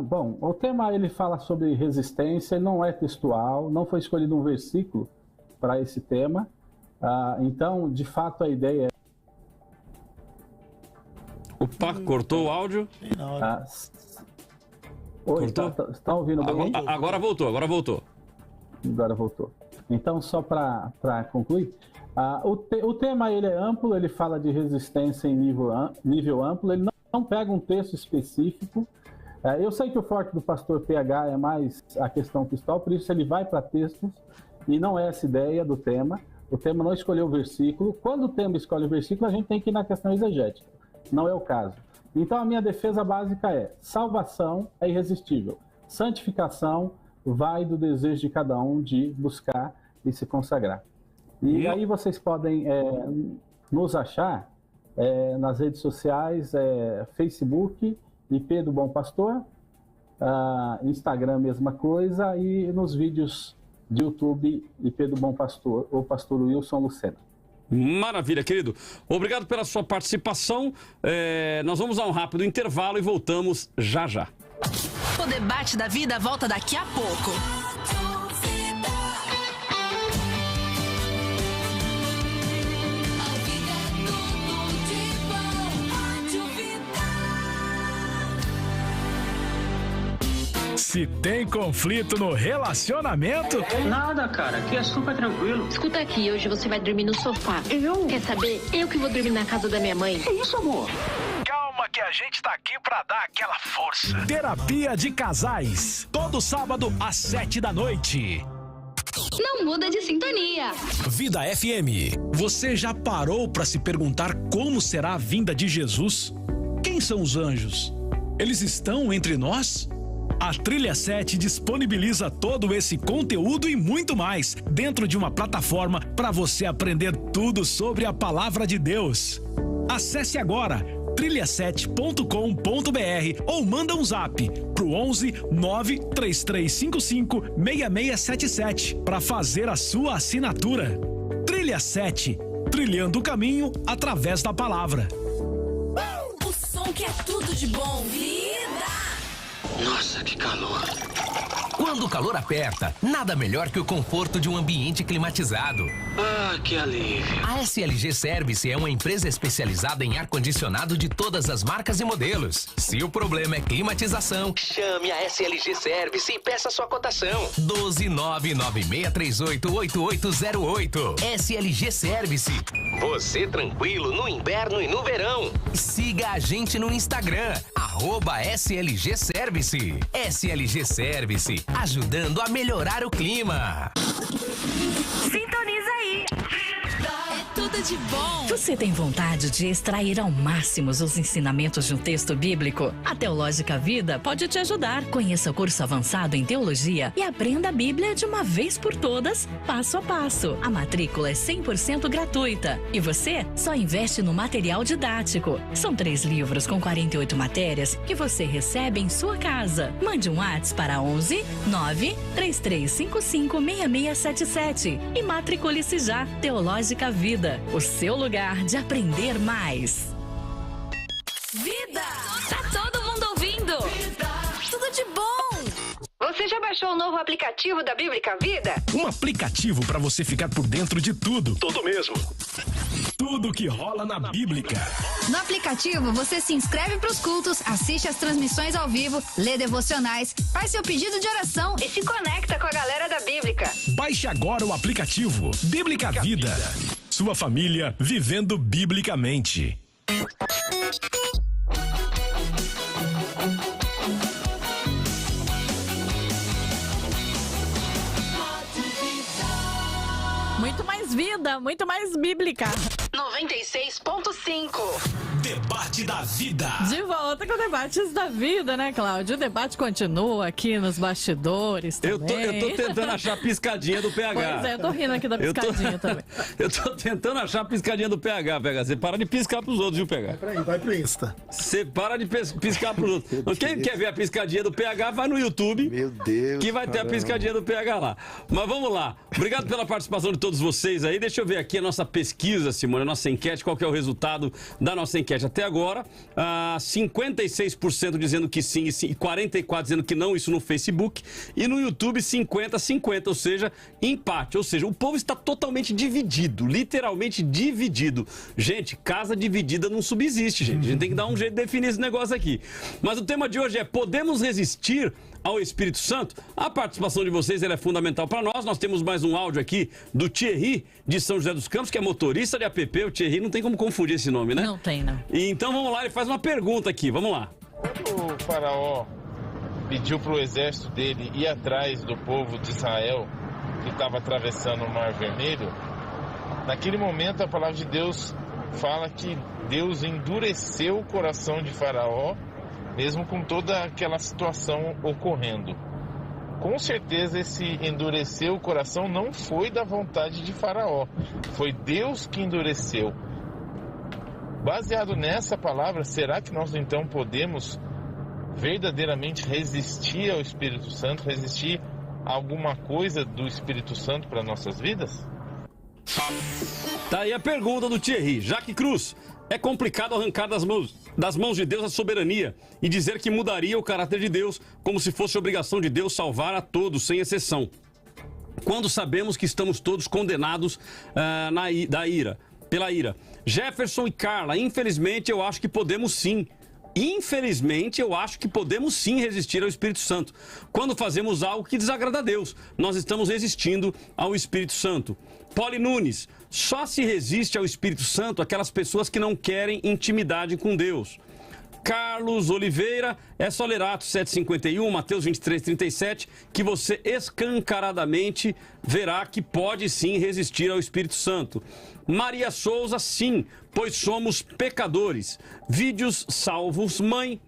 Bom, o tema ele fala sobre resistência, não é textual, não foi escolhido um versículo para esse tema. Então, de fato, a ideia é... Opa, cortou o áudio? Estão ouvindo bem? Agora voltou. Agora voltou. Então, só para concluir, O tema ele é amplo, ele fala de resistência em nível amplo, ele não pega um texto específico. Eu sei que o forte do pastor PH é mais a questão textual, por isso ele vai para textos, e não é essa ideia do tema. O tema não escolheu o versículo. Quando o tema escolhe o versículo, a gente tem que ir na questão exegética. Não é o caso. Então a minha defesa básica é: salvação é irresistível. Santificação vai do desejo de cada um de buscar e se consagrar. E aí vocês podem nos achar nas redes sociais, Facebook, IP do Bom Pastor, Instagram, mesma coisa, e nos vídeos de YouTube, IP do Bom Pastor, ou Pastor Wilson Lucena. Maravilha, querido. Obrigado pela sua participação. Nós vamos a um rápido intervalo e voltamos já já. O debate da vida volta daqui a pouco. Se tem conflito no relacionamento... Nada, cara. Aqui é super tranquilo. Escuta aqui, hoje você vai dormir no sofá. Quer saber? Eu que vou dormir na casa da minha mãe. Que isso, amor? Calma que a gente tá aqui pra dar aquela força. Terapia de Casais. Todo sábado às 7 da noite. Não muda de sintonia. Vida FM. Você já parou pra se perguntar como será a vinda de Jesus? Quem são os anjos? Eles estão entre nós? A Trilha 7 disponibiliza todo esse conteúdo e muito mais dentro de uma plataforma para você aprender tudo sobre a palavra de Deus. Acesse agora trilha7.com.br ou manda um zap pro 11 93355 6677 para fazer a sua assinatura. Trilha 7, trilhando o caminho através da palavra. O som que é tudo de bom, vida! Nossa, que calor. Quando o calor aperta, nada melhor que o conforto de um ambiente climatizado. Ah, que alívio. A SLG Service é uma empresa especializada em ar-condicionado de todas as marcas e modelos. Se o problema é climatização, chame a SLG Service e peça sua cotação. 12996388808. SLG Service. Você tranquilo no inverno e no verão. Siga a gente no Instagram, @SLG Service. SLG Service, ajudando a melhorar o clima. Sintoniza aí. É tudo de bom. Você tem vontade de extrair ao máximo os ensinamentos de um texto bíblico? A Teológica Vida pode te ajudar. Conheça o curso avançado em teologia e aprenda a Bíblia de uma vez por todas, passo a passo. A matrícula é 100% gratuita e você só investe no material didático. São 3 livros com 48 matérias que você recebe em sua casa. Mande um WhatsApp para 11 93355 6677 e matricule-se já. Teológica Vida, o seu lugar de aprender mais. Vida! Tá todo mundo ouvindo? Vida. Tudo de bom! Você já baixou o novo aplicativo da Bíblica Vida? Um aplicativo para você ficar por dentro de tudo. Tudo mesmo. Tudo que rola na Bíblica. No aplicativo, você se inscreve para os cultos, assiste as transmissões ao vivo, lê devocionais, faz seu pedido de oração e se conecta com a galera da Bíblica. Baixe agora o aplicativo Bíblica Vida. Sua família vivendo biblicamente. Muito mais vida, muito mais bíblica. 96.5. Debate da Vida. De volta com Debates da Vida, né, Cláudio? O debate continua aqui nos bastidores também. Eu tô tentando achar a piscadinha do PH. Pois é, eu tô rindo aqui da piscadinha também. Eu tô tentando achar a piscadinha do PH, PH. Você para de piscar pros outros, viu, PH? Vai pro Insta. Você para de piscar pros outros. Quem quer ver a piscadinha do PH, vai no YouTube. Meu Deus. Que vai ter a piscadinha do PH lá. Mas vamos lá. Obrigado pela participação de todos vocês aí. Deixa eu ver aqui a nossa pesquisa, Simone, a nossa enquete. Qual que é o resultado da nossa enquete até agora? 56% dizendo que sim e 44% dizendo que não, isso no Facebook. E no YouTube 50-50, ou seja, empate. Ou seja, o povo está totalmente dividido, literalmente dividido. Gente, casa dividida não subsiste, gente. A gente tem que dar um jeito de definir esse negócio aqui. Mas o tema de hoje é: podemos resistir ao Espírito Santo? A participação de vocês é fundamental para nós. Nós temos mais um áudio aqui do Thierry, de São José dos Campos, que é motorista de app. O Thierry não tem como confundir esse nome, né? Não tem, não. E então vamos lá, ele faz uma pergunta aqui, vamos lá. Quando o faraó pediu para o exército dele ir atrás do povo de Israel, que estava atravessando o Mar Vermelho, naquele momento a palavra de Deus fala que Deus endureceu o coração de Faraó, mesmo com toda aquela situação ocorrendo. Com certeza esse endurecer o coração não foi da vontade de Faraó, foi Deus que endureceu. Baseado nessa palavra, será que nós então podemos verdadeiramente resistir ao Espírito Santo, resistir a alguma coisa do Espírito Santo para nossas vidas? Tá aí a pergunta do Thierry. Jaque Cruz, é complicado arrancar das mãos de Deus a soberania e dizer que mudaria o caráter de Deus, como se fosse obrigação de Deus salvar a todos, sem exceção, quando sabemos que estamos todos condenados pela ira. Jefferson e Carla, infelizmente eu acho que podemos sim. Infelizmente, eu acho que podemos sim resistir ao Espírito Santo. Quando fazemos algo que desagrada a Deus, nós estamos resistindo ao Espírito Santo. Poli Nunes, só se resiste ao Espírito Santo aquelas pessoas que não querem intimidade com Deus. Carlos Oliveira, é só ler Atos 7,51, Mateus 23,37, que você escancaradamente verá que pode sim resistir ao Espírito Santo. Maria Souza, sim, pois somos pecadores. Vídeos salvos, mãe.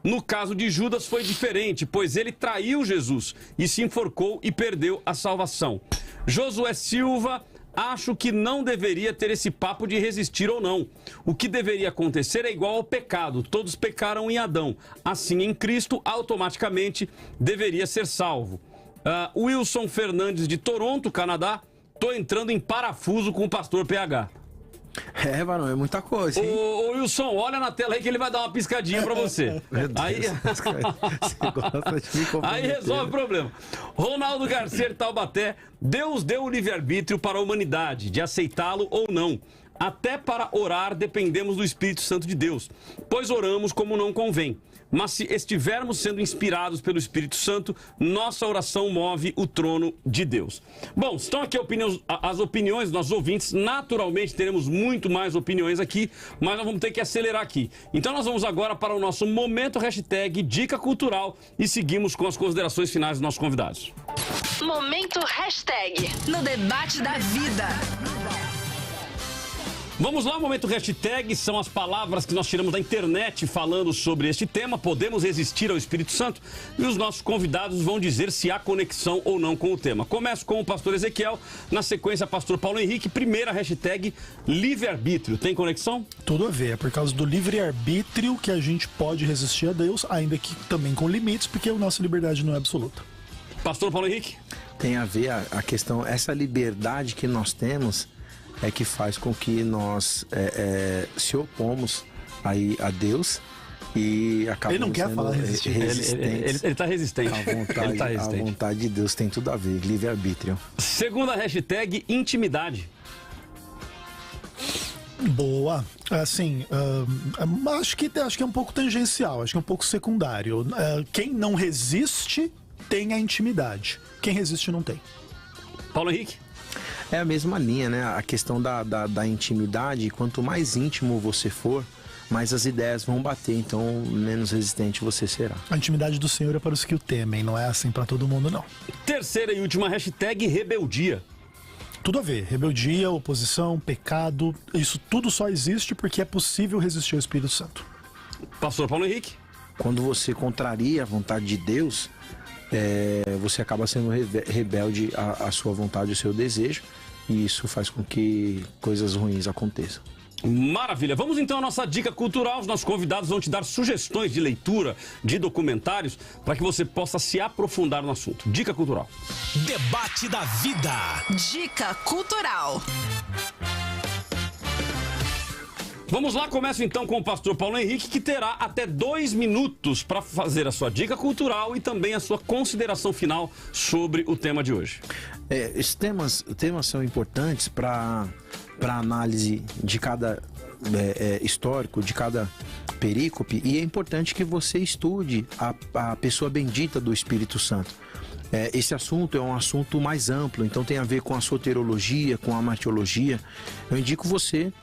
No caso de Judas foi diferente, pois ele traiu Jesus e se enforcou e perdeu a salvação. Josué Silva, acho que não deveria ter esse papo de resistir ou não. O que deveria acontecer é igual ao pecado. Todos pecaram em Adão. Assim, em Cristo, automaticamente deveria ser salvo. Wilson Fernandes, de Toronto, Canadá. Tô entrando em parafuso com o pastor PH. É, Varão, é muita coisa, hein? Ô Wilson, olha na tela aí que ele vai dar uma piscadinha pra você. Aí... Você gosta de me comprometer. Aí resolve o problema. Ronaldo Garcia de Taubaté, Deus deu o livre-arbítrio para a humanidade, de aceitá-lo ou não. Até para orar dependemos do Espírito Santo de Deus, pois oramos como não convém. Mas se estivermos sendo inspirados pelo Espírito Santo, nossa oração move o trono de Deus. Bom, estão aqui as opiniões dos nossos ouvintes. Naturalmente teremos muito mais opiniões aqui, mas nós vamos ter que acelerar aqui. Então nós vamos agora para o nosso momento hashtag Dica Cultural e seguimos com as considerações finais dos nossos convidados. Momento hashtag no debate da vida. Vamos lá, o momento hashtag são as palavras que nós tiramos da internet falando sobre este tema. Podemos resistir ao Espírito Santo? E os nossos convidados vão dizer se há conexão ou não com o tema. Começo com o pastor Ezequiel, na sequência pastor Paulo Henrique. Primeira hashtag, livre-arbítrio. Tem conexão? Tudo a ver, é por causa do livre-arbítrio que a gente pode resistir a Deus, ainda que também com limites, porque a nossa liberdade não é absoluta. Pastor Paulo Henrique? Tem a ver a questão, essa liberdade que nós temos é que faz com que nós se opomos aí a Deus e acabamos ele não quer falar resistir. Ele está resistente. A vontade de Deus tem tudo a ver, livre-arbítrio. Segunda hashtag, intimidade. Boa. Assim, acho que é um pouco tangencial, acho que é um pouco secundário. Quem não resiste tem a intimidade. Quem resiste não tem. Paulo Henrique? É a mesma linha, né? A questão da intimidade, quanto mais íntimo você for, mais as ideias vão bater, então menos resistente você será. A intimidade do Senhor é para os que o temem, não é assim para todo mundo, não. Terceira e última hashtag, rebeldia. Tudo a ver, rebeldia, oposição, pecado, isso tudo só existe porque é possível resistir ao Espírito Santo. Pastor Paulo Henrique? Quando você contraria a vontade de Deus, você acaba sendo rebelde à sua vontade, ao seu desejo, e isso faz com que coisas ruins aconteçam. Maravilha! Vamos então à nossa dica cultural. Os nossos convidados vão te dar sugestões de leitura, de documentários, para que você possa se aprofundar no assunto. Dica cultural. Debate da vida. Dica cultural. Vamos lá, começo então com o pastor Paulo Henrique, que terá até 2 minutos para fazer a sua dica cultural e também a sua consideração final sobre o tema de hoje. Esses temas são importantes para análise de cada histórico, de cada perícope, e é importante que você estude a pessoa bendita do Espírito Santo. Esse assunto é um assunto mais amplo, então tem a ver com a soterologia, com a martiologia. Eu indico você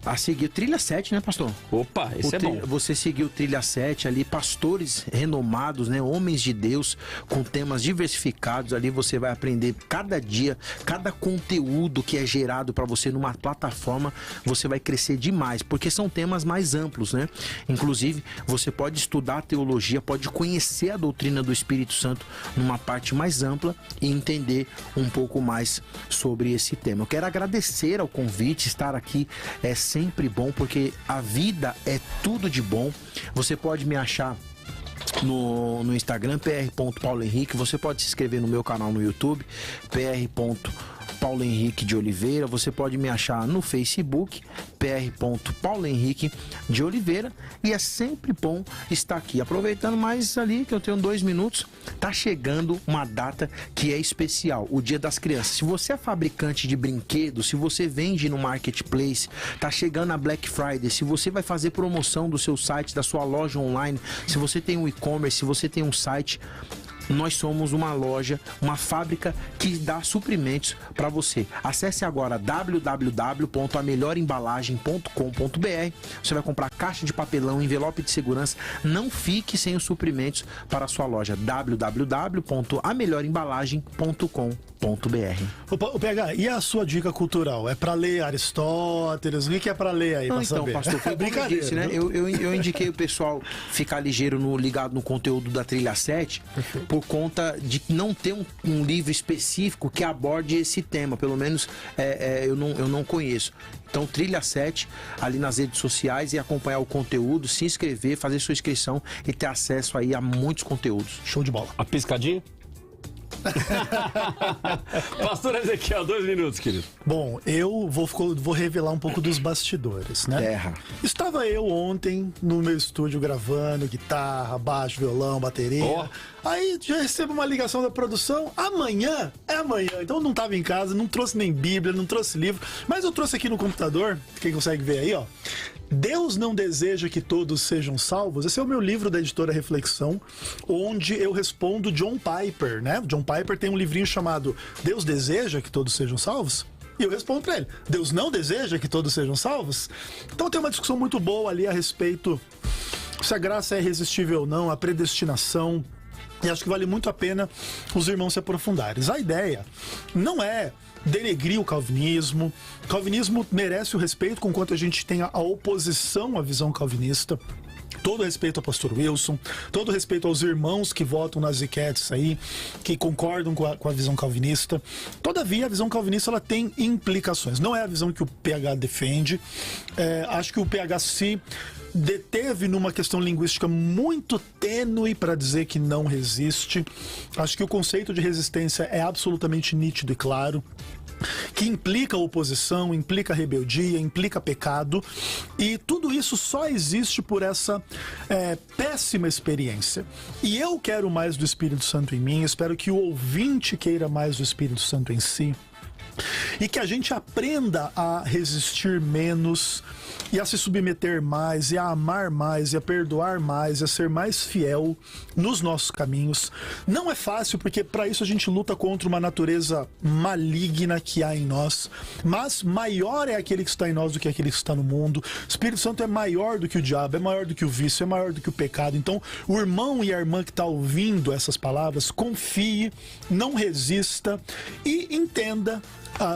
a seguir o Trilha 7, né, pastor? Opa, esse é bom. Você seguiu o Trilha 7 ali, pastores renomados, né, homens de Deus, com temas diversificados. Ali você vai aprender cada dia, cada conteúdo que é gerado para você numa plataforma, você vai crescer demais, porque são temas mais amplos, né? Inclusive, você pode estudar a teologia, pode conhecer a doutrina do Espírito Santo numa parte mais ampla e entender um pouco mais sobre esse tema. Eu quero agradecer ao convite, estar aqui é sempre bom, porque a vida é tudo de bom. Você pode me achar no Instagram, pr.paulohenrique. Você pode se inscrever no meu canal no YouTube, Paulo Henrique de Oliveira. Você pode me achar no Facebook, Paulo Henrique de Oliveira. E é sempre bom estar aqui. Aproveitando mais ali, que eu tenho 2 minutos, tá chegando uma data que é especial, o Dia das Crianças. Se você é fabricante de brinquedos, se você vende no Marketplace, tá chegando a Black Friday, se você vai fazer promoção do seu site, da sua loja online, se você tem um e-commerce, se você tem um site, nós somos uma loja, uma fábrica que dá suprimentos para você. Acesse agora www.amelhorembalagem.com.br. Você vai comprar caixa de papelão, envelope de segurança. Não fique sem os suprimentos para a sua loja. www.amelhorembalagem.com.br. O PH, e a sua dica cultural? É para ler Aristóteles? O que é para ler aí? Não, então, saber? Pastor, foi brincadeira, disse, né? Eu indiquei o pessoal ficar ligeiro ligado no conteúdo da Trilha 7, por conta de não ter um livro específico que aborde esse tema. Pelo menos eu não conheço. Então, Trilha 7, ali nas redes sociais, e acompanhar o conteúdo, se inscrever, fazer sua inscrição e ter acesso aí a muitos conteúdos. Show de bola. A piscadinha? Pastor Ezequiel, 2 minutos, querido. Bom, eu vou revelar um pouco dos bastidores, né? Terra. Estava eu ontem no meu estúdio gravando guitarra, baixo, violão, bateria. Oh. Aí já recebo uma ligação da produção. Amanhã é amanhã. Então eu não estava em casa, não trouxe nem Bíblia, não trouxe livro. Mas eu trouxe aqui no computador, quem consegue ver aí, ó. Deus não deseja que todos sejam salvos. Esse é o meu livro da editora Reflexão, onde eu respondo John Piper, né? John Piper tem um livrinho chamado Deus deseja que todos sejam salvos? E eu respondo pra ele, Deus não deseja que todos sejam salvos? Então tem uma discussão muito boa ali a respeito se a graça é irresistível ou não, a predestinação. E acho que vale muito a pena os irmãos se aprofundarem. A ideia não é denegrir o calvinismo. O calvinismo merece o respeito, conquanto a gente tenha a oposição à visão calvinista. Todo respeito ao pastor Wilson, todo respeito aos irmãos que votam nas enquetes aí, que concordam com a visão calvinista. Todavia, a visão calvinista ela tem implicações. Não é a visão que o PH defende. Acho que o PH se deteve numa questão linguística muito tênue para dizer que não resiste. Acho que o conceito de resistência é absolutamente nítido e claro, que implica oposição, implica rebeldia, implica pecado, e tudo isso só existe por essa péssima experiência. E eu quero mais do Espírito Santo em mim, espero que o ouvinte queira mais do Espírito Santo em si, e que a gente aprenda a resistir menos e a se submeter mais, e a amar mais, e a perdoar mais, e a ser mais fiel nos nossos caminhos. Não é fácil, porque para isso a gente luta contra uma natureza maligna que há em nós, mas maior é aquele que está em nós do que aquele que está no mundo. O Espírito Santo é maior do que o diabo, é maior do que o vício, é maior do que o pecado. Então, o irmão e a irmã que está ouvindo essas palavras, confie, não resista e entenda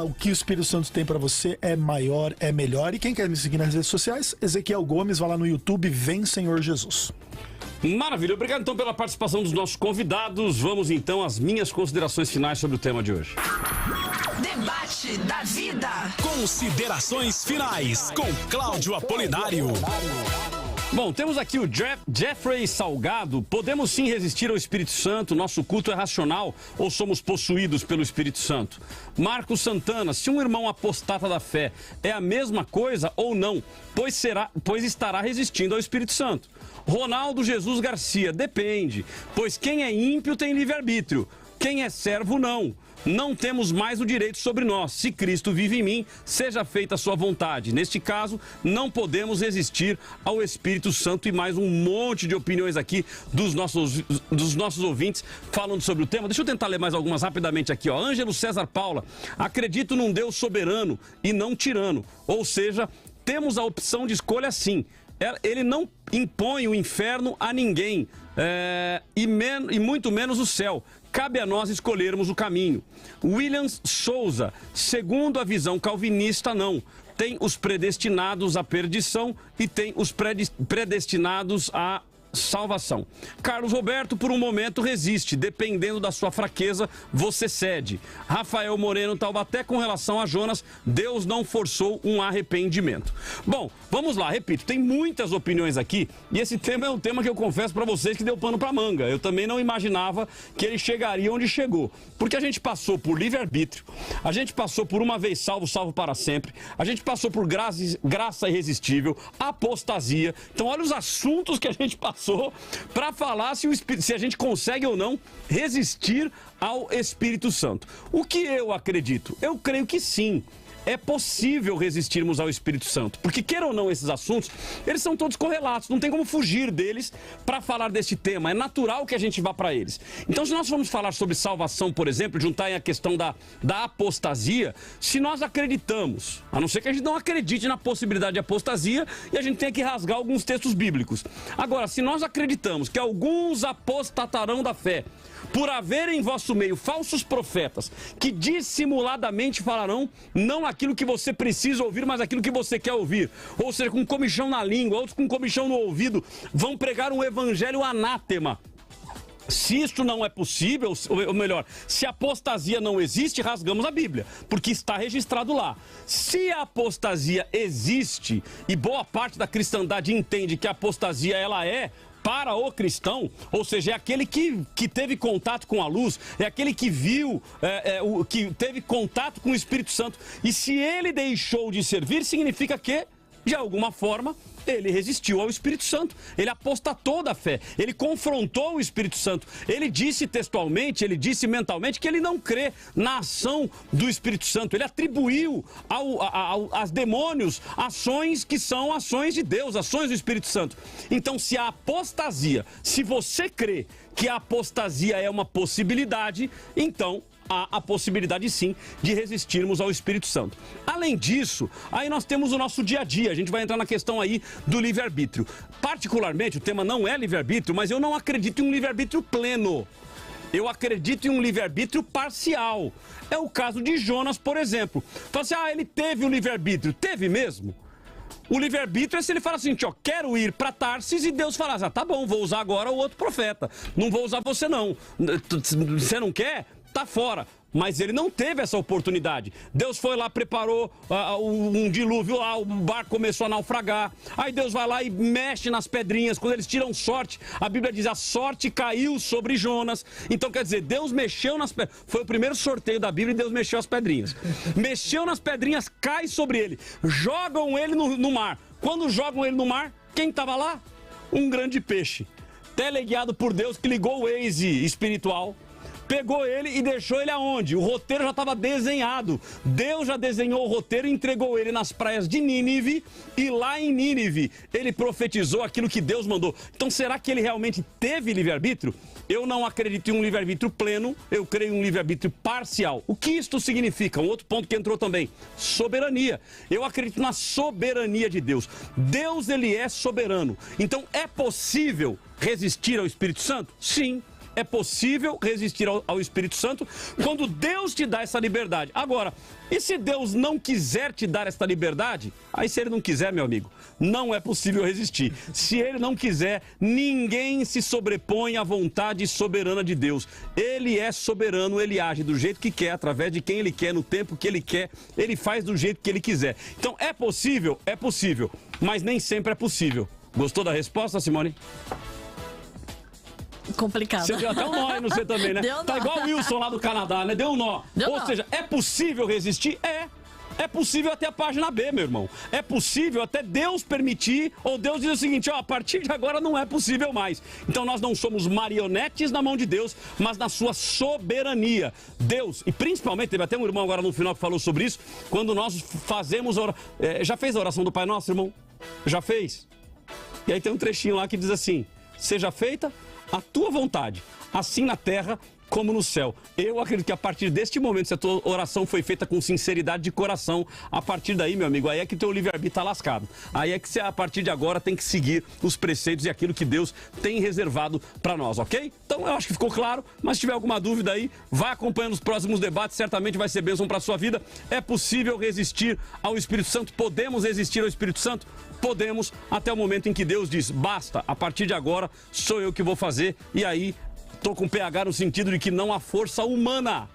o que o Espírito Santo tem para você é maior, é melhor. E quem quer me seguir nas redes sociais, Ezequiel Gomes, vai lá no YouTube, Vem Senhor Jesus. Maravilha, obrigado então pela participação dos nossos convidados. Vamos então às minhas considerações finais sobre o tema de hoje. Debate da vida. Considerações finais com Cláudio Apolinário. Bom, temos aqui o Jeffrey Salgado. Podemos sim resistir ao Espírito Santo? Nosso culto é racional ou somos possuídos pelo Espírito Santo? Marcos Santana, se um irmão apostata da fé é a mesma coisa ou não? Pois estará resistindo ao Espírito Santo. Ronaldo Jesus Garcia, depende, pois quem é ímpio tem livre-arbítrio. Quem é servo, não. Não temos mais o direito sobre nós. Se Cristo vive em mim, seja feita a sua vontade. Neste caso, não podemos resistir ao Espírito Santo. E mais um monte de opiniões aqui dos nossos ouvintes falando sobre o tema. Deixa eu tentar ler mais algumas rapidamente aqui, ó. Ângelo César Paula: acredito num Deus soberano e não tirano. Ou seja, temos a opção de escolha, sim. Ele não impõe o inferno a ninguém, e muito menos o céu. Cabe a nós escolhermos o caminho. Williams Souza: segundo a visão calvinista, não. Tem os predestinados à perdição e tem os predestinados à salvação. Carlos Roberto: por um momento resiste, dependendo da sua fraqueza, você cede. Rafael Moreno Taubaté: com relação a Jonas, Deus não forçou um arrependimento. Bom, vamos lá, repito, tem muitas opiniões aqui e esse tema é um tema que eu confesso para vocês que deu pano para manga. Eu também não imaginava que ele chegaria onde chegou, porque a gente passou por livre-arbítrio, a gente passou por uma vez salvo, salvo para sempre, a gente passou por graça irresistível, apostasia. Então olha os assuntos que a gente passou para falar se a gente consegue ou não resistir ao Espírito Santo. O que eu acredito? Eu creio que sim. É possível resistirmos ao Espírito Santo, porque queira ou não esses assuntos, eles são todos correlatos, não tem como fugir deles para falar deste tema, é natural que a gente vá para eles. Então, se nós formos falar sobre salvação, por exemplo, juntar aí a questão da apostasia, se nós acreditamos, a não ser que a gente não acredite na possibilidade de apostasia e a gente tenha que rasgar alguns textos bíblicos. Agora, se nós acreditamos que alguns apostatarão da fé, por haver em vosso meio falsos profetas que dissimuladamente falarão não aquilo que você precisa ouvir, mas aquilo que você quer ouvir, ou seja, com comichão na língua, outros com comichão no ouvido, vão pregar um evangelho anátema. Se isso não é possível, ou melhor, se a apostasia não existe, rasgamos a Bíblia, porque está registrado lá. Se a apostasia existe, e boa parte da cristandade entende que a apostasia ela é para o cristão, ou seja, é aquele que teve contato com a luz, é aquele que viu, que teve contato com o Espírito Santo. E se ele deixou de servir, significa que, de alguma forma, ele resistiu ao Espírito Santo, ele apostatou da fé, ele confrontou o Espírito Santo, ele disse textualmente, ele disse mentalmente que ele não crê na ação do Espírito Santo, ele atribuiu aos demônios ações que são ações de Deus, ações do Espírito Santo. Então, se a apostasia, se você crê que a apostasia é uma possibilidade, então há a possibilidade sim de resistirmos ao Espírito Santo. Além disso, aí nós temos o nosso dia a dia, a gente vai entrar na questão aí do livre-arbítrio. Particularmente, o tema não é livre-arbítrio, mas eu não acredito em um livre-arbítrio pleno. Eu acredito em um livre-arbítrio parcial. É o caso de Jonas, por exemplo. Fala assim, ele teve o livre-arbítrio. Teve mesmo? O livre-arbítrio é se ele fala assim, quero ir para Tarsis, e Deus fala assim, tá bom, vou usar agora o outro profeta. Não vou usar você não. Você não quer? Tá fora. Mas ele não teve essa oportunidade. Deus foi lá, preparou um dilúvio lá, o barco começou a naufragar. Aí Deus vai lá e mexe nas pedrinhas. Quando eles tiram sorte, a Bíblia diz, a sorte caiu sobre Jonas. Então quer dizer, Deus mexeu nas pedrinhas. Foi o primeiro sorteio da Bíblia e Deus mexeu as pedrinhas. Mexeu nas pedrinhas, cai sobre ele. Jogam ele no mar. Quando jogam ele no mar, quem estava lá? Um grande peixe. Teleguiado por Deus, que ligou o Waze espiritual. Pegou ele e deixou ele aonde? O roteiro já estava desenhado. Deus já desenhou o roteiro e entregou ele nas praias de Nínive. E lá em Nínive, ele profetizou aquilo que Deus mandou. Então, será que ele realmente teve livre-arbítrio? Eu não acredito em um livre-arbítrio pleno, eu creio em um livre-arbítrio parcial. O que isto significa? Um outro ponto que entrou também, soberania. Eu acredito na soberania de Deus. Deus, ele é soberano. Então, é possível resistir ao Espírito Santo? Sim. É possível resistir ao Espírito Santo quando Deus te dá essa liberdade. Agora, e se Deus não quiser te dar essa liberdade? Aí se ele não quiser, meu amigo, não é possível resistir. Se ele não quiser, ninguém se sobrepõe à vontade soberana de Deus. Ele é soberano, ele age do jeito que quer, através de quem ele quer, no tempo que ele quer, ele faz do jeito que ele quiser. Então, é possível, mas nem sempre é possível. Gostou da resposta, Simone? Complicado. Você deu até um nó aí no você também, né? Deu tá nó. igual o Wilson lá do Canadá, né? Deu um nó. Ou seja, é possível resistir? É. É possível até a página B, meu irmão. É possível até Deus permitir, ou Deus diz o seguinte, a partir de agora não é possível mais. Então nós não somos marionetes na mão de Deus, mas na sua soberania. Deus, e principalmente, teve até um irmão agora no final que falou sobre isso, quando nós fazemos... já fez a oração do Pai Nosso, irmão? Já fez? E aí tem um trechinho lá que diz assim, seja feita a tua vontade, assim na terra como no céu. Eu acredito que a partir deste momento, se a tua oração foi feita com sinceridade de coração, a partir daí, meu amigo, aí é que o teu livre-arbítrio está lascado. Aí é que você, a partir de agora, tem que seguir os preceitos e aquilo que Deus tem reservado para nós, ok? Então, eu acho que ficou claro, mas se tiver alguma dúvida aí, vai acompanhando os próximos debates, certamente vai ser bênção para a sua vida. É possível resistir ao Espírito Santo? Podemos resistir ao Espírito Santo? Podemos, até o momento em que Deus diz, basta, a partir de agora, sou eu que vou fazer, e aí... Estou com PH no sentido de que não há força humana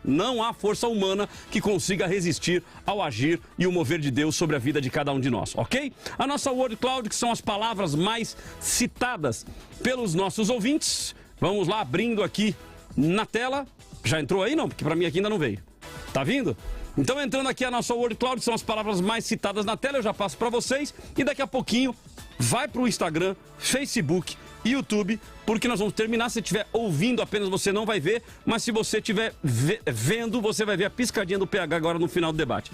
que consiga resistir ao agir e o mover de Deus sobre a vida de cada um de nós, ok? A nossa Word Cloud, que são as palavras mais citadas pelos nossos ouvintes. Vamos lá, abrindo aqui na tela. Já entrou aí? Não, porque para mim aqui ainda não veio. Tá vindo? Então, entrando aqui a nossa Word Cloud, que são as palavras mais citadas na tela, eu já passo para vocês. E daqui a pouquinho, vai para o Instagram, Facebook, YouTube, porque nós vamos terminar. Se estiver ouvindo apenas, você não vai ver, mas se você estiver vendo, você vai ver a piscadinha do PH agora no final do debate.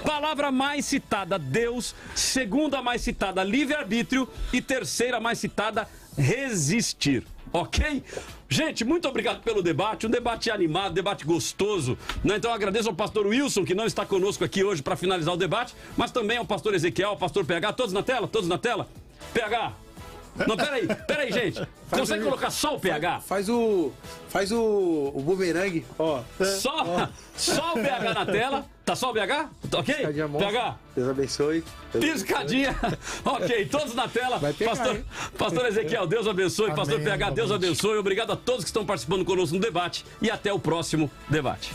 Palavra mais citada, Deus. Segunda mais citada, livre-arbítrio. E terceira mais citada, resistir. Ok? Gente, muito obrigado pelo debate, um debate animado, um debate gostoso, né? Então eu agradeço ao pastor Wilson, que não está conosco aqui hoje para finalizar o debate, mas também ao pastor Ezequiel, ao pastor PH, todos na tela? Todos na tela? PH... Não, peraí, gente. Consegue colocar só o PH? Faz o bumerangue, ó. Só o PH na tela. Tá só o PH? Ok? PH? Deus abençoe. Piscadinha. Ok, todos na tela. Pastor Ezequiel, Deus abençoe. Amém, pastor PH, Deus abençoe. Obrigado a todos que estão participando conosco no debate. E até o próximo debate.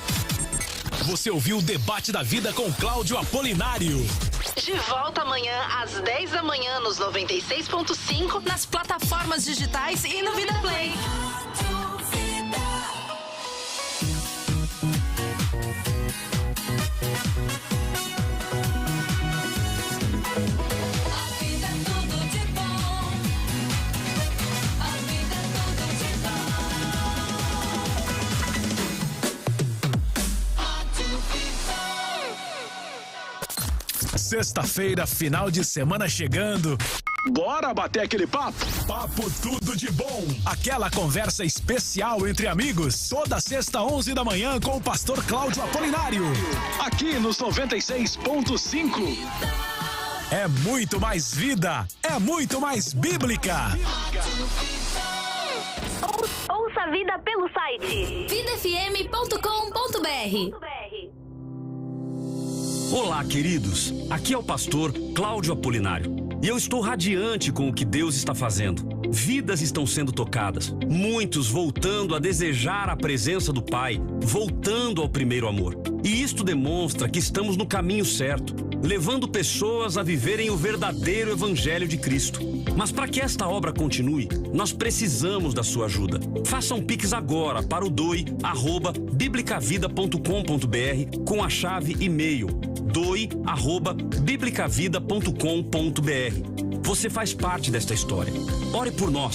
Você ouviu o Debate da Vida com Cláudio Apolinário. De volta amanhã às 10 da manhã nos 96.5 nas plataformas digitais e no Vida Play. Sexta-feira, final de semana chegando. Bora bater aquele papo? Papo tudo de bom. Aquela conversa especial entre amigos. Toda sexta, 11 da manhã, com o pastor Cláudio Apolinário. Aqui nos 96.5. É muito mais vida. É muito mais bíblica. Ouça a vida pelo site vidafm.com.br. Olá, queridos. Aqui é o pastor Cláudio Apolinário. E eu estou radiante com o que Deus está fazendo. Vidas estão sendo tocadas. Muitos voltando a desejar a presença do Pai, voltando ao primeiro amor. E isto demonstra que estamos no caminho certo, levando pessoas a viverem o verdadeiro Evangelho de Cristo. Mas para que esta obra continue, nós precisamos da sua ajuda. Faça um Pix agora para o doi@biblicavida.com.br com a chave e-mail doi@biblicavida.com.br. Você faz parte desta história. Ore por nós.